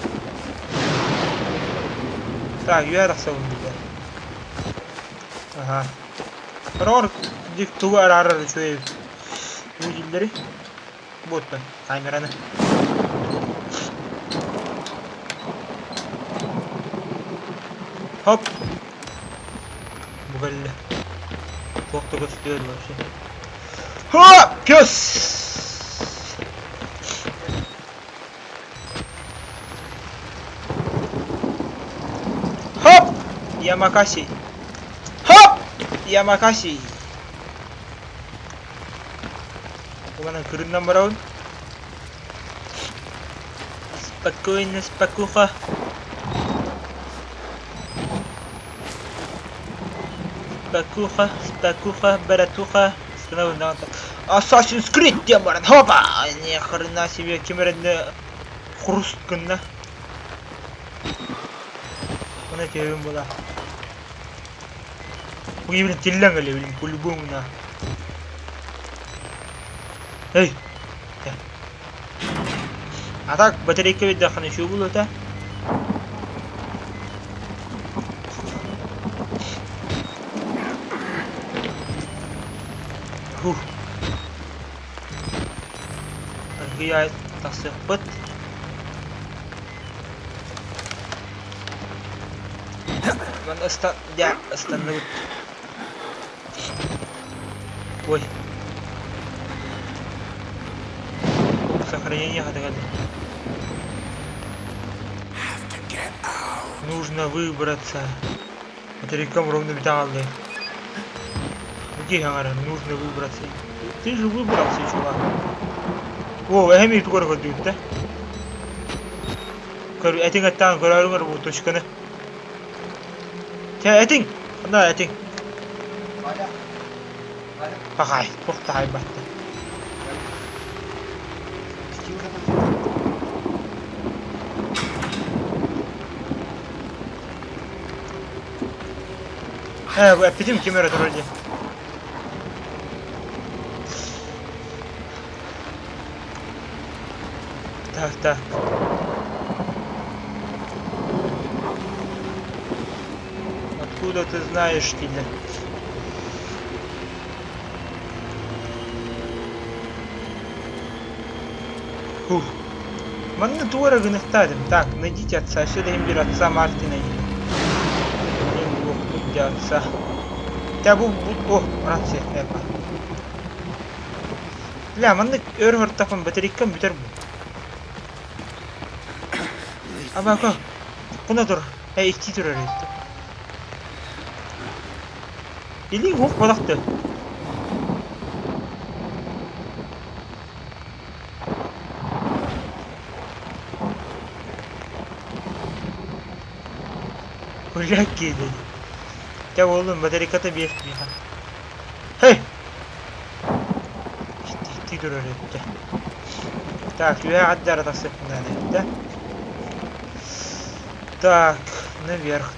Так, юарах savundu. Aha. Рор dik tuğu arar şöyle. Yüzleri. Botta kameranı. Hop. Bu galle. Çok da gösteriyor şey. Hop! Kös! Hop! Yamakasi. Hop! Yamakasi. Куда кырындан барабын? Спокойно, спокуха. Спокуха, спокуха, братуха. Assassin's Creed diye баран. Хопа! Не хрена себе кемеренде хруст кынна. Мына кебим бола. Буги билен тиллен эле билен по-любому на. Эй. А так батарейка ведь даханы шу було та. Фух. Аргия тасыппыт. Мен остановить. Ой. Сохранение хотели. Нужно выбраться. Батарейкам ровно металлы. Где говорят, нужно выбраться. Ты же выбрался, чувак. О, эми тугар көрдүгүт да. Көр этиң аттан көрөрүңөр бу точканы. Те этиң. Ана этиң. Пахай, тохтай батты. Бу эпидем камера турди. Так. Откуда ты знаешь, Тиля? Фух. Манны туара гынықтадым. Так, найдите отца. Сюда им бер отца Мартина. Им бог тут отца. Тебя бу... О, рация. Эпа. Ля, манны өргөр тапын батарейкам бүтер бу. Абака. Куна тур. Икти тур өрөйттү. Или оқ балақты. Ужак келді. Я оğlum батарейката бертмейхан. Хей! Икти тур өрөйттү. Так, я отдар атасыпын да? Так, наверх.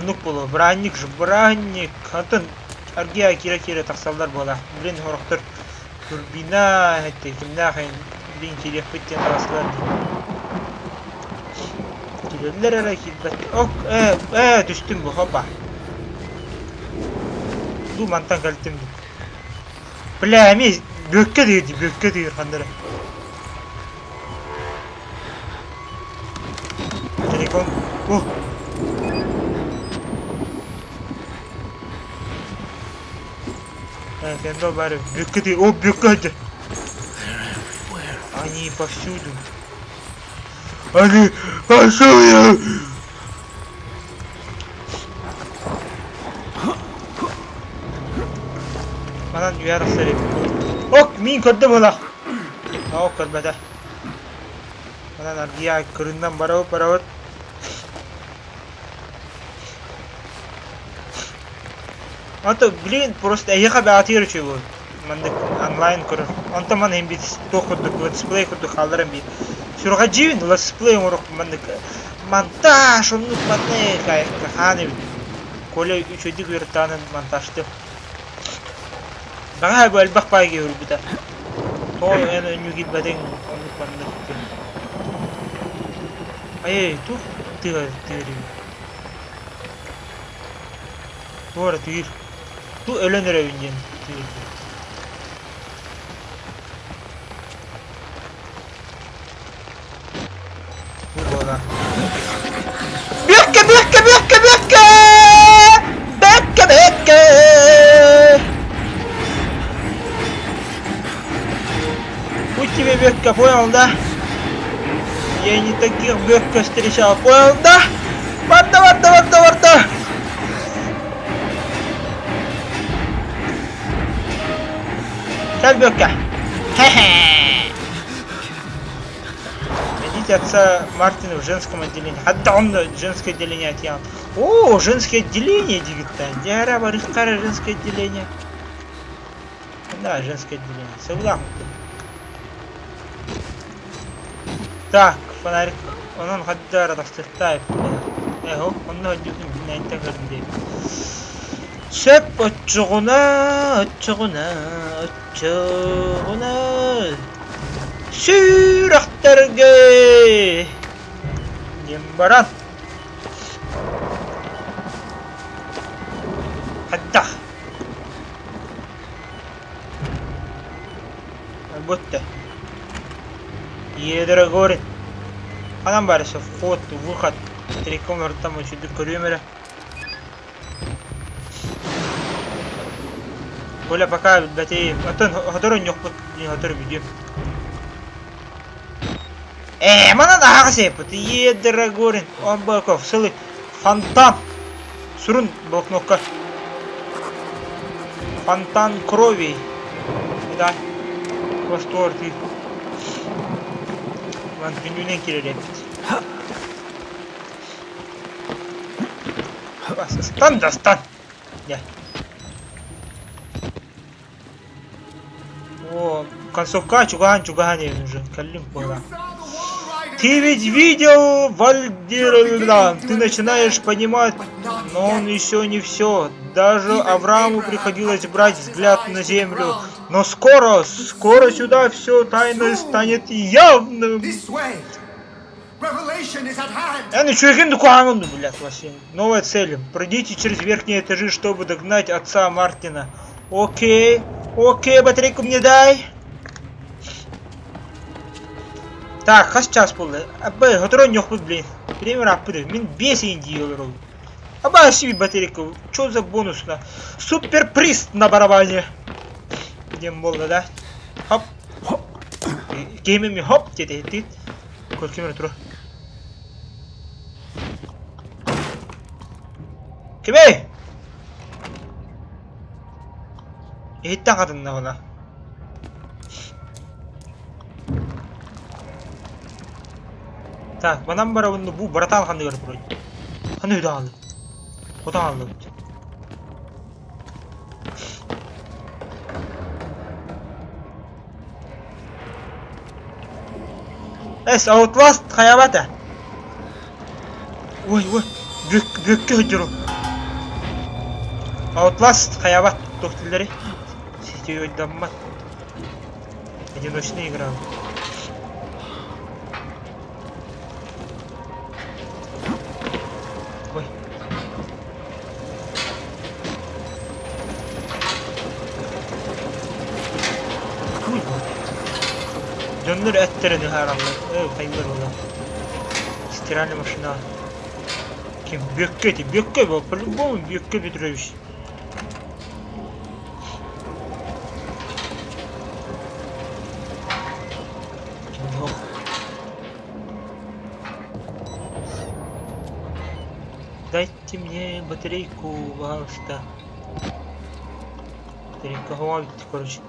Нук болу, бранник. Антон, аргия кира тақсалдар бола. Блин, хорохтар турбина, кимна хайын, блин, керек біттен тағасылар. Келелер ара келбәтті. Ок, түстім бұл, хопа. Ду мантан кәлттім бұл. Бля, әме, бөкке дейір қандары. Телефон, о! Кендал бары, бөкке дейір, о, бөкке әді. Они повсюду. Они повсюду! Манан үйарық сәреп. Ок, мен көрдім ола. Ок, көрбәді. Манан аргия көріннен барауыт. Антон, блин, просто әйеға бәғатыр үші бұл. Мандық онлайн көрір. Антон ман hem bir тоқырдық, летсплей көрдік қалдырым бей. Сұрға живін, летсплей ұрық мандық. Монтаж, ұмнық матны қаны бей. Коле үшөдік өрттанын монтажды. Баға бұл әлбақ байге өр бұда. Той ән өню кетбәдің ұмнық мандық. Ай, тух, тығыр. Doğru tüyür. Tu ölünür evinden tüyür. Bu bana. Bekle! Пути бекка понял, да? Я не таких бекка встречал, понял, да? Варта! Бекка. Идите отца Мартина в женском отделении. Хадда он женское отделение отъял. О, женское отделение, дигитта. Диараба рихкара женское отделение. Да, женское отделение. Согласен. Так, фонарик. Он хадда радостыхтайп. Эхо, он на отделение бинайта гырынды. Сөп отчығына. Сүйрақтарға нем баран. Хадда. Будто. Едірі көрін. Қанан барысы фот, выход. Телеком ұрттам өчуді көрімірі. Коля пока бәтей, атын хатырын жоқ бұд, не хатыр бүйдем. Манан аға сепіт, едірі көрін. Он бақов, сылы, фонтан. Сүрін бұл кнопка. фонтан крови. Да. Восторг. Lan günlüğüne girer. Bas, stun da stun. Gel. О, концовка чуган уже. Калим была. Ты ведь видел Вальдирла, ты начинаешь понимать, но он еще не все. Даже Аврааму приходилось брать взгляд на землю. Но скоро сюда все тайное станет явным. Я ничего не куамон, блядь, вообще. Новая цель. Пройдите через верхние этажи, чтобы догнать отца Мартина. Окей, батарейку мне дай. Так, сейчас болды. Абай, готовый нюхнуть, блин. Время рапыды. Мен бесин диyorlar. Абай, себе батарейку. Что за бонус на? Супер приз на барабане. Дем болды, да? Хоп. Геймими хоп, деді. Көркемір тұру. Кеме! Еттен қадынна ғана. Так, банан бара бұл братан қанды көріп тұрайды. Қанды өйді алды. Одан алды өтті. Outlast қаябаты. Ой, бөкке өтіру. Outlast қаябат тоқтылдары. Сетеу өйдаммат. Одиночная игра. Ой. Döndür ettirini her anda. Kayınlar ola. Стиральная машина. Kim? Бөкке bu. По-любому бөкке бітіревіш. Дайте мне батарейку, пожалуйста. Батарейка хвалит, короче.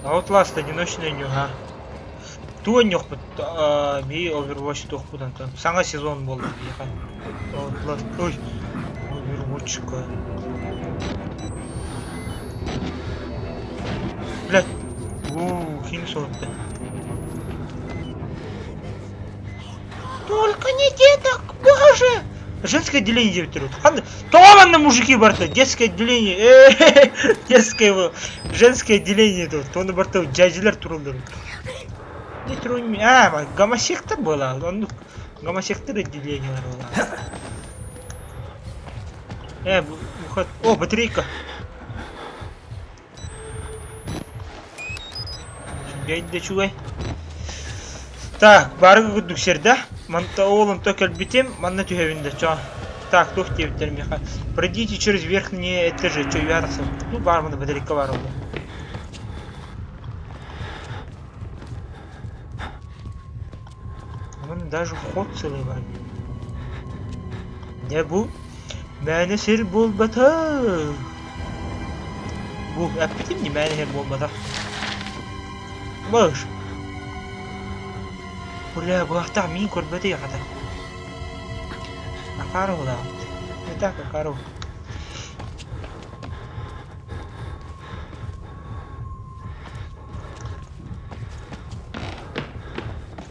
Outlast одиночная нюга. Ту нюх бит, ми Overwatch тух будан там. Саңа сезон болды. Outlast, ой, Overwatch'ка. Блядь, хим сотты. Только не деток, боже! Женское отделение девятирут. Томан на мужики борта, детское отделение. Детское, женское отделение тут. То на борту джайзилер турулдыр. Не труми. Гомосектор была. Он гомосектор отделение была. Выход. О, батарейка. Дядя чугай. Так, барыгы күддік серді. Манта олым токел битем, манна тюхевинде, чо. Так, тух тевтер меха. Пройдите через верхние этажи, чо ярсы. Ну, бармана батарейка бар олы. Onun даже ход целый бар. Ne bu? Мәні сер болбата. Bu, әппетім не мәні сер болбата. Баш. Бля, бұлақта мен көрбеді яғада. Ақару да. Не так, ақару.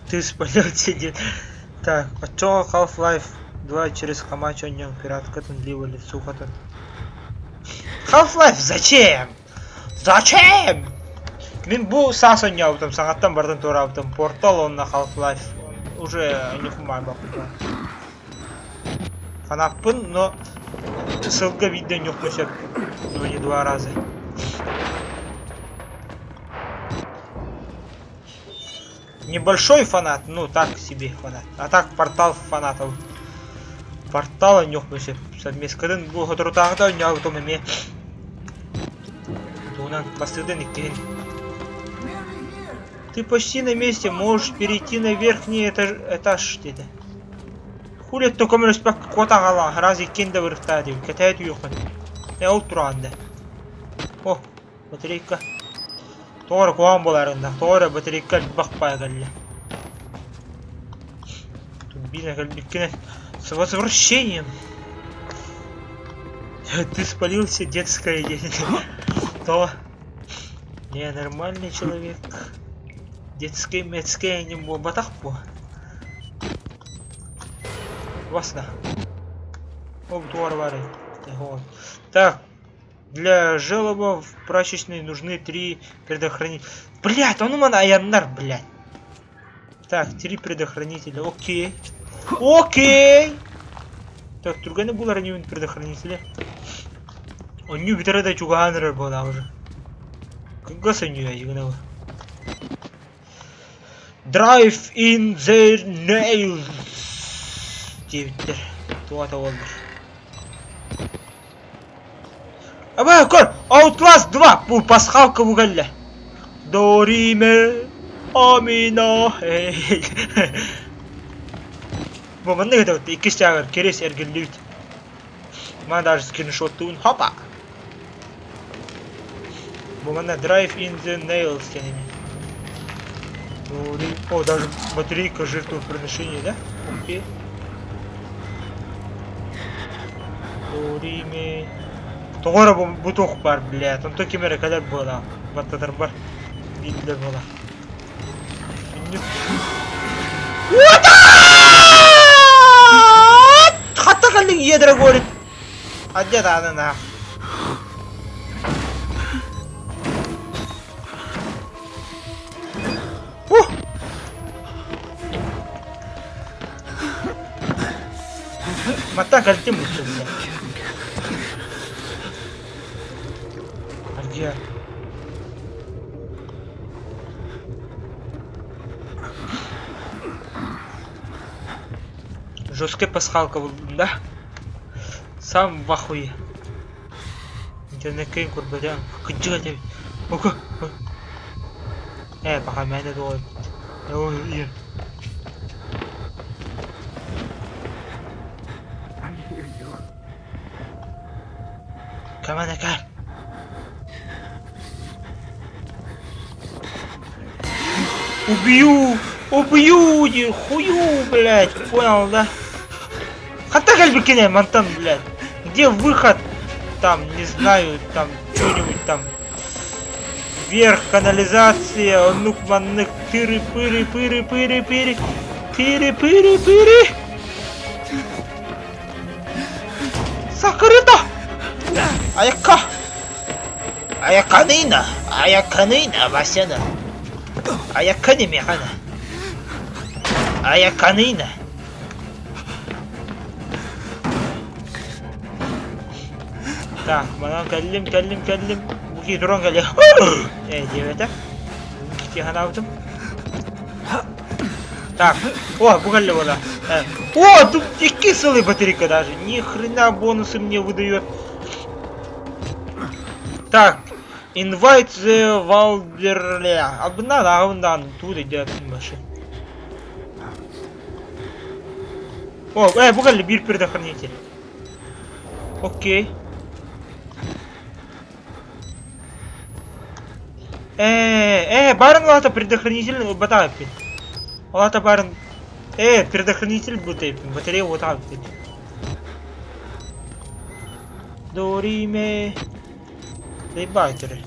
Ты спалил сидит. Так, а чё Half-Life 2 через хамач о нем пиратка тунлива лицу хатан. Half-Life зачем? Зачем? Мен бұл сас ойнау там сағаттан бардан турап там портал он на Half-Life уже не хумай бақыда. Фанатпын, но ссылка видео не включат, но не 2 раза. Небольшой фанат, ну так себе фанат. А так портал фанатов. Портала не включат. Совместно был который тогда не автомобиль. Тунан последний день. Ты почти на месте, можешь перейти на верхний этаж где-то. Huletta komünist bakka kotaqala harazi kenda vırıqtaadi ketayet yuqan. Ol turanda. Oh, batareyka. To'g'ri qo'ygan bo'larında. To'g'ri batareyka baqpay qalla. Турбина кальбикина с возвращением. Ты спалился, детская то. Не, нормальный человек. Детская, мецкая, не батахпо. Васна. Оп, двор варит. Так. Для желоба в прачечной нужны 3 предохранителя. Блять, он у меня аяннар, блять. Так, 3 предохранителя. Окей. Окей. Так, другая была ранее предохранителя. Он не битера да чуганер была уже. Как гасанью я его. Drive in the nails. Девятер. Туата волдер. Аба, кор! Outlast 2! Bu пасхалка в уголе. Дориме. Амина. Bu bana ne kadar 2 sefer keres ergelliydi. Ben даже скриншоттун. Хопа. Bu bana drive in the nails yani. О, даже батарейка жертвоприношения, да? Окей. Дориме. Тоғыра бутоқ бар, блядь. Он только мере кадер была. Баттадар бар. Билдер была. What? Хатта калдың едіра көріп. Адет анына. Мата кальтим лучше, блядь. А где? Жесткая пасхалка, да? Сам в ахуе. Интернет-кейн курбадя. Кыджига тебе. Ну-ка. Пока меня долой. Ой, Come on, Akar. Убью, хую, блядь, понял, да? Хата кальбикине, мантан, блядь. Где выход? Там, не знаю, там, что-нибудь там. Вверх, канализация, онук, маннык, пыры. Сакрыто! Аяканина, Васяна. Аякани механа. Аяканина. Так, манан каллим. Буки дрон каллим. Девята. Тихо наутым. Так, о, бугалли вода. О, тут кислый батарейка даже. Ни хрена бонусы мне выдает. Так, invite the Valderle. Абна, тут идет машина. О, бугалли, бир предохранитель. Окей. Барин лата предохранитель батапит. Лата барин. Предохранитель бутейп. Батарея вот так. Дориме. Дейбайтеры.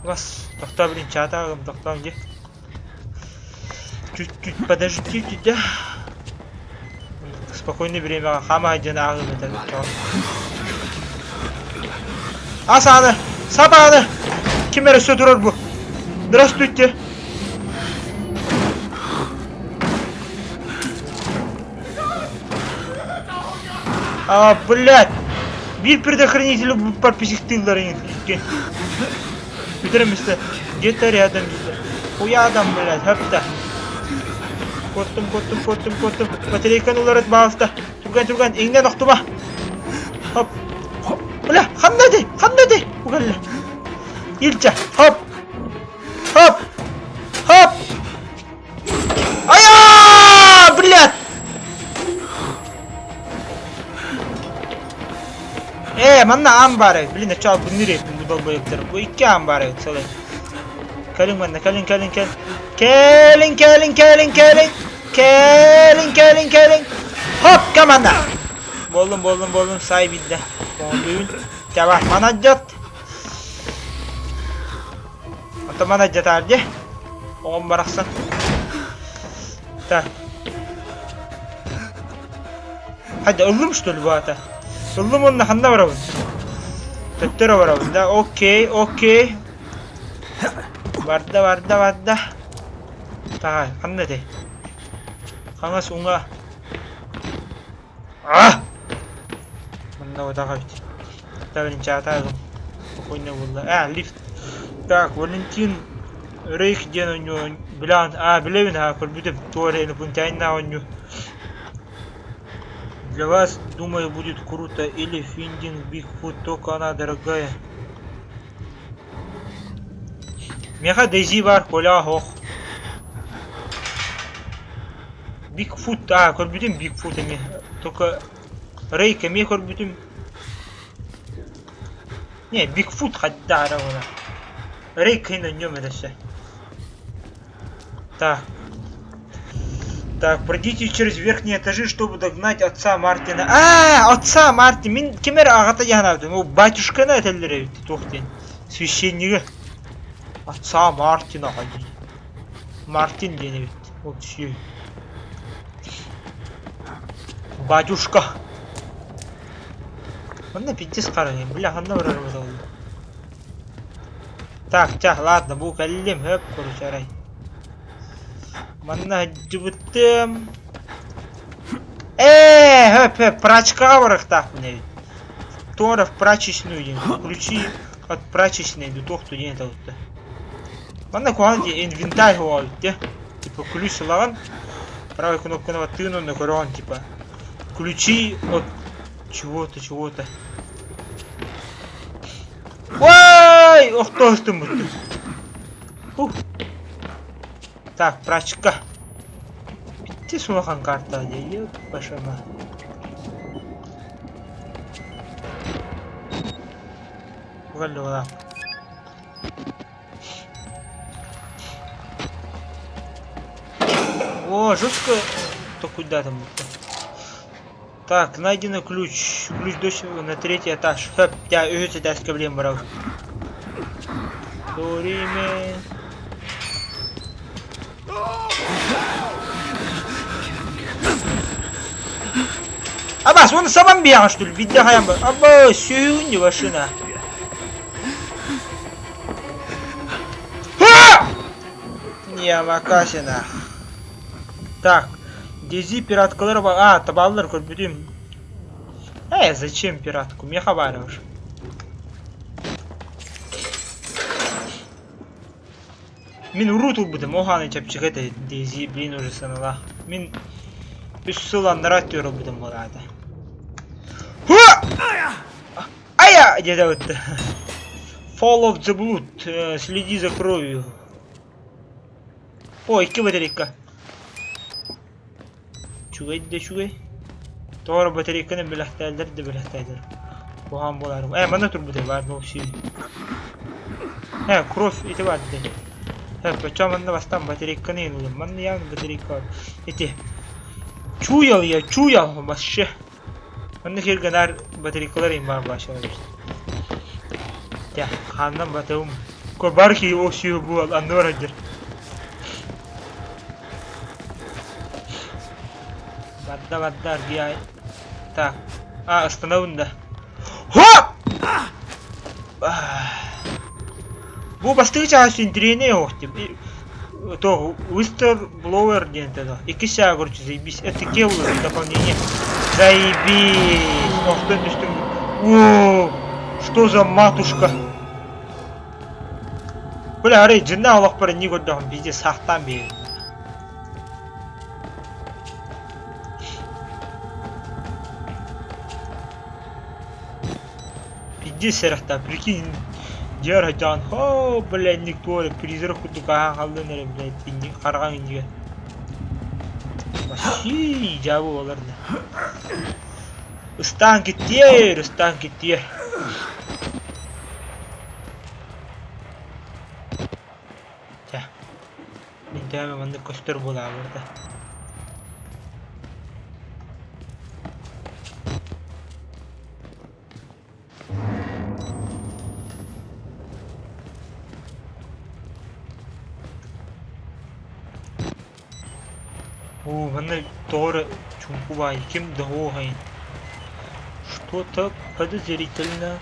Вас, тахта, блин, чата, тахта где? Чуть-чуть подождите, да? Спокойное время, хама один агам это. Асана! Сабана! Кемера все дурбу. Здравствуйте! Блядь! Бир предохранитель подписик тылдары нет. Где-то рядом. Хуядам, блядь, хапта. Коттум. Батарейканы уларат баалта. Турган, эңнен оқтума. Хоп. Бля, қандай? Угалла. Илча, хоп. Manna an bari. Bilin çal bu nereye bu dolbayıktır. Bu iki an bari çalay. Kalın manna kalın. Kelin. Hop kamanda. Boldum sahibinde. Boldum. Cevap manajat. Atı manajat harcı. Oğlum bıraksın. Tak. Hadi ıldım bu ata. Ildım onunla handa varabın. Töttüre varabın da. Okey. Varda. Taha handa de. Kangas unga. Handa vada kavit. Taberin çağata aldım. Koyna bulla. Lift. Так, Валентин Рейх ден у него Билян, Билевин, будем Торе на Пунтайна у него. Для вас, думаю, будет круто. Или Финдинг Бигфут, только она дорогая. Меха Дейзи бар, Коля Хох. Бигфут, будем Бигфут, только Рейка, мне будем. Не, Бигфут хотя равно. Рейка на нем это все. Так, пройдите через верхние этажи, чтобы догнать отца Мартина. Отца Мартин. Кемер агата янавдым. О, батюшка на этеллере тохтен. Священниги. Отца Мартина хади. Мартин дени бит. Ол түшү. Батюшка. Мына пиздец караган. Бля, ханда барар болду. Так, ладно, бу каллем хөп короче арай. Манна жибыттым. Хөп, прачка барах так мне. Тора в прачечную идем. Ключи от прачечной до тохту день это. Манна куанди инвентарь хуал, типа ключ лаган. Правой кнопкой на тыну на корон, типа. Ключи от чего-то. Ой! Ох, кто ты мутный. Так, прачка. Ты слохан карта, я пошла. Валюла. О, жестко. То куда там? Так, найден ключ. Ключ на 3-й этаж. Хөп, я өте дәс проблем брал. Время. Абас, он самом бегал, что ли? Видя хаямба. Аба, сюнь машина. Не, макасина. Так. Дези пираткалар бар. Табаллар көрбүдүм. Зачем пиратку? Мне хабарыш. Мен уруту будем. Оханы чапчык это Дези, блин, уже санала. Мен үссылан наратёру будем болады. Ая! Деда вот. Fall of the Blood. Следи за кровью. Ой, ки батарейка. Чугай. Doğru bataryanın bilahtarları da bilahtarlar. Bu ham bolar. Mana tur bu da var bu şey. Krovь iti var dedi. Причем мында бастан батарейканы енудым. Мында яғын батарейка бар. Чуял башы. Мында келген әр батарейкалар ең бар башы. Қандан батауым. Бар ки о сүйі бұл анды бар әдір. Баддар гия. Так. Остановында. Хоп! Bu bastığı çalışın direğine yok gibi. То whistleblower дента. İki şah görücü zaybis. Etike olur дополнение. Zaybis. Оқтан düştüm. Ооо. Что за матушка? Böyle arayı cinde Allah para ne gördüm bizde sahtan bir. Bizde serahta прикинь. Джархан, блядь, никто, призрак только халдын эре, блядь, инди карган индиге. Вообще жабы оларды. Ыстан кетер, ыстан кетер. Тя. Мен тәме мында көстер бола burada. О, мында тоғры чумку бай. Ким дого хайн. Что-то подозрительно.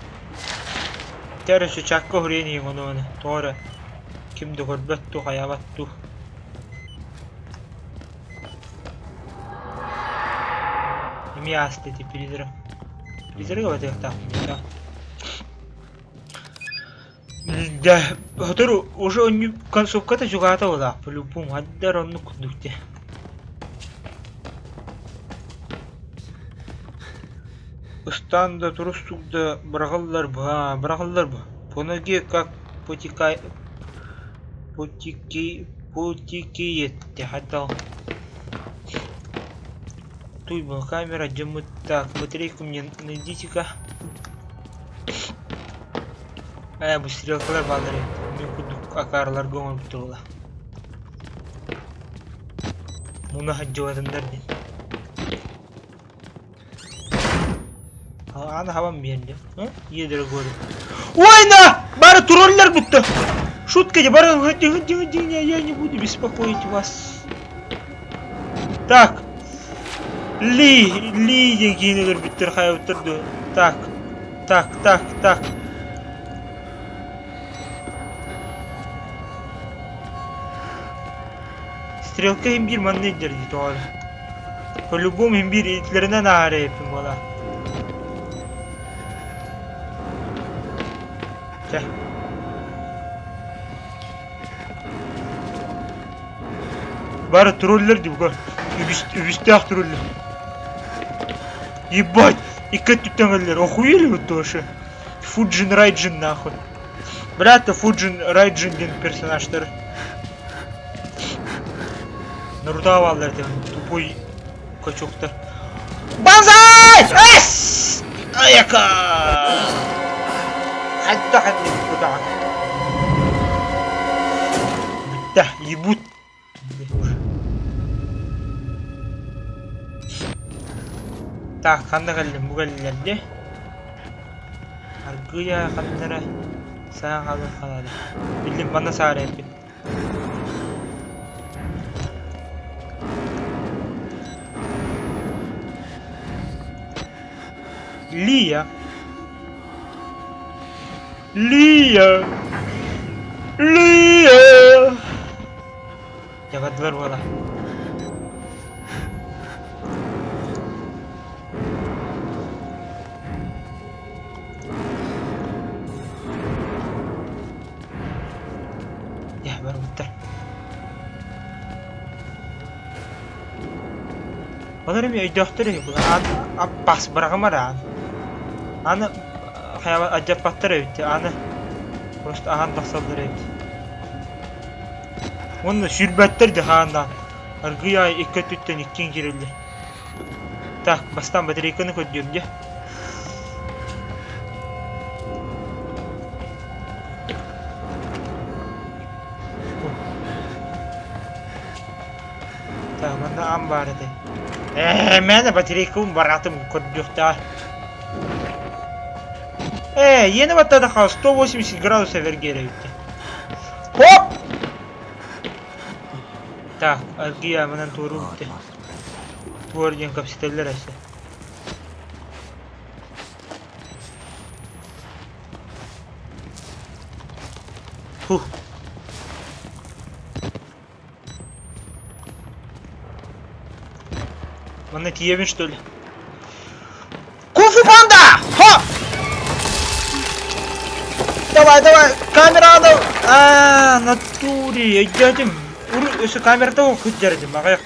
Тәрі чакка хүрені оны тоғры. Кимді көрбәтту, хаябатту. Ими асты эти призрак. Призрак в этих так, да. Да, который уже он концовка-то жугата была, по-любому, отдар он кудукте. Станда турустукда брахаллар ба. Поноге как потикиетте хатал. Туй была камера, где мы так, батарейку мне найдите-ка. Bu стрелкалар балдыр. Мен кудук акарлар гомон бутула. Муна хаджу адамдар ден. Аны хавам берді. Едірі көріп. Ойна! Бары троллер бутты! Шутка де, бары я не буду беспокоить вас. Так. Ли деген кейінігір біттір қая отырды. Так. Стрелка имбир маннейдер дейді оғыр. По-любому имбир итлерінен ағары епім ола. Ча. Бары троллер дейді бұға. Үбісті-ақ троллер. Ебать! Ика түттен охуели вот тоже. Фуджин Райджин нахуй. Брата Фуджин Райджин деген персонаждар. Наруто алалар деген тупой качоктар. Банзай! Эс! Аяка! Хатта бутаға. Бітті, ебут. Так, қанда қалдым бұғалілерде. Аргыя қандары саған қалып қалады. Білдім, бана сағыр әппен. Лия. Я во двор вода. Я бар бутар. Олар эми өйдөктөр бул аппас барагамара. Аны хаява ажапаттыр өйтті, аны просто аған тақсалдыр өйтті. Оны сүрбәттір де қағанда. Арғы ай 2-4-тен 2-ен керелді. Так, бастан батарейканы көддем де. Так, мында ан бар еді. Мәні батарейкаым баратым көддіқта. Ені баттада қал 180 градуса вергері өтті. Хоп! Так, аргия мұнан туыру өтті. Туырден капситерлер әсі. Фух. Мұнна тиебін, что ли? Кунг-фу панда! Ха! Давай, камераны! Натуре, дядім. Осы камерада ол күттердім, ағаяқ.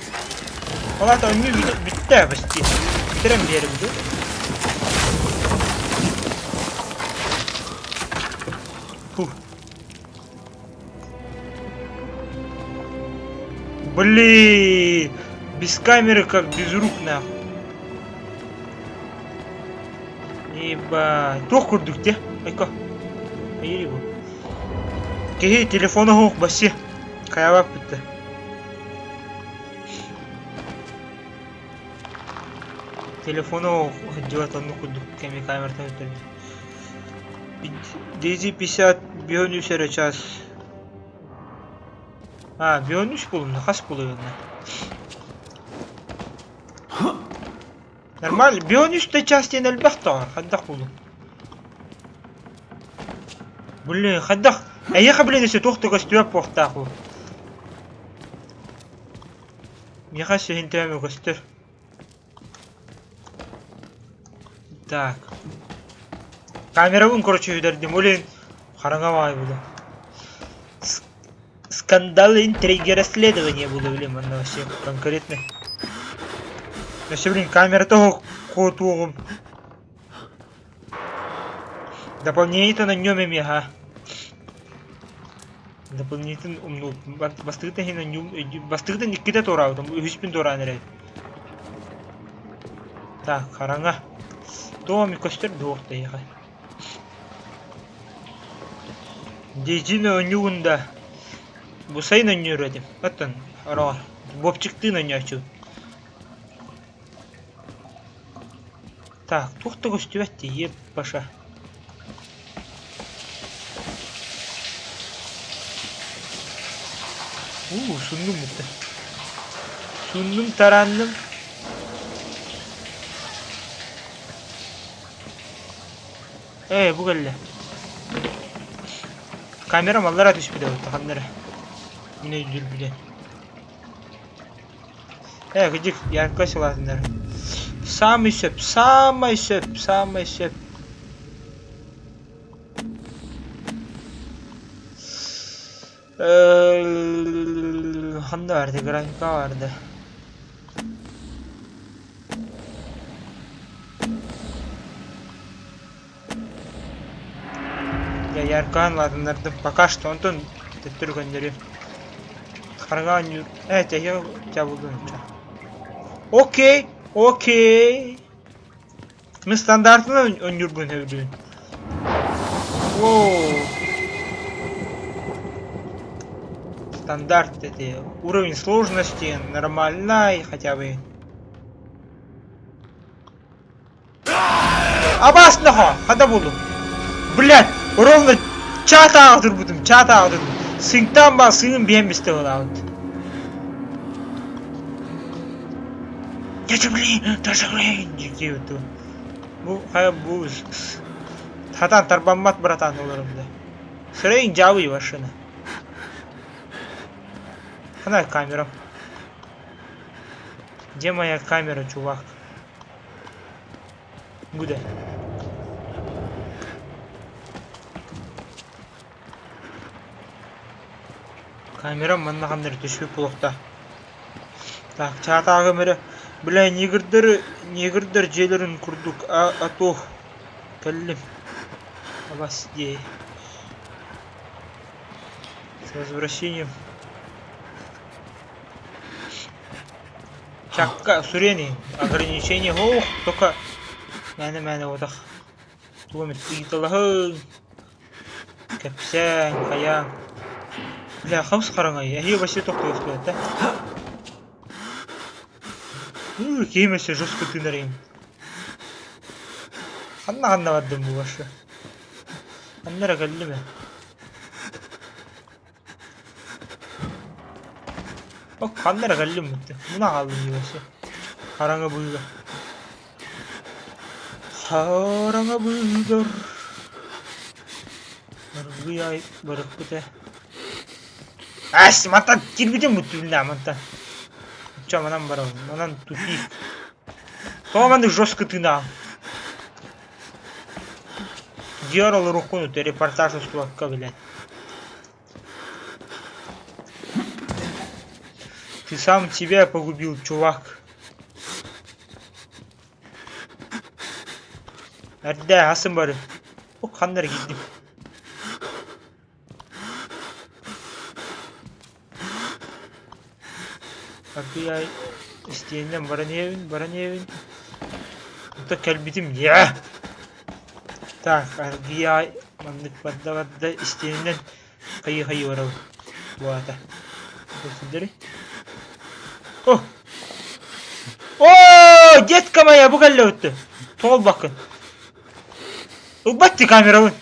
Олата өңі бітті әбісті. Бітірем берімді. Фух. Блин! Без камеры как без рук, нахуй. Ибо тух курдук те. Айко. Айри бу. Кеги телефону хоқ баси. Каябап бітті. Телефону хаддиватанну курдук. Кеми камертан өтірді. DC-50 бион час. А, бион 3 болымда, қас болуына. Нормально, бион 3-те частен әлбәқті қаддақ болу. Блин, қаддақ. Әйеқа білен есе тоқты көстіуәп боқтақ бұл. Меға сүйін тәмі көстір. Так. Камера вон, короче, үйдердім. Олен, қараңа бай бұды. Скандал, интриги, расследование буду, блин, она вообще конкретно. Вообще, блин, камера того кот угом. Дополнительно на нем мега. Дополнительно умну. Бастырта на нем. Бастырта не кида тора, там үспин тора нерет. Так, харанга. То ми костер доқта яха. Дежина нюнда. Бусай на ню редим. Аттан, ара. Бобчикты на нячу. Так, тоқта костюватти еп паша. Sundum bitti. Sundum tarandım. Bu geldi. Kamera mallara düşmedi o tahanlara. Yine dürbüle. Gıcık yaklaşılasınlar. Samay söp, samay söp, samay söp. Handa vardı, grafika vardı. Ya yarkan ладынарды пока что онтон теттер gönderiyor. Karga oynuyor. Evet ya buldum. Okey, okey. Мы стандартно oynuyor bunu öldüğün. Wow. Стандарт это уровень сложности нормальный хотя бы. Опасного! Хада буду. Блять, ровно чата алдыр будым, чата алдыр. Сыңтан ба сыңын бембесте болады. Я блин, даже блин, дикеюту. Bu bu Татан тарбамат братан оларымда. Сырейн жабый вашына. Она камера. Где моя камера, чувак? Где? Камера манна қандай түспей плохта. Так, чатағы мәрі. Бля, негірдер желерін күрдік. Ато. Кәлім. Абасде. С возвращением. Чакка, сурени. Ограничение. Ох, только... Мәні отақ. Туамет ұйтылығын. Кәпсән, қаян. Бля, қамыс қараңай. Әйе бәсе тоқты өспеді, да? Кеймесе жестко тынарайым. Қанна бардым бұл башы. Қаннара кәлді ме? Қаннара кәлді мүтті. Мұна қалдым не бәсе. Қараңа бұйға. Қараңа бұйғыр. Барғы ай, барық бұты. Әсі, мантан келбеден мұтты білді, мантан. Че, манан бар, манан тупик. Тоғаманды жестко тына. Дьорал руку, ты репортаж устуакка, блядь. Ты сам себя погубил, чувак. Әрді, асым бары. О, қандар келдім. Акый isteyenden baran evin. Burada kalbitim ya. Так, аргия маннык бадда истенинен кайы барабы. Буата. Көсүлдери. О! О, детка моя, bu galle öttü. Tol bakın. Бatti камера.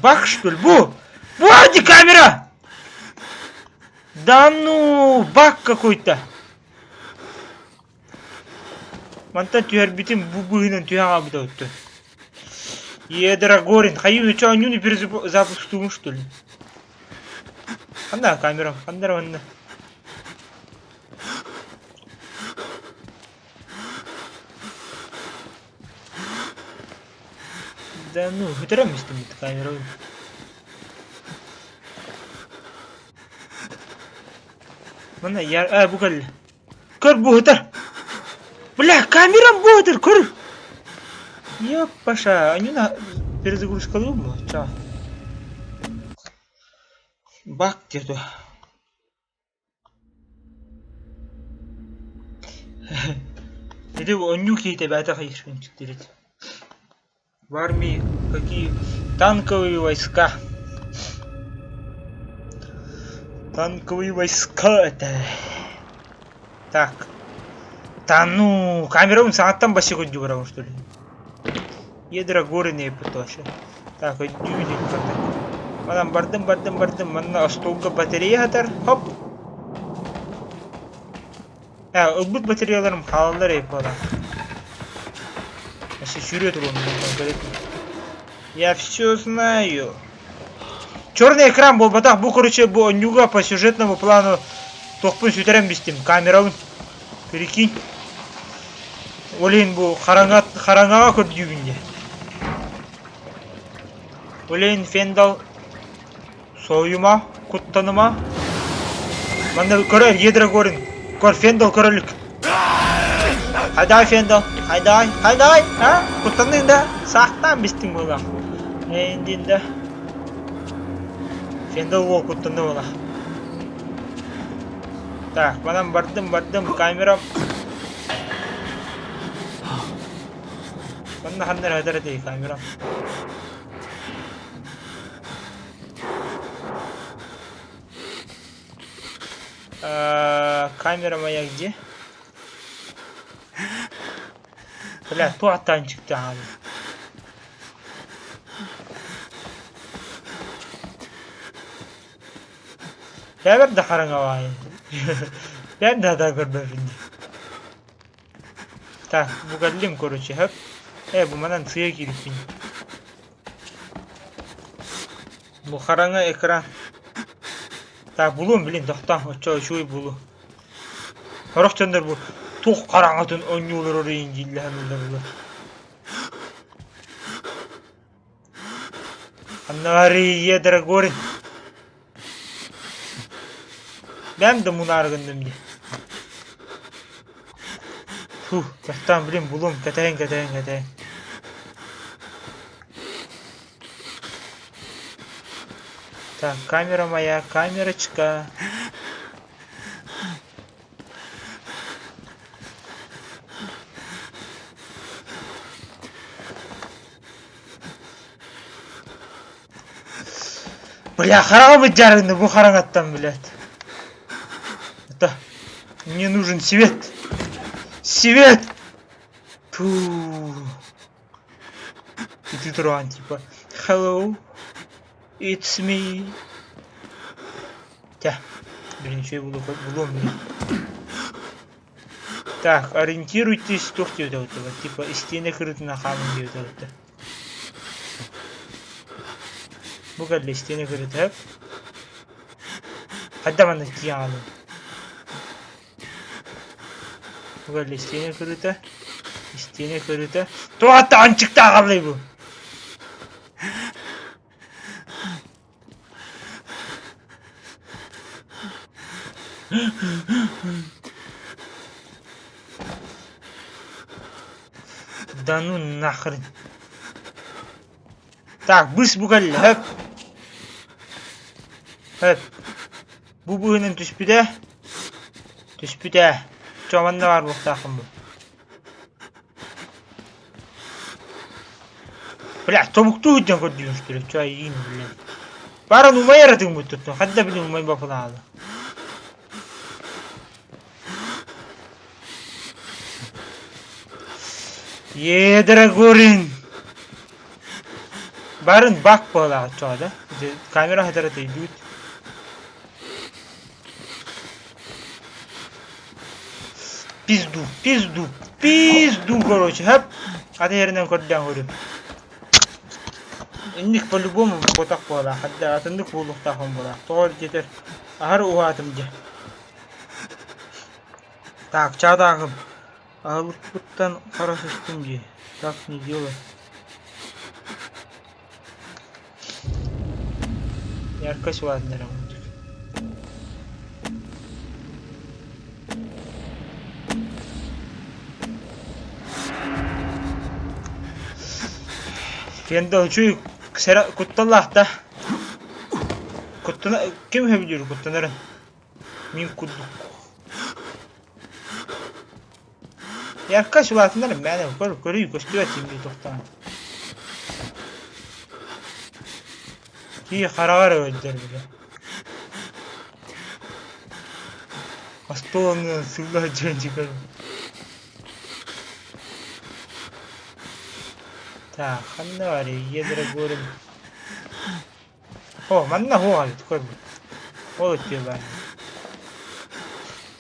Bak что ли, bu. Бати камера. Да ну, бак какой-то. Манта түйер битим бубыгынан түйен абыда өттü. Едра горин. Хайы чё, анюни перезапустуем что ли? Анда камера, анда ванна. Да ну, бitiremiştim bu kamerayı. Bana yer, bu geldi. Kır bu hıdır. Bля, kameram bu hıdır, kır. Yok paşa, они на перезагрузка mu? Çağ. Bak dedi. Dedi bu онюки тебя hayır çıktı. В армии какие танковые войска. Танковые войска это. Так. Да ну, камерон сааттан башы көдү барабы что ли? Едра горы не потошы. Так, өдү ката. Манан бардым. Мана столга батарея атар. Хоп. Ылбыт батареяларым халалар епала. Сюрет я все знаю. Черный экран был батах, bu короче, bu нюга по сюжетному плану. Тохпун süтерем бистим. Камерабын. Прикинь. Олейн bu хараңага көрдүгүнде. Олейн фендал союма, куттаныма. Манда көрөр едра горин. Кор фендал көрөлүк. Hayday Fendal, hayday, ha? Kurtandın da, sahtan bistin bu lan. Endin de. Fendal o kurtandı bu lan. Tak, bana bardım, kameram. Bana hanlar hadar değil kameram. Kameram ayak где? Бля, туаттан çıktı abi. Ben de karanga var. Ben de görmem şimdi. Так, bu geldim короче hep. Bu manan suya girip şimdi. Bu karanga ekran. Так, bulun bilin doktan o şu bulu. Horok çöndür bu. Toq qarаңатын oynuyorlar oraya incillehamlar. Annavari Dragorin. Ben de bunu argındım diye. Kahtan bilin bulum katayin. Так, камера моя, камерочка. Бля, харам жарынды bu хараңаттан, блядь. Это мне нужен свет. Свет! Ту. И ты трон, типа, hello, it's me. Тя, блин, что я буду блин. Так, ориентируйтесь, кто хотел вот этого, типа, из стены крыты на хаму делать это. Bu kadar isteğine göre hep. Hatta bana kiyalı. Bu kadar isteğine göre de. Tuğattan çıktı ağabey bu. Да ну нахрен. Так, быс bu kadar hep. Evet. Bu bugünün tüspüde. Çoğunda var bu takım bu. Блядь, тобукту үйден көрдүймүш керек. Чай ийин, блядь. Барын умай яратың мут тутту. Хадда билим умай бапылады. Драгорин. Барын бак болаа чода. Камера хатара тейдут. Пизду, короче, хэп. Ата yerинен көрдөн көрүп. Инник по-любому котак болаа. Хадда атындык булуктахын болаа. Тоол жетер. Ахар уатым же. Так, чадагым. Алыптан карасыштым же. Так не делай. Яркость ладно. Kendi uçuyu kuttallah da. Kuttana kim biliyor kuttanların? Min kudduk. Yarkaş ulatınlarım ben görüyü gösteriyor şimdi doktan. Ki karar öldür bile. Hasta olanın sığla can çıkarım. Так, ханнари, Драгорин. О, манна хуали, такой. Вот тебе.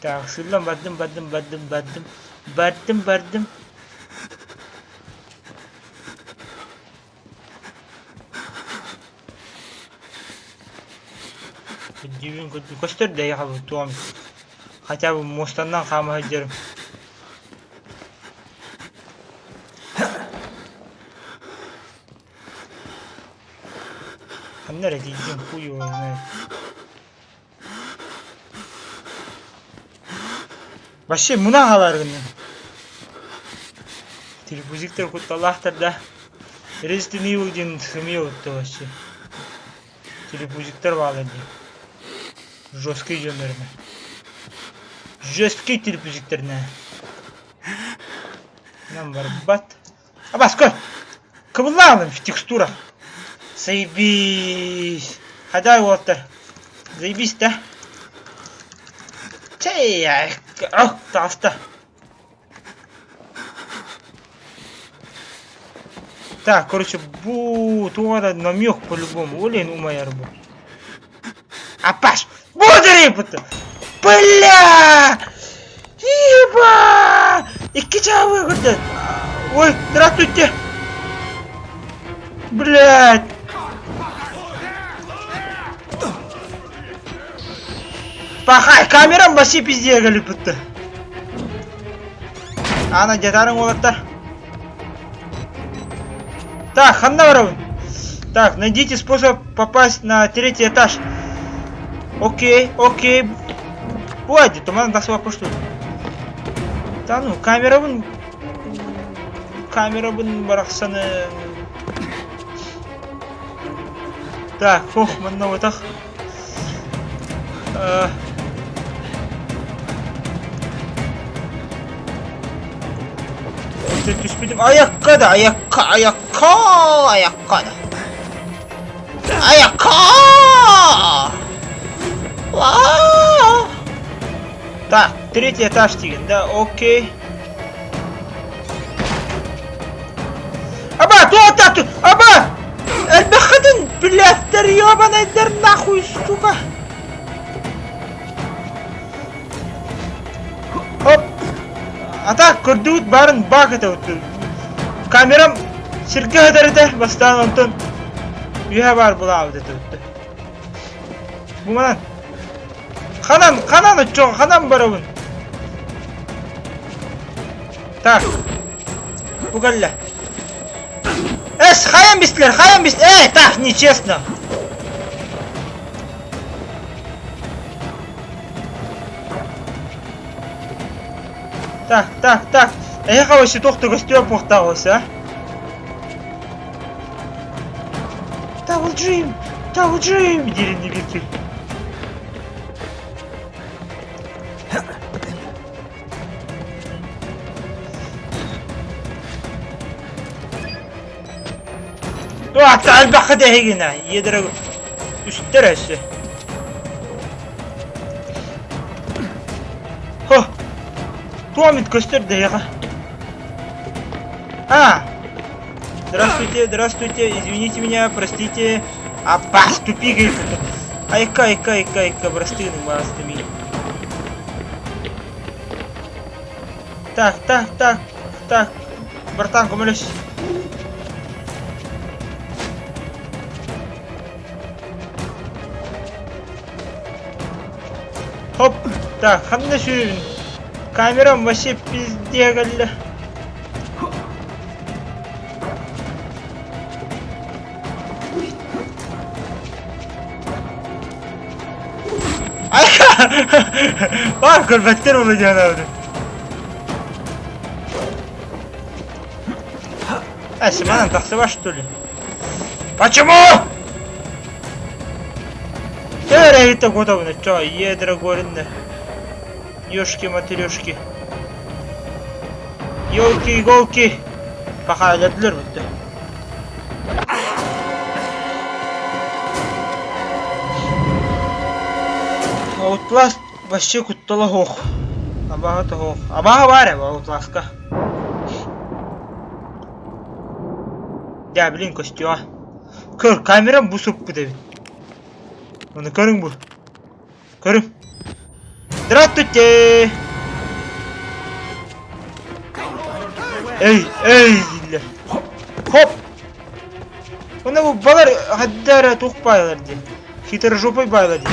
Так, сылам баддым. Дивин костер да я хаву туам. Хотя бы мостаннан хама хаджарым. Ханнара дейден хуй ойнай. Вообще мына халаргын. Телепузиктер кутталахтар да. Resident Evil'den сымıyor отты вообще. Телепузиктер bağladı. Жесткий жөнөрүнө. Жесткий телепузиктерине. Нам барбат. Абаской! Кыбыланым в текстурах. Заебись! Хадай Уолтер. Заебись, да? Чей, ох, таста. Так, короче, туада намек по-любому. Олен умая работа. Апаш! Будари, puta! Бля! Еба! Iki чавы выгодят! Ой, здравствуйте! Блядь! Пахай, камерам баси пизде галip puta! Ана жатарың олаттар. Так, ханна воровын. Так, найдите способ попасть на 3-й этаж. Окей. Пойди, туман да свапа что. Да ну, камерабын барақсаны. Так, ох, манна отақ. Түспедім. Аяққа да. Вау! Так, 3-й этаж деген, да, окей. Аба, тут! Аба! Әлбәқыдың, блядтер, ебанайдар, нахуй, сука! Оп! Ата, көрдігіт барын бақ еті өтті. Камерам сірге өтір еті, бастан онтын. Үйе бар бұла өтті өтті. Бұл манан. Қанан өтчоң, қанан бар өбін. Так. Бұл кәлі. Хаян бістілер. Так, нечестно. Так. Аяқа өші тоқты көстеу поқта осы, а? Double Dream! Дерінде бекел. Albaqa dehigina. Yedire üstteresi. Ho. Туамит костер дега. А! Здравствуйте, здравствуйте, извините меня, простите. Абас, тупик. Айка, простыны мастами. Так. Братан, комолюсь. Хоп, так, ханна сюрин. Камерам вообще пизде галля. Var köpekler olacağını abi. Семенан, тахсыва что ли? Почему? Это готово, чё, ядра горно. Ёшки-матерёшки. Ёлки-иголки. Пока ледлер бітті. Outlast вообще куттала хоқ. Абағаты хоқ. Абаға бар әбі Outlast'қа. Я, блин, костюа. Көр, камерам бұсып бұды. Оны көрің бұл. Көрің. Здравствуйте! Эй, зиллер. Хоп! Оны бұл балар ғаддары туқ байлар де. Хитар жопай байлар де.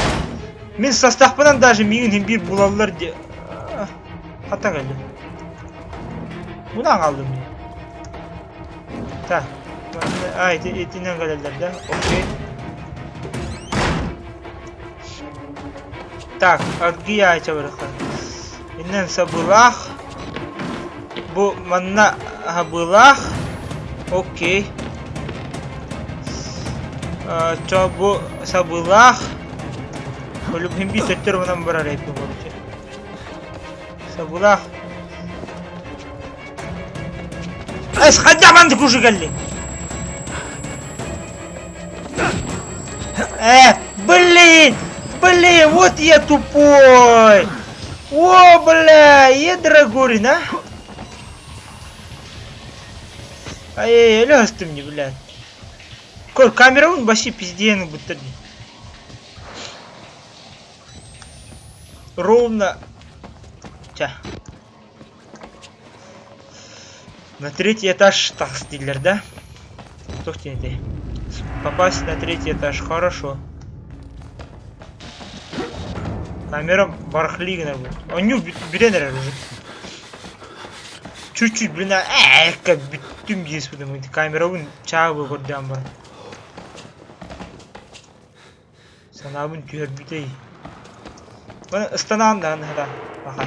Мен састақпынан даже миңін хембир бұлалар де. Хата қалды. Бұдан қалдым мен. Так. Етінен қалалар да. Окей. Так, арги айча бараха. Иннен сабылах. Бу манна хабылах. Окей. Чо бу сабылах. Любим бить от первого номера рейпу, короче. Сабулах. Сходя мандик уже галли. Блин, вот я тупой. О, бля, ядра горин, а? Ай, лёс ты мне, блядь. Камера он вообще пиздец, будто. Ровно. Ча. На третий этаж так стиллер, да? Слушайте, ты. Попасть на третий этаж, хорошо. Камера барахлигна будет. Он не беренер уже. Чуть-чуть, блин, как битум есть, потому что камера он чагу гордям бар. Санабын түйер битей. Станам да. Ага.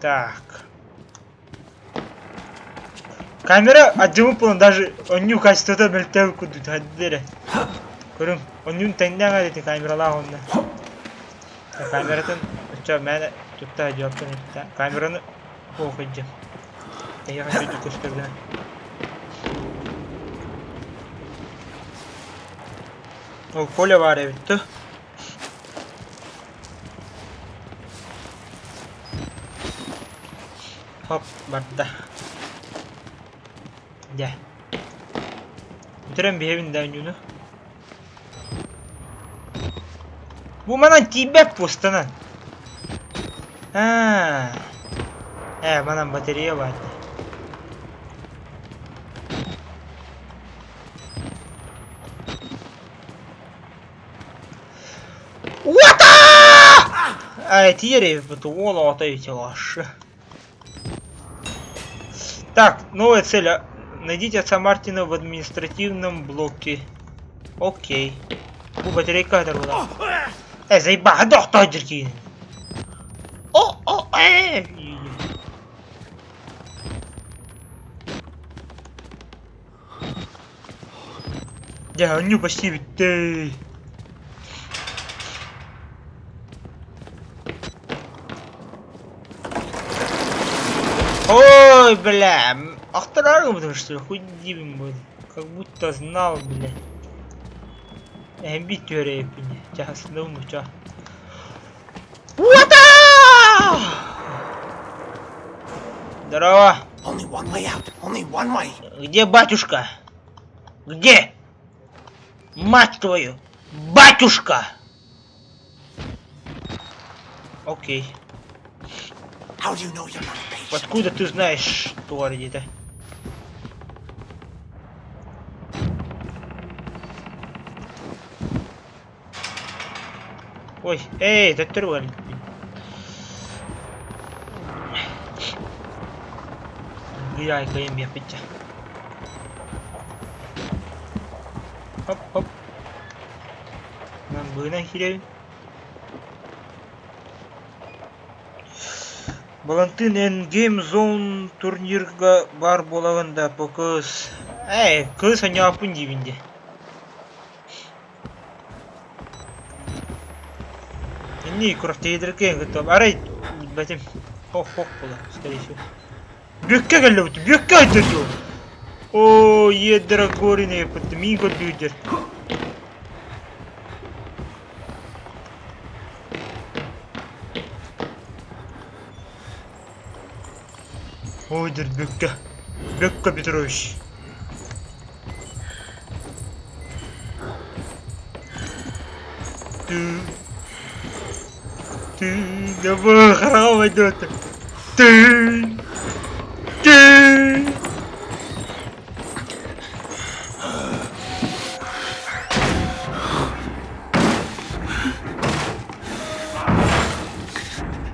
Так. Камера отжимы полон даже он не качество-то мельтел кудут. Хаддере. Көрім. Он не тәңден ғадеті камералар онда. Камератын ұча мәні тұтта жауаптан етті. Камераны оқыйды. Эйға сөйді көстергені. Ол поле бар әбітті. Хоп, барды. Да. Бітірем бейбін дәңгіні. Bu manam tibet postana. Manam batarya var. What? Тире потоло атаете ваши. Так, новая цель. Найдите отца Мартина в административном блоке. Окей. Батарейка дорога. Заебал, доктор Джеркин. Я не почти ведь. Ой, бля. Ахтарарым, потому что хуй дивим будет. Как будто знал, бля. Бить тюрей, бля. Тя снул муча. Уата! Здорово.
Only one way out. Only one way.
Где батюшка? Где? Мать твою! Батюшка! Окей.
How do you know you're not patient?
Откуда ты знаешь, что ордит-то? Ой, эй, это тролль. Гуляй, каем я пить. Хоп, хоп. Нам бы нахерей. Балантин Endgame Zone турнирга бар болагында по кыз. Кыз аняпын дивинде. Не, крафтейдеркен готов. Арай, бәтем. Хох була, скорее всего. Бекке келді бұты, бекке айтырды. О, едіра көріне бұты, мен көрді өдер. Ойдер бекке. Бекке Петрович. Ты, давай, храм идет. Ты.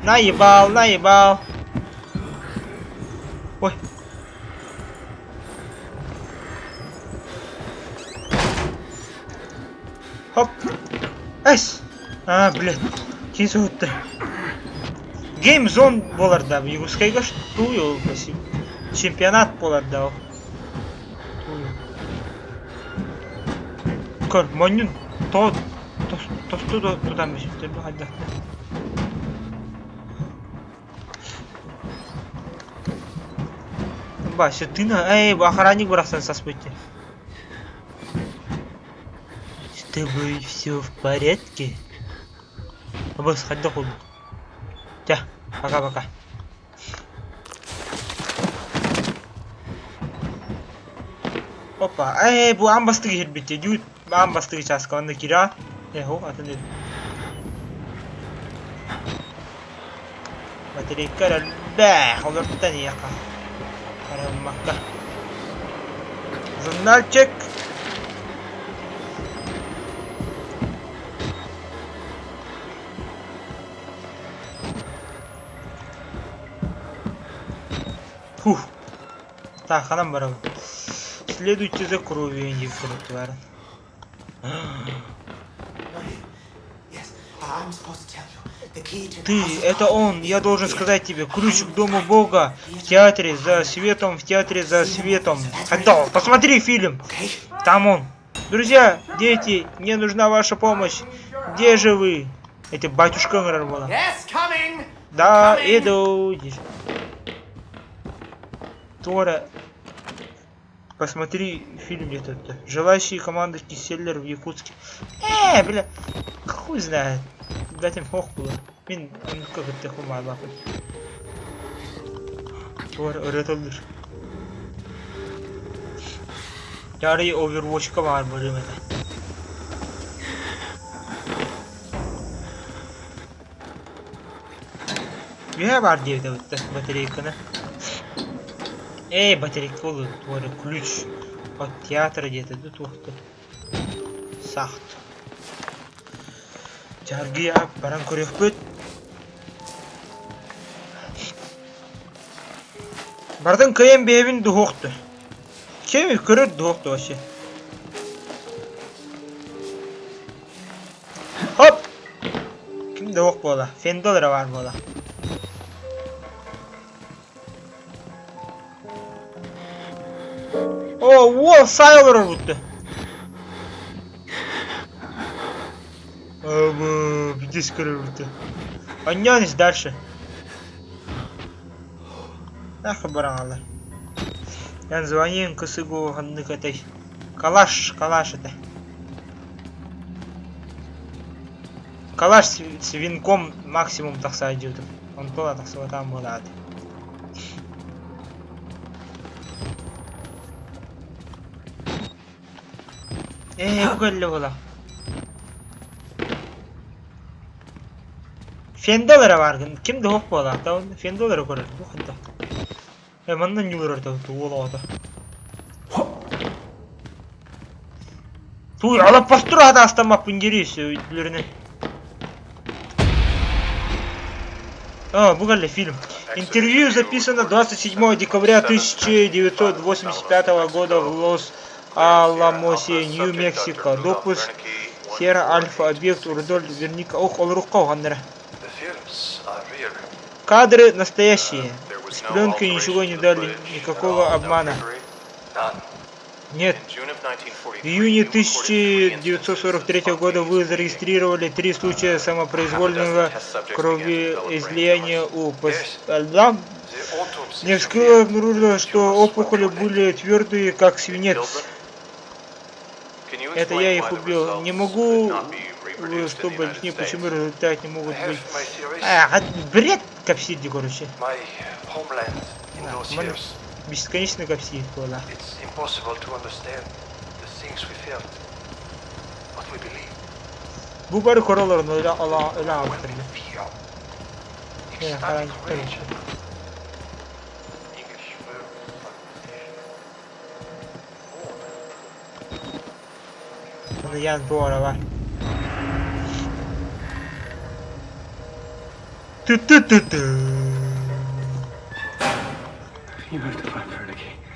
Наебал, наебал. Ой. Хоп. Эс. Блядь. Кейін соғытты. Game Zone боларда. Югускайға туй ол. Чемпионат боларда. Көр, монын тосту тудан бешімтер. Хадда. Баша, ты на... охранник брахсан соспойте. С тобой все в порядке? Босс, хоть дохуй. Тя, пока-пока. Опа, bu ambastı gelbitti. Dut ambastı çaska onda kira. Ho, atın. Baterai kara bah, olur tani yaka. Makka. Журнал чек. Фух. Так, ханам барам. Следуйте за кровью, индивидуально. Ты, это он, я должен сказать тебе, ключ к дому Бога, в театре за светом, Отдал, посмотри фильм, там он. Друзья, дети, мне нужна ваша помощь, где же вы? Это батюшка была. Да, иду. Тора, посмотри фильм где-то. Желающие команды Киселлер в Якутске. Бля, хуй знает. Дать им хох было. Мин, как это хума лапать. Öğretebilir. Yarı Overwatch'ka var bölümde. Bir var diye de батарейканы. Батарейка olur. Doğru ключ от театра где-то тут вахты. Сахт. Жаргия баран көрөкпөт. Бардын кайын бебин духоқты. Кем көрөт духоқты вообще. Хоп! Ким духоқ бола? $10 бар бола. О, сайылыр бұтты. Здесь круто. Понёс дальше. Ах, баранлар. Я звоним косыгу ханны катай. Калаш это. Калаш с винком максимум такса идет. Он туда такса там болады. Бугаллы бола. Фендолара баргын. Кимди хок бола? Та фендолара көрөр. Бу ханта. Мандан юлар та туолода. Туй алып бастыр ада астама пиндерис үйлеріне. Бугалли фильм. Интервью записано 27 декабря 1985 года в Лос-Аламосе, Нью-Мексико. Допуск Сера Альфа, объект Урдоль Верника. Ох, олрухка угандыра. Кадры настоящие. С пленкой ничего не дали, никакого обмана. Нет. В июне 1943 года вы зарегистрировали 3 случая самопроизвольного кровоизлияния у пострадавших. Не вскрыло обнаружилось, что опухоли были твердые, как свинец. Это я их убил. Не могу, чтобы объяснить, почему результаты не могут быть. Бред капсиди, короче. Бесконечно капсид была. Bu bari koralarını öyle almıştır. Ya herhangi bir şey. Bunu yan bu ara var.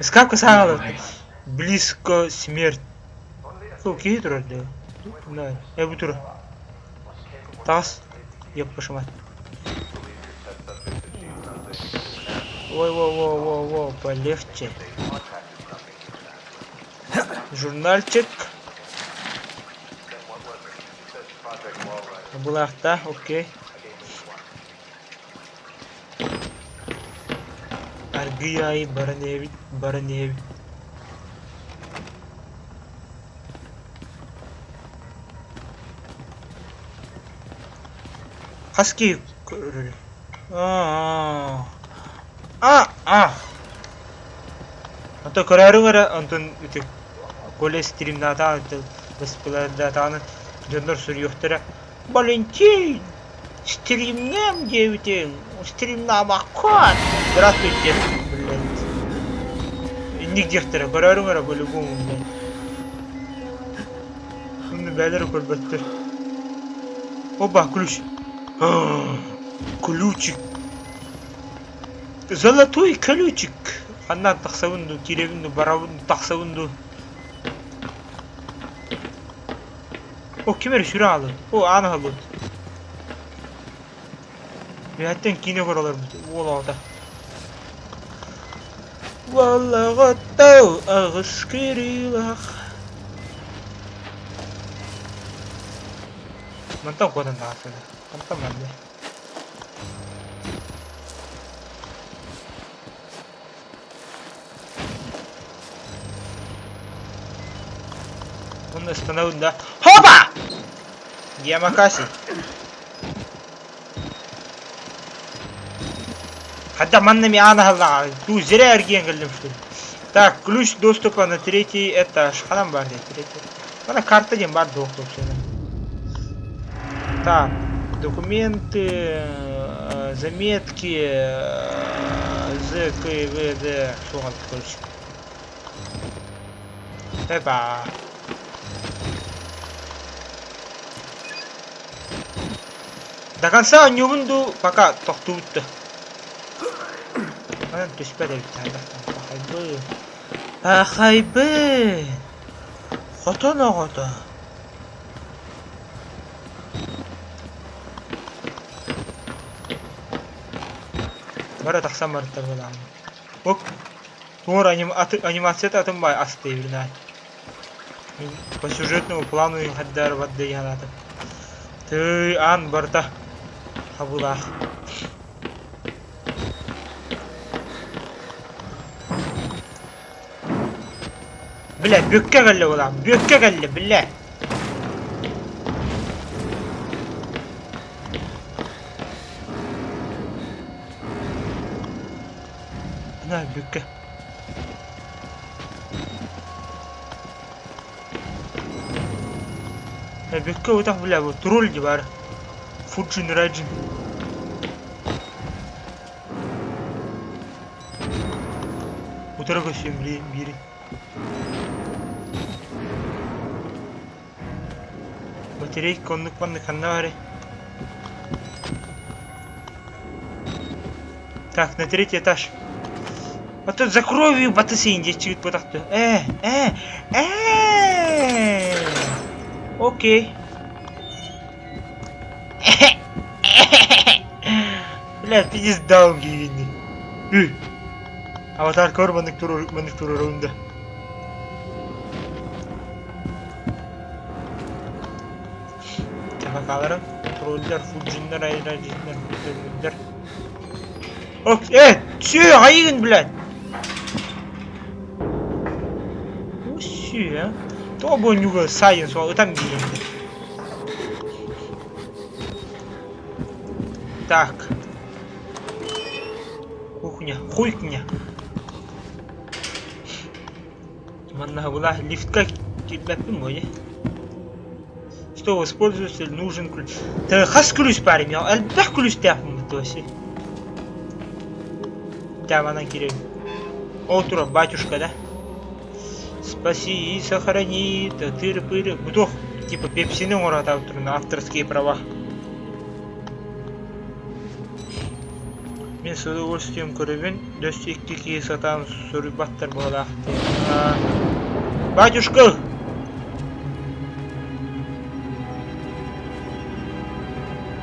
Скапка сагала. Близко смерть. Окей, тролли. Да, я бы тур. Тас. Я пошумать. Во, полегче. Журнальчик. Булахта, окей. Аргияй, Бараневич. Хаски. Ото көрәрүңөрө онтон үтүк коле стримдата воспилардатаны жоннор сүрүйөктөрө Валентин стримнем девитин стримна маккот здравствуйте блядь нигдефтера көрәрүңөрө по-любому блядь муну бәлер көрбөттөр оба ключ ключик золотой ключик аннан таксабынду киребинду барабынду таксабынду о кимер сүрө алып о аны алып бияттен кине көрөлөр болода валлагаттау агыс кирилах мантан кодан таасыды мантан манде Он остановил, да? Хопа! Ямакаси. Хотя маннами ана ту зря эрген geldim что ли. Так, ключ доступа на 3-й этаж. Ханам бар дейт, 3-й. Мана карта дем бар доктор вообще. Так, документы, заметки, ЗКВД, что он короче. Эпа. До конца не вынду, пока тохтут-то. Она то есть подавит, ахайбы. Хото на хото. Бара тахсам бар табылам. Оп. Тур анимация атымбай асты билна. По сюжетному плану хаддар вадды янаты. Ты ан барта. Хабулах. Бля, бөкке кәлі олам, бөкке кәлі, бля. Ана, бөкке. Бөкке отақ, бля, бұл тролл де бар. Фуджин, Раджин. Утыра көсем, бері. Батарейка, коннык, паннык, қанда бары. Так, на третий этаж. А тут за кровью батысейін де чигіт бұтақты. Окей. Бля, пиздал гейвенді. Аватар көр мандык туру раунда. Bakalım. Troller, Fujinler, Ayracinler, Fujinler. Evet, tüy, hayın блядь. Ущи, а? То был нюга сайенс, а там геймды. Так. Кухня, хуйкня. Манна была лифтка киднапим моя. Что используется, нужен ключ. Да хас ключ парень, я альбах ключ тяпнул тоси. Да, вона кирей. Утро, батюшка, да? Спаси и сохрани, тыры-пыры. Бутох, типа пепсины урат на авторские права. Мен с удовольствием көрөбүн, дөстекки сатам сурбаттар болак. Батюшка!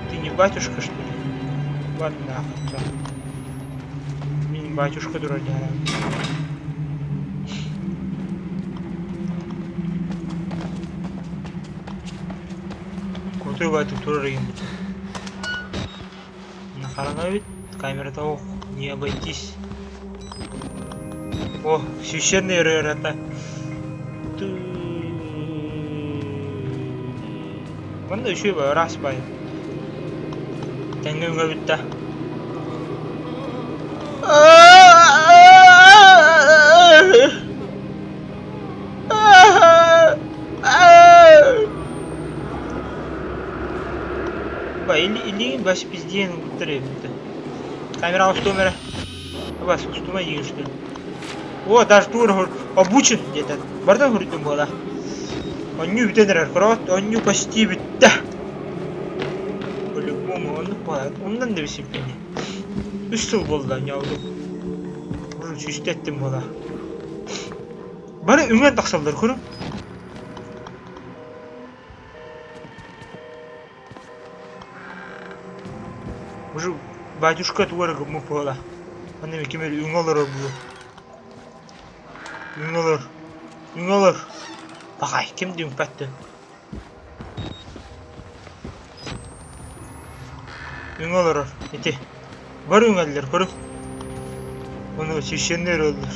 Ты не батюшка, что ли? Ладно, да. Мен батюшка дуродяра. Крутой батюшка турарыйын. Нахарана ведь? Камера-то, ох, не обойтись. О, священный рыра-то. Мында еще бы раз бай. Тәңгенге бітті. Или бас пизден бітірі бітті. Камера устумера. Вас устума еген что ли? О, даже тур обучен где-то. Бардан говорит была. Он не битенер крот, он не почти битта. По-любому он падает. Ondan da bir simpini. Üstül boldan yavrum. Bunu çüştettim bola. Bana ümen taksallar kurum. Уже батюшка творог му пола. Анне кемер үңөлөр бу. Үңөлөр. Багай, ким дим патты. Үңөлөр. Эти. Бар үңөлдөр көрүп. Оны священнер өлдөр.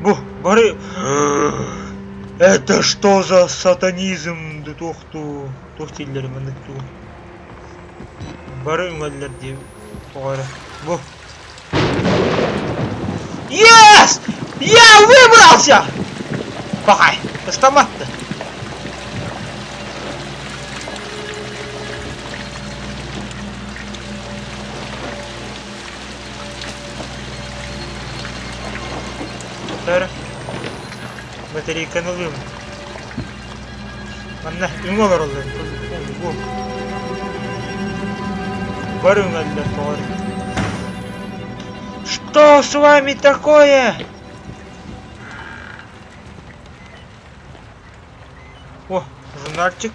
Бу, бары. Это что за сатанизм? Тохту. Тохтиллер мындыкту. Бары үңөлдөр деп тоғары. Бу. Yes! Я выбрался! Пахай, автомат-то. Батарейканы алыйм. Анна үңөлөр алды. Бар үңөлдөр тоғары. Что с вами такое? О, журнальчик.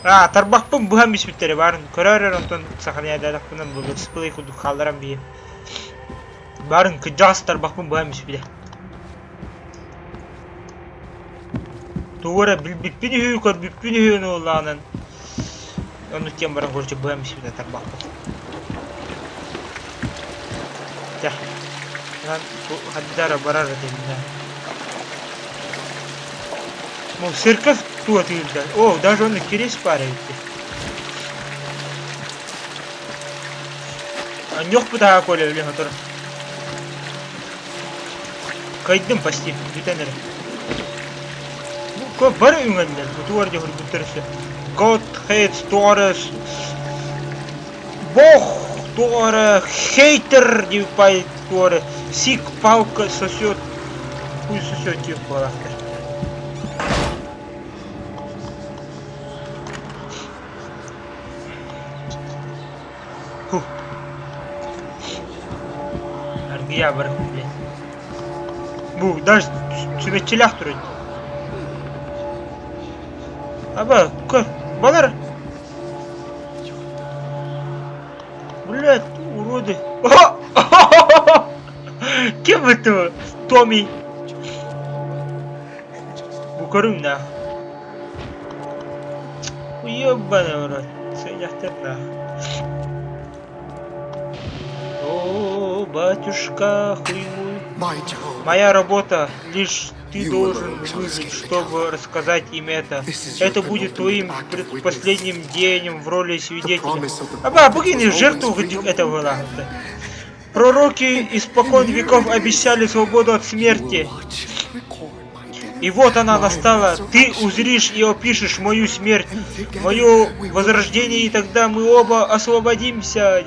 Тарбақпын бұған бесбеттері барын. Көрәрер онтон сақанайдадақпынан бұл дисплей құды қалдарам бейім. Барын күджағыз тарбақпын бұған бесбеті. Туғыра білбіппені хүйі көр, білбіппені хүйіні олағынан. Onu тем барын көрчі бұған бесбеті тарбақпын. Ja. Хаддара барар да. Ну, церковь тут и да. О, даже он керес парит. А нёх пуда коля или мотор. Кайдым пасти, битенер. Ну, ко бары юнгандер, бутуар дехор бутерсе. Год хейт сторес. Бог Тора, хейтер, дивпай Тора, сик палка сосет, хуй сосет тих палахтер. Фу. Аргия бар, блядь. Бу, даже чебечелях турит. Аба, кор, балар. Блядь, уроды. Кем это? Томми. Букарым на. Уебаный урод. Сыняхтер на. О, батюшка, хуй мой. Моя работа лишь ты должен выжить, чтобы рассказать им это. Это будет твоим последним днем в роли свидетеля. Аба, богини жертву этого лахта. Пророки испокон веков обещали свободу от смерти. И вот она настала. Ты узришь и опишешь мою смерть, мое возрождение, и тогда мы оба освободимся.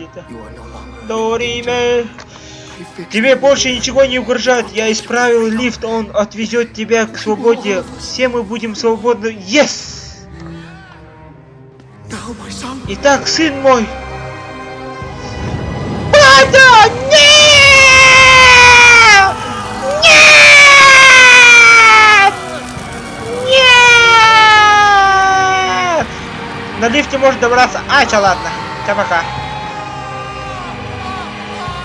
Дориме. Тебе больше ничего не угрожает. Я исправил лифт, он отвезет тебя к свободе. Все мы будем свободны. Yes! Итак, сын мой. Бада! Нет! Нет! Нет! На лифте можно добраться. А, чё, ладно. Всё, пока.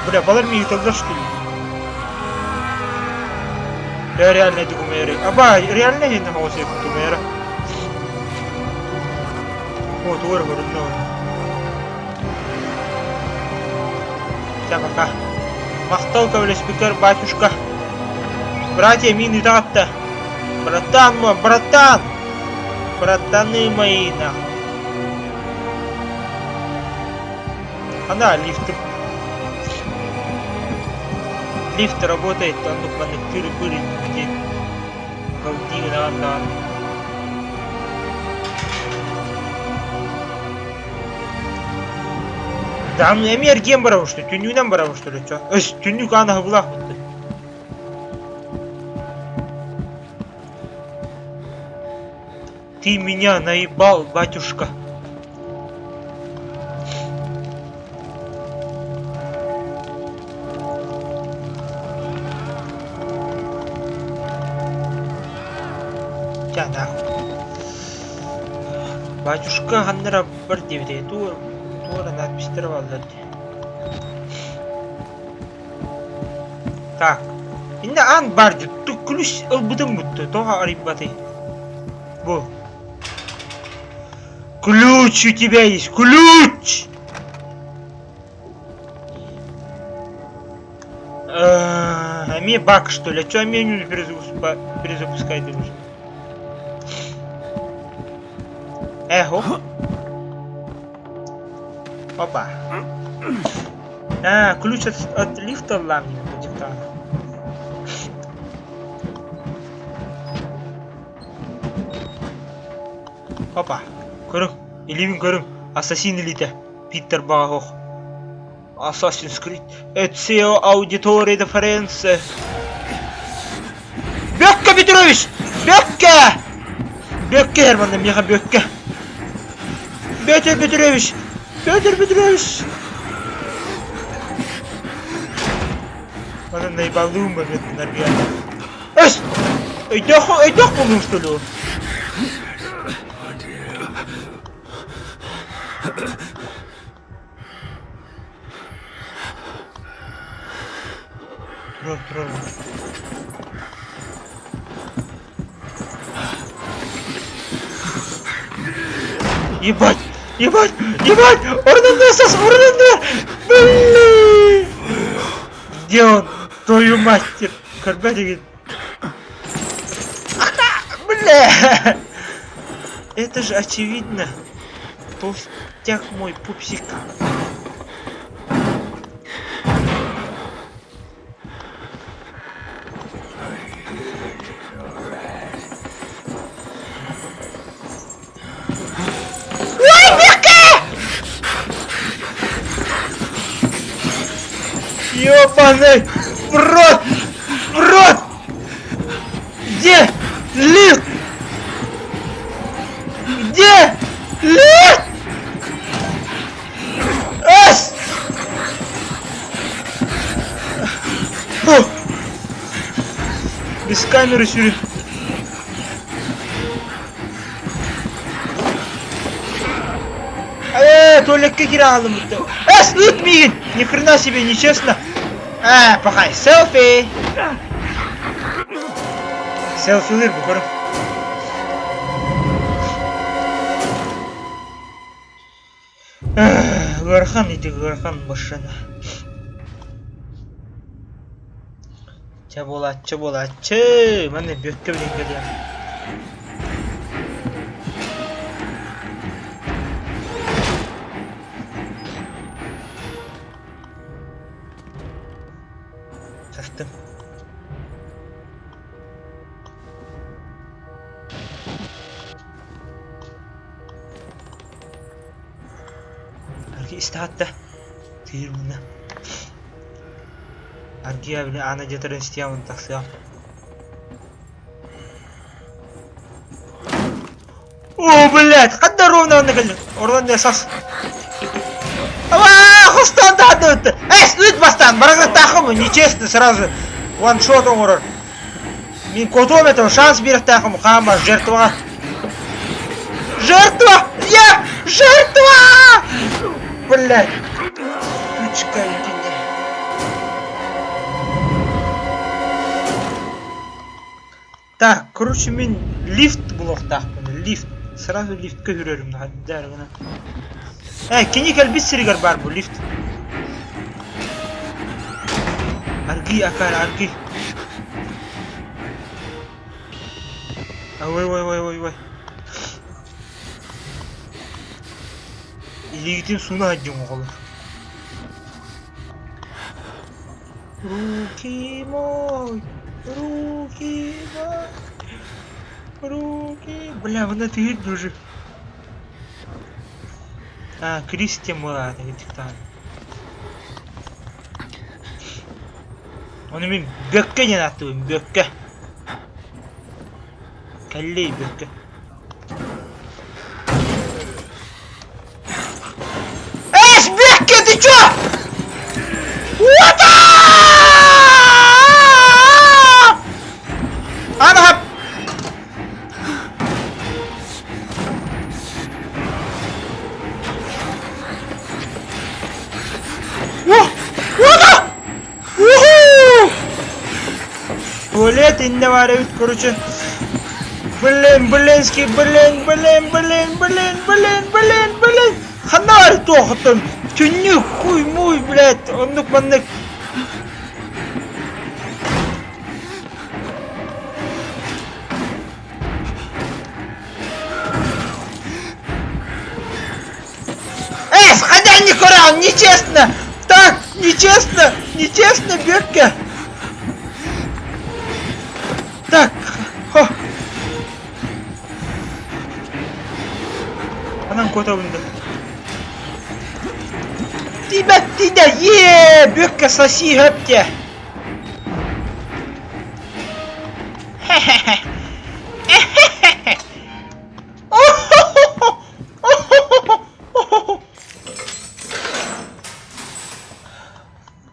Бля, баларми тогда что ли? Я реально докумеры. Аба, реально не нахуй докумеры. Вот, уровень новый. Всё, пока. Махталка, спикер, батюшка. Братья, мины тата. Братан мой, братан! Братаны мои, нахуй. Она лифты. Лифт работает, а ну коннектиры были где голди, да. Да, ну я мер гембаров, что тюнюнам баров, что ли, чё? Тюнюка она в лаху. Ты меня наебал, батюшка. Батюшка Ганнера Бардивде, Тура надпись Тервалда. Так. Инна ан барди, ту ключ албыдым бутты, тоға ариббаты. Бу. Ключ у тебя есть, ключ! А мне баг, что ли? А чё меню не перезапускать нужно? Эхо. Опа. А, ключ от лифта ламни будет там. Опа. Көрің. Елевін көрің. Ассасин элита. Питер Багох. Assassin's Creed. Ezio Auditore de Firenze. Böcke Petrovich! Böcke! Böcke Herman'ım ya Böcke. Петр Петрович! Петр Петрович! Он наебал думать, наверное. Эс! Идёх помню, что ли? Трон. Ебать! Ебать! Орденесос! Блин! Где он? Твою мать, карбатик. Бля! Это же очевидно. Толстяк мой пупсик. Ёбаный в рот! В рот! Где лифт? Где лифт? Ас! Фу. Без камеры сюрит. Туалетке кире алым. Ас, өтмейін! Ни хрена себе, нечестно. Пахай, селфи! Селфилер bu көрім. Гархан иди, гархан машина. Че болатчы. Мане бөкке білен келем. Састым. Арги истаатта. Тыйыр мына. Арги абиле ана жетерен стиямын таксыям. О, блядь, кандай ровно он келди. Ордан не сас. Хустан дадыты. Снуть бастан, бараза тахымы, нечестно сразу. Ваншот омурар. Мен котом этого шанс беріп тахымы, қама, жертва. Жертва! Я жертва! Блядь. Ключка едине. Так, короче, мен лифт блок тахпын, лифт. Сразу лифтке жүрерім, дәрігіна. Кенекел біз сірігер бар бұл лифт. Арги, акар, арги. Ой. Илигитин суна аддим оғылыр. Руки мой. Бля, мына тегет уже. Кристиан болады, диктан. Оны мен бөкке ден аттым, бөкке. Кәллей бөкке. Бөкке, ты чё? Уата! Ана! Туалет инде var evet короче. Блинский, блин. Ханар тоқтым. Тюнюк, куй муй, блядь. Оннук маннык. Сходя не курал, нечестно. Так, нечестно, Бекка. Так, Анам кота бунда. Тебя, Бекка, соси, höpte.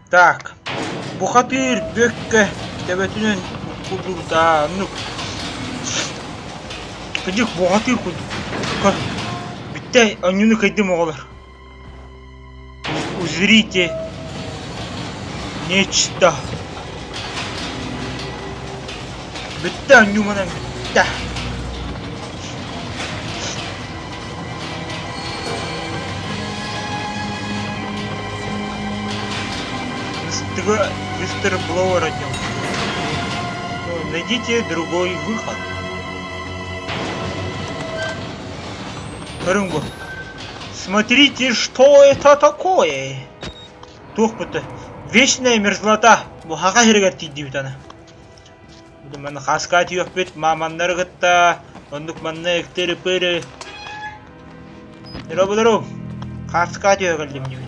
Так, бухатыр, Бекка, тебетінен курдук, да, ну. Кадик бухатыр курдук. Бітті, анюны кайдым оғылар. Узрите нечто. Бітті, аню манан бітті. Тыга Мистер Блоуэр от него. Ну, найдите другой выход. Рынго. Смотрите, что это такое? Тухпыты. Вечная мерзлота. Bu haka herget tiddi bir tane. Bu da bana haskat yok bit. Mamanları gıtta. Onduk manna ekteri pırı. Здорово. Haskat yok geldim gibi.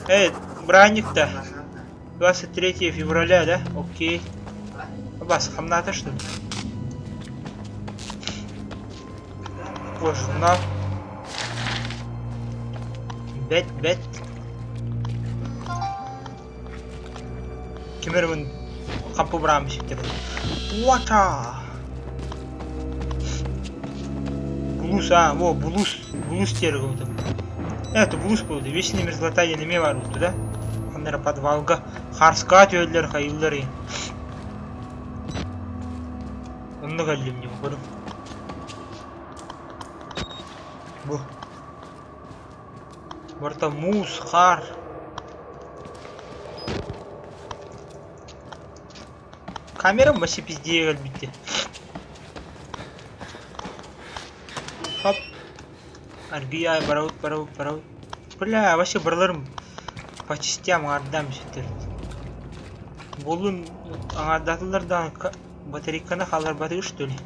Evet. Браник-то. 23 февраля, да? Окей. Бас, комната что ли? О, журнал. Бет. Кемермен капы брамы шектер. Уата. Блуз, блуз тергі өтім. Это блуз болды. Вечный мерзлота енеме бар өтті, да? Қандары подвалға қарсқа төйлер қайылдары. Оны қалдым не көрім. Бұл. Барта муз, қар. Камера вообще пиздее әлбетте. Хоп. Аргия, бараут. Бля, вообще барларым по частям ардам жетер. Болын аңардатылардан батарейканы қалар батыр что ли?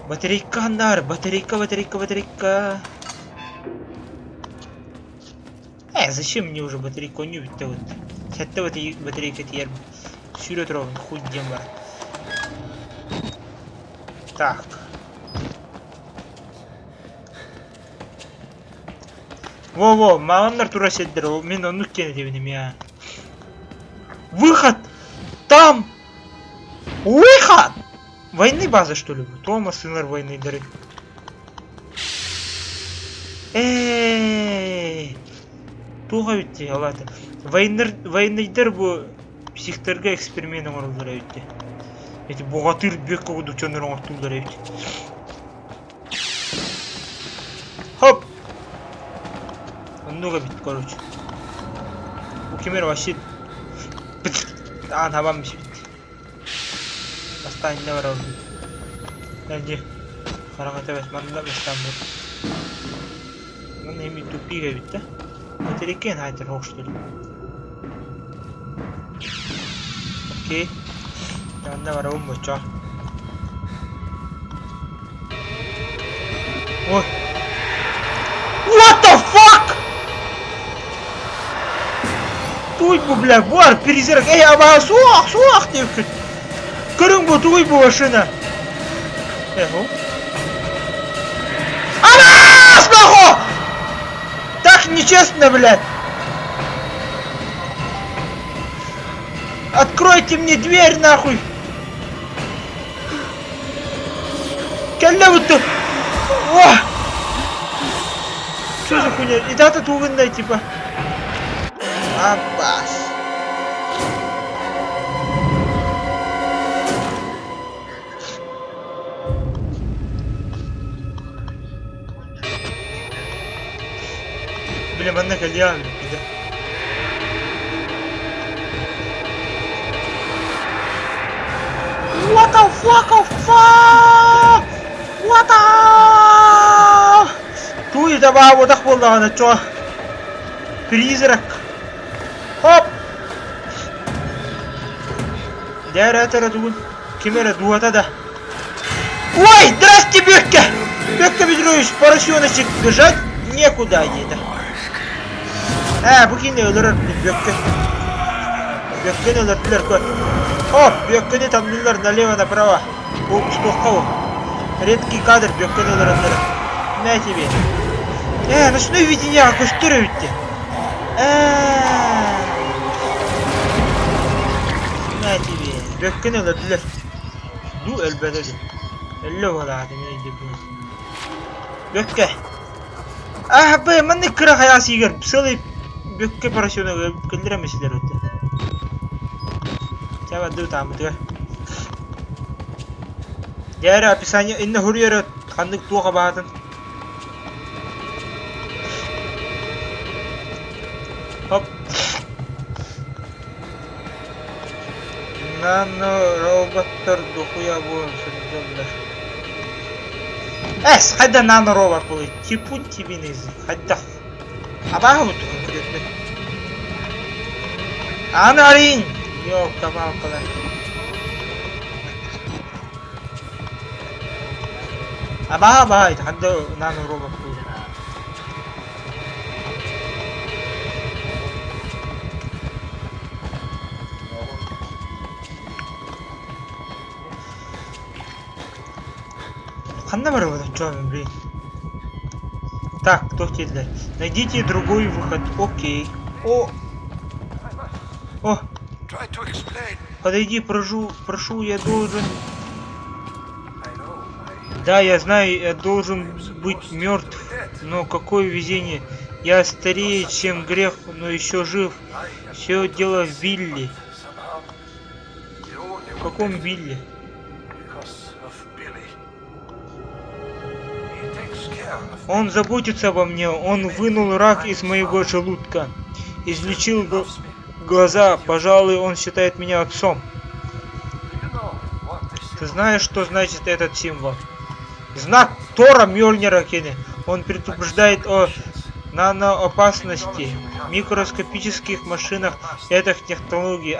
Батарейка андар, батарейка. Зачем мне уже батарейку не бить-то вот? Сәтті вот батарейка тиер. Сүйрет ровно, хуй дем бар. Так. Во, мағандар тура седдер, мен оны кені дебінем я. Выход! Там! Выход! Войны база что ли? Тома сынар войны дары. Туға өтте, алады. Войныйдар бұл психтерге эксперименті орылдыр өтте. Эти бұғатыр бек қоғыды чоныр оңақтылдар өтте. Хоп! Много бит, короче. У Кемера вообще... Табам бит. Бастан не бар орды. Әнде. Қарағата бәс, маңында бастан бар. Мына еме тупиға бит, да? Батарейкен айтыр хоқ что ли. Окей. Маңында бар оң бөтча. Ой. What the fuck? Туй bu бля, бар, перезерак. Ама, суақ деп күт. Көрің бұл туй бұл машина. Эхо. Ама, смаху! Так нечестно, блядь. Откройте мне дверь, нахуй. Кәллә бұтты. О! Что за хуйня? И дата тугындай, типа. Аббас. Блин, манна кальян, да. What the fuck? What the? Туй да ба, вот так болды ана, чё? Призрак. Хоп! Дәрі әтірі туын. Кемері дуата да. Ой, здрасте, Бекка! Бекка Петрович, поросеночек, бежать некуда дейді. Бұкені өлірір, Бекка. Беккені өлірділер көр. Хоп, Беккені тамдылар налево-направо. Бұл ұстыққа ол. Редкий кадр, Беккені өлірділер. На тебе. Ночное видение, акустыры өтті. На тебе. Беккені өлірділер. Ду әлбәтеді. Әлі олады, мен үйде бұл. Бекке. Бай, мәнне кірі қаясы егер. Сылы Бекке парасионы көлдір әмесілер өтті. Чаба ду тамыдыға. Дәрі описание инна хұрыйыр өт. Қандық туға бағатын. Хоп. Нано-роботтар дохуя будем сюда. Хайда нано-робот будет. Типун тебе не язык. Хайда. Абагу тут конкретно. Анарин! Ёлка-палка. Абага, это хайда нано-робот будет. Блин. Так, кто Хитлер? Найдите другой выход. Окей. О! Подойди, прошу, я должен... Да, я знаю, я должен быть мертв. Но какое везение. Я старее, чем грех, но еще жив. Все дело в Билли. В каком Билли? Он заботится обо мне, он вынул рак из моего желудка, излечил глаза, пожалуй, он считает меня отцом. Ты знаешь, что значит этот символ? Знак Тора Мёльнира, Кенни. Он предупреждает о наноопасности, микроскопических машинах и этих технологий.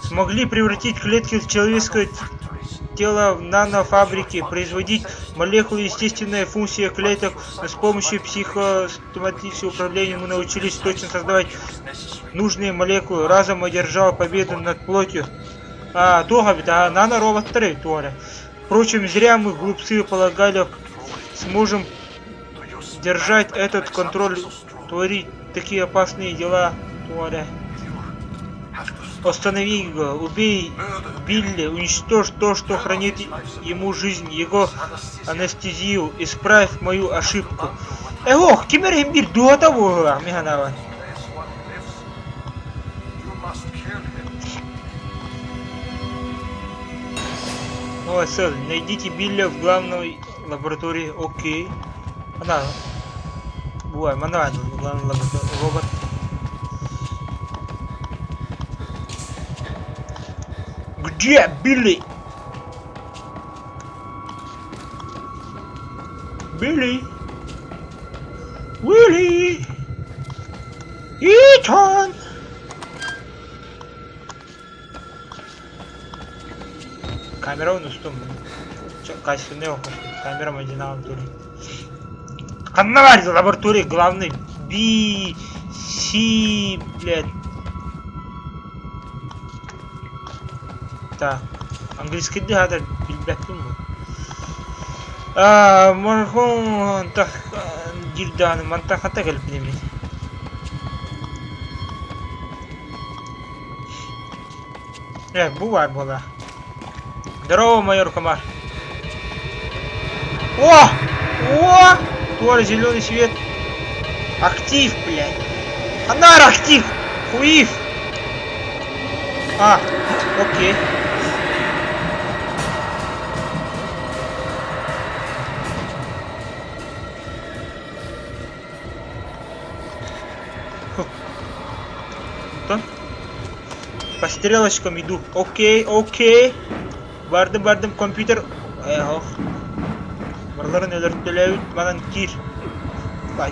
Смогли превратить клетки человеческого тела в нанофабрики, производить молекулы, естественная функция клеток, но с помощью психостоматического управления мы научились точно создавать нужные молекулы, разом одержал победу над плотью. Нано-роботы, Толя. Впрочем, зря мы, глупцы, полагали, сможем держать этот контроль, творить такие опасные дела, Толя. Останови его, убей Билли, уничтожь то, что хранит ему жизнь, его анестезию, исправь мою ошибку. Ох, кемерим бир до того, Миганава. О, сэр, найдите Билли в главной лаборатории, окей. Она, бывает, мануально, в главной лаборатории, робот. Где Билли? Билли? Уилли? Итан? Камера у нас что? Качественный охот. Камера одинаковая лаборатории. Канаварь за лабораторией главный. Си, блядь. Так, английский дыхатель, билбеттім бұл. Мархум дирданы мантахата келіп білемін. Бұл бар бола. Здорово, майор Комар. О! Тоже зеленый свет. Актив, блядь. Фонарь актив. Хуив. Окей. По стрелочкам иду. Окей. Бардым компьютер. Ох. Барларын өлөрттөлөйт манан кир.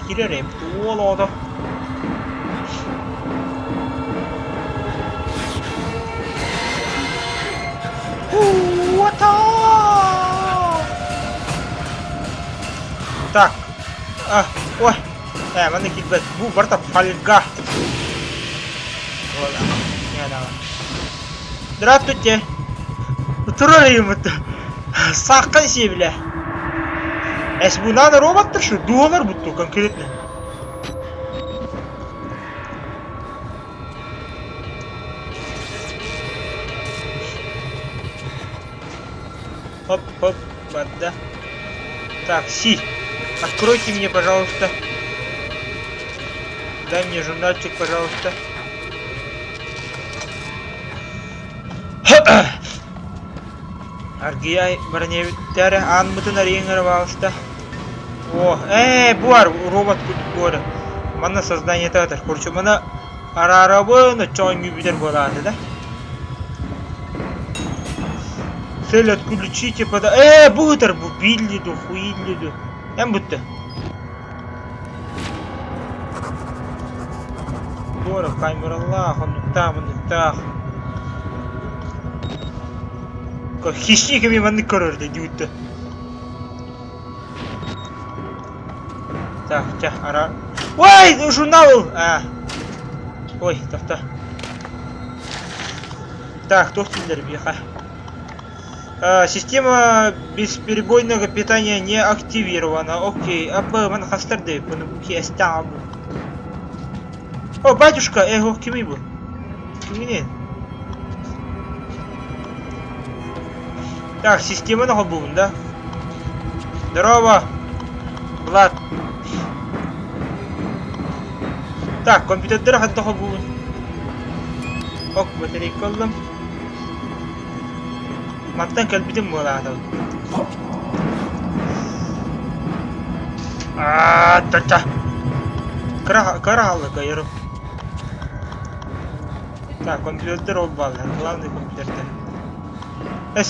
Киререм. Туолоодо. Так. Ой. Mana kidbet. Bu barta фольга. Вот. Не давай. Здравствуйте. Утроим это. Саққанси, бля. Bu nano robottır şu. Dualar bu конкретно. Хоп, бада. Так, Си. Откройте мне, пожалуйста. Дай мне журнальчик, пожалуйста. Аргияй броневиттері анмытын ареңір балысты. О, буар робот күтіп көрі. Мана создание татар. Короче, мана арарабы на чоңги битер болады, да? Цель отключите пода... бутер бу биллиду, хуиллиду. Бутты. Дора, камераллах, он там. Как хищниками маны көрөрдө дюйтты. Так, ара. Ой, журнал! Ой, тоқта. Так, тоқтилер бияха. Система бесперебойного питания не активирована. Окей, мана хастарды, bunu bu ki estam. О, батюшка, kimi bu? Kimi? Так, система на хоббун, да? Здорово, Влад. Так, компьютер хатта хоббун. Ок, батарей коллам. Маттан калбитим болады. Та-та. Каралы кайрым. Так, компьютер обвал, главный компьютер.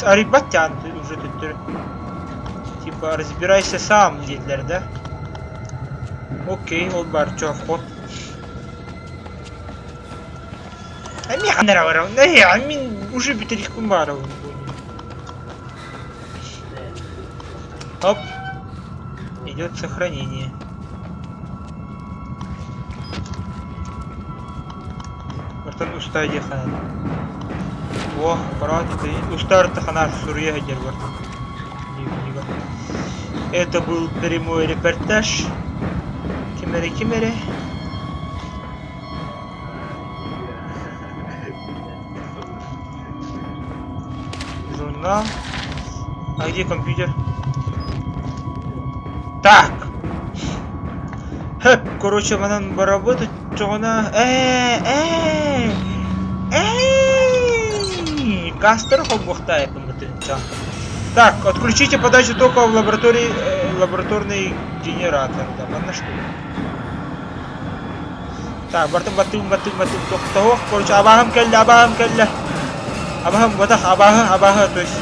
Арибатян уже тут. Типа, разбирайся сам, Дитлер, да? Окей, он бар, чё, вход. Амин уже битерих кумбаров. Оп. Идет сохранение. Бартан устай дехана. О, брат, ты устар тахана сурья гер бартан. Это был прямой репортаж. Кимери. Журнал. А где компьютер? Так. Короче, манан работать, что она... Кастер хоббухтает, так, отключите подачу тока в лаборатории, лабораторный генератор. Да, на что? Так, батым, тох, короче, абахам келля. Абахам, ватах, абаха, то есть...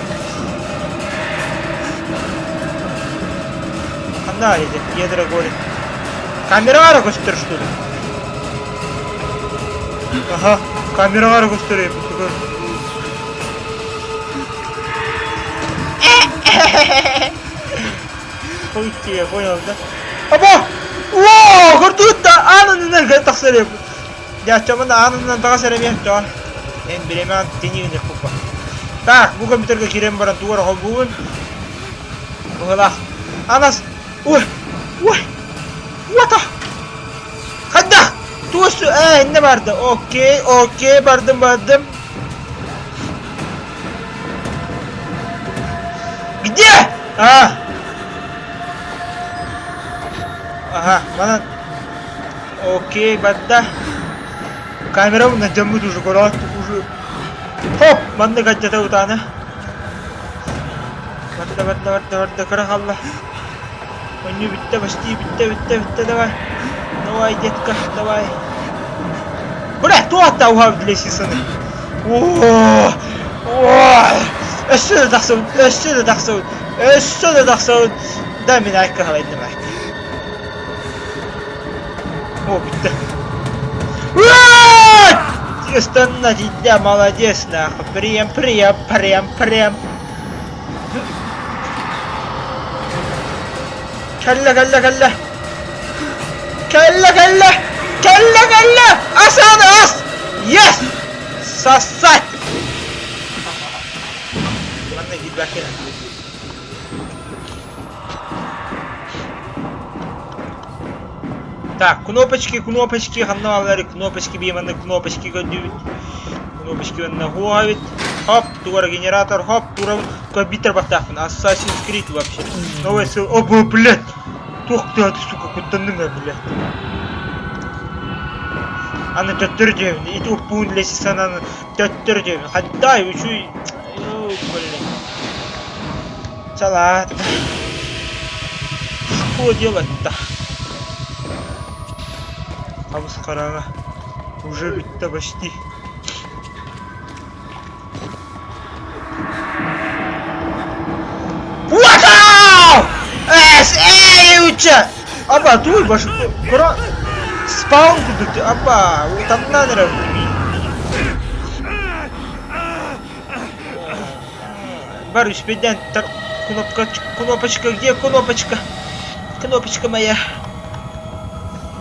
Анда, ядра горит. Камералар көстер, что ли? Ага, камералар көстер, Ой, понял, да? Або! Воу, гортута! Ананын тахсареп. Я чамана ананын тахсареп я. Эн биреман тенигине купа. Так, бу компьютерге кирем баран тугар хоббун. Бугала. Анас. Ой. Вата. Хадда. Туус не барды. Окей, бардым. Где? Ага, манан. Окей, бадда. Камера на жамму уже город уже. Хоп, манны гаджата утана. Бадда, карахалла. Оню битте, давай. Давай, детка, давай. Бля, туатта ухав для сисаны. О! Эшсүдө даксаут. Да, мен айка халайдым айк. О, битте. Станна тебя, молодец, нахуй. Прям. Калла. Ас. Yes! Сосать! Ладно, иди бахера. Так, кнопочки, ханналары, кнопочки, бейманы, кнопочки göndüğüt. Кнопочки önüne хуавит. Хоп, тугара генератор, хоп, тура компьютер бахтахпын. Assassin's Creed вообще. Новая ссылка. Оба, блядь! Тох ты, сука, кутаныңа, блядь. Аны төттөрдем, ит упун леси сананы төттөрдем. Хаттай, учуй. Ой, блядь. Салат. Что делать-то? Абыз қараңа. Уже бітті почти. Вау! Уча! Аба, дуй, башы, кора... Спаун кудукты, аба, утаннан рәвді. Бар, үспеден, кнопочка, где кнопочка? Кнопочка моя.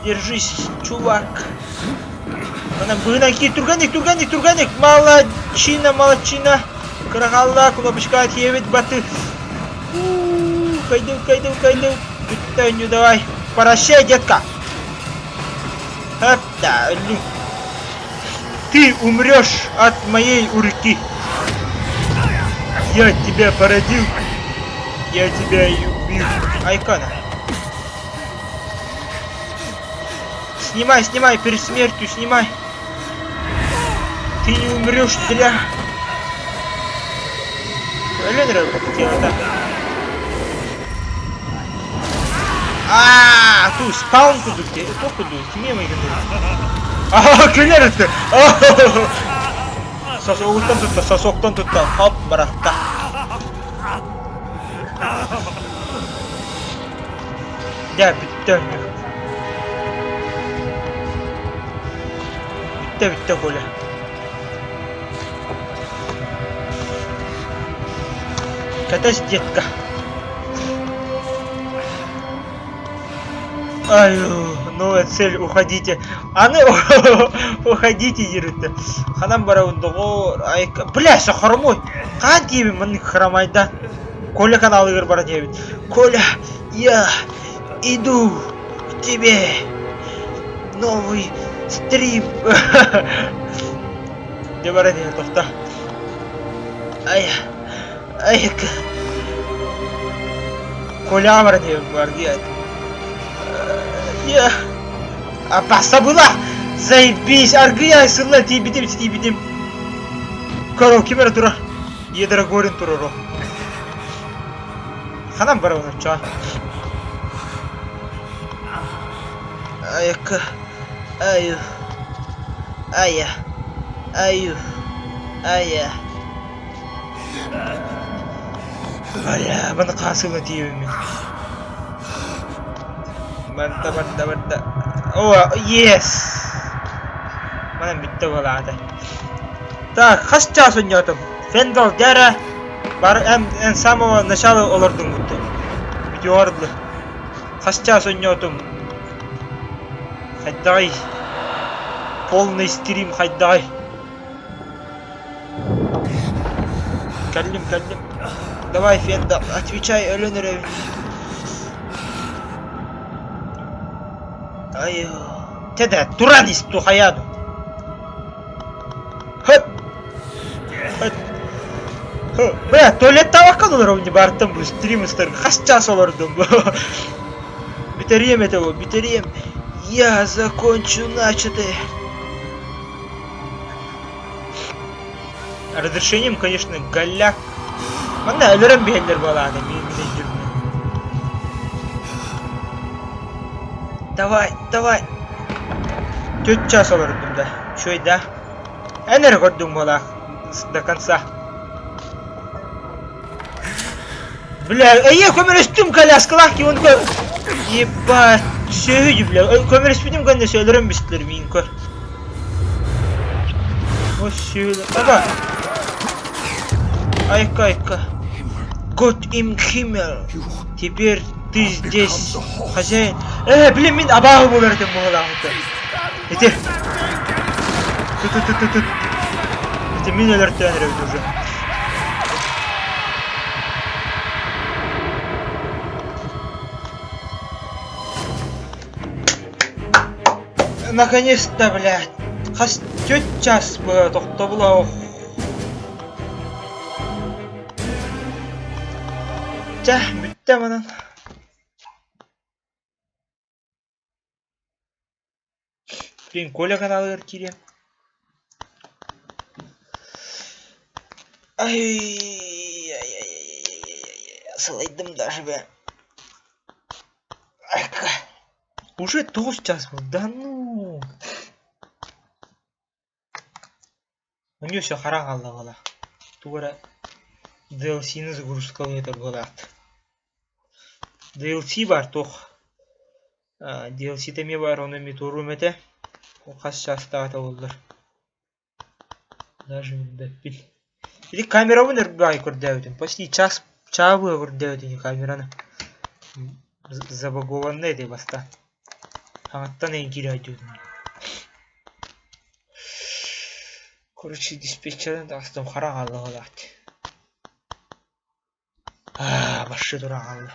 Держись, чувак. Mana быгынан ки турганик. Молодчина. Карагалла, кнопочка отъявит баты. Кайдым. Питанию давай. Прощай, детка. Да, ну. Ты умрешь от моей руки. Я тебя породил. Я тебя и убил. Айкана. Снимай, перед смертью снимай. Ты не умрешь зря. Ленера хотела так. Ту спаун кудuk diye. Çok kuduk. Kime mi gidiyor? Köler etti. Sosoktan tuttu. Hop bıraktı. Ya bitti. Bitti Коля. Катась, детка. Новая цель, уходите. Уходите, ерітті. Ханам барауындығы... Бля, хромой. Қан кейбі мұның хромайда. Коля каналы кір бара дейбін. Коля, я иду к тебе. Новый стрим. Не бара дейбін, тоқта. Коля бара дейбін, бар дейбін. Я... Паса была! Заебись! Аргия, сылла, тибидим. Коро, кемера тура. Едера горин тураро. Ханам бара оны, ча. Бля, бана қасылы тиебімен. Мантап. О, yes! Mana bitti balada. Так, kaç час oynadım? Fendal dere. Бар en самого начала olurdum bu. Videolardı. Kaç час oynadım? Хайдай. Полный стрим, хайдай. Калим. Давай, Фендал, отвечай, Эленере. Теда, турадис тухаяду. Бля, туалетте bakkallar oyunu barttan bu stream star. Kaç час olurdum? Bitireyim этого, bitireyim. Я закончу начатое. Разрешением, конечно, голяк. Манда ölürüm beğenir balada. Давай. 4 час olurdum da. Şöyle. Энер koydum bala. До конца. Бля, көмір үстім коляскалақ ки, он көр. Ебать, сөйді, бля. Көмір үстім көнде сөйлерім бістілер, мейін көр. О, сөйлі. Аба. Айка. Год им Химмер. Теперь ты здесь, хозяин. Блин, мен абағы болардым бұғылағыты. Еті. Тут. Еті, мен өлірті әніревді уже. Наконец-то, блядь. Хас 4 час было, тоқта было. Жа, бітті манан. Блин, Коля каналы кирем. Слайдым даже, бля. Уже 9 час был, да ну. У нее все харагала была. Тура DLC-ны загрузкалы торголат. DLC бар тох. DLC теме бар, оны митуру мете. Қас шастағата олдар. Даже бил. Или камера вынер бай көрдәвден. Почти час чабы көрдәвден камераны. Забагованный де баста. Аңаттан ең кире айдудым. Короче, диспетчерден тастым харагалы олат. Башы турагалы.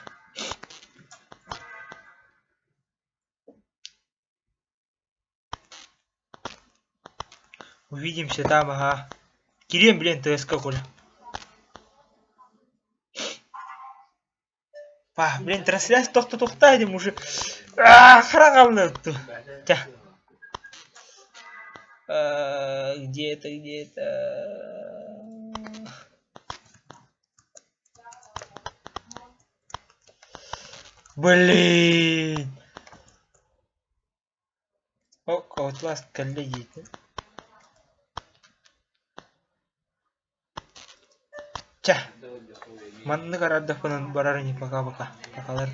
Увидимся там, ага. Кирем, блин, ТСК, Коля. Блин, трансляция тоқта едім уже. Харағалды өтті. Где-то. Блин. Outlast кәлі дейді. Манны қарарды фонын барары не пока-пока. Покалар.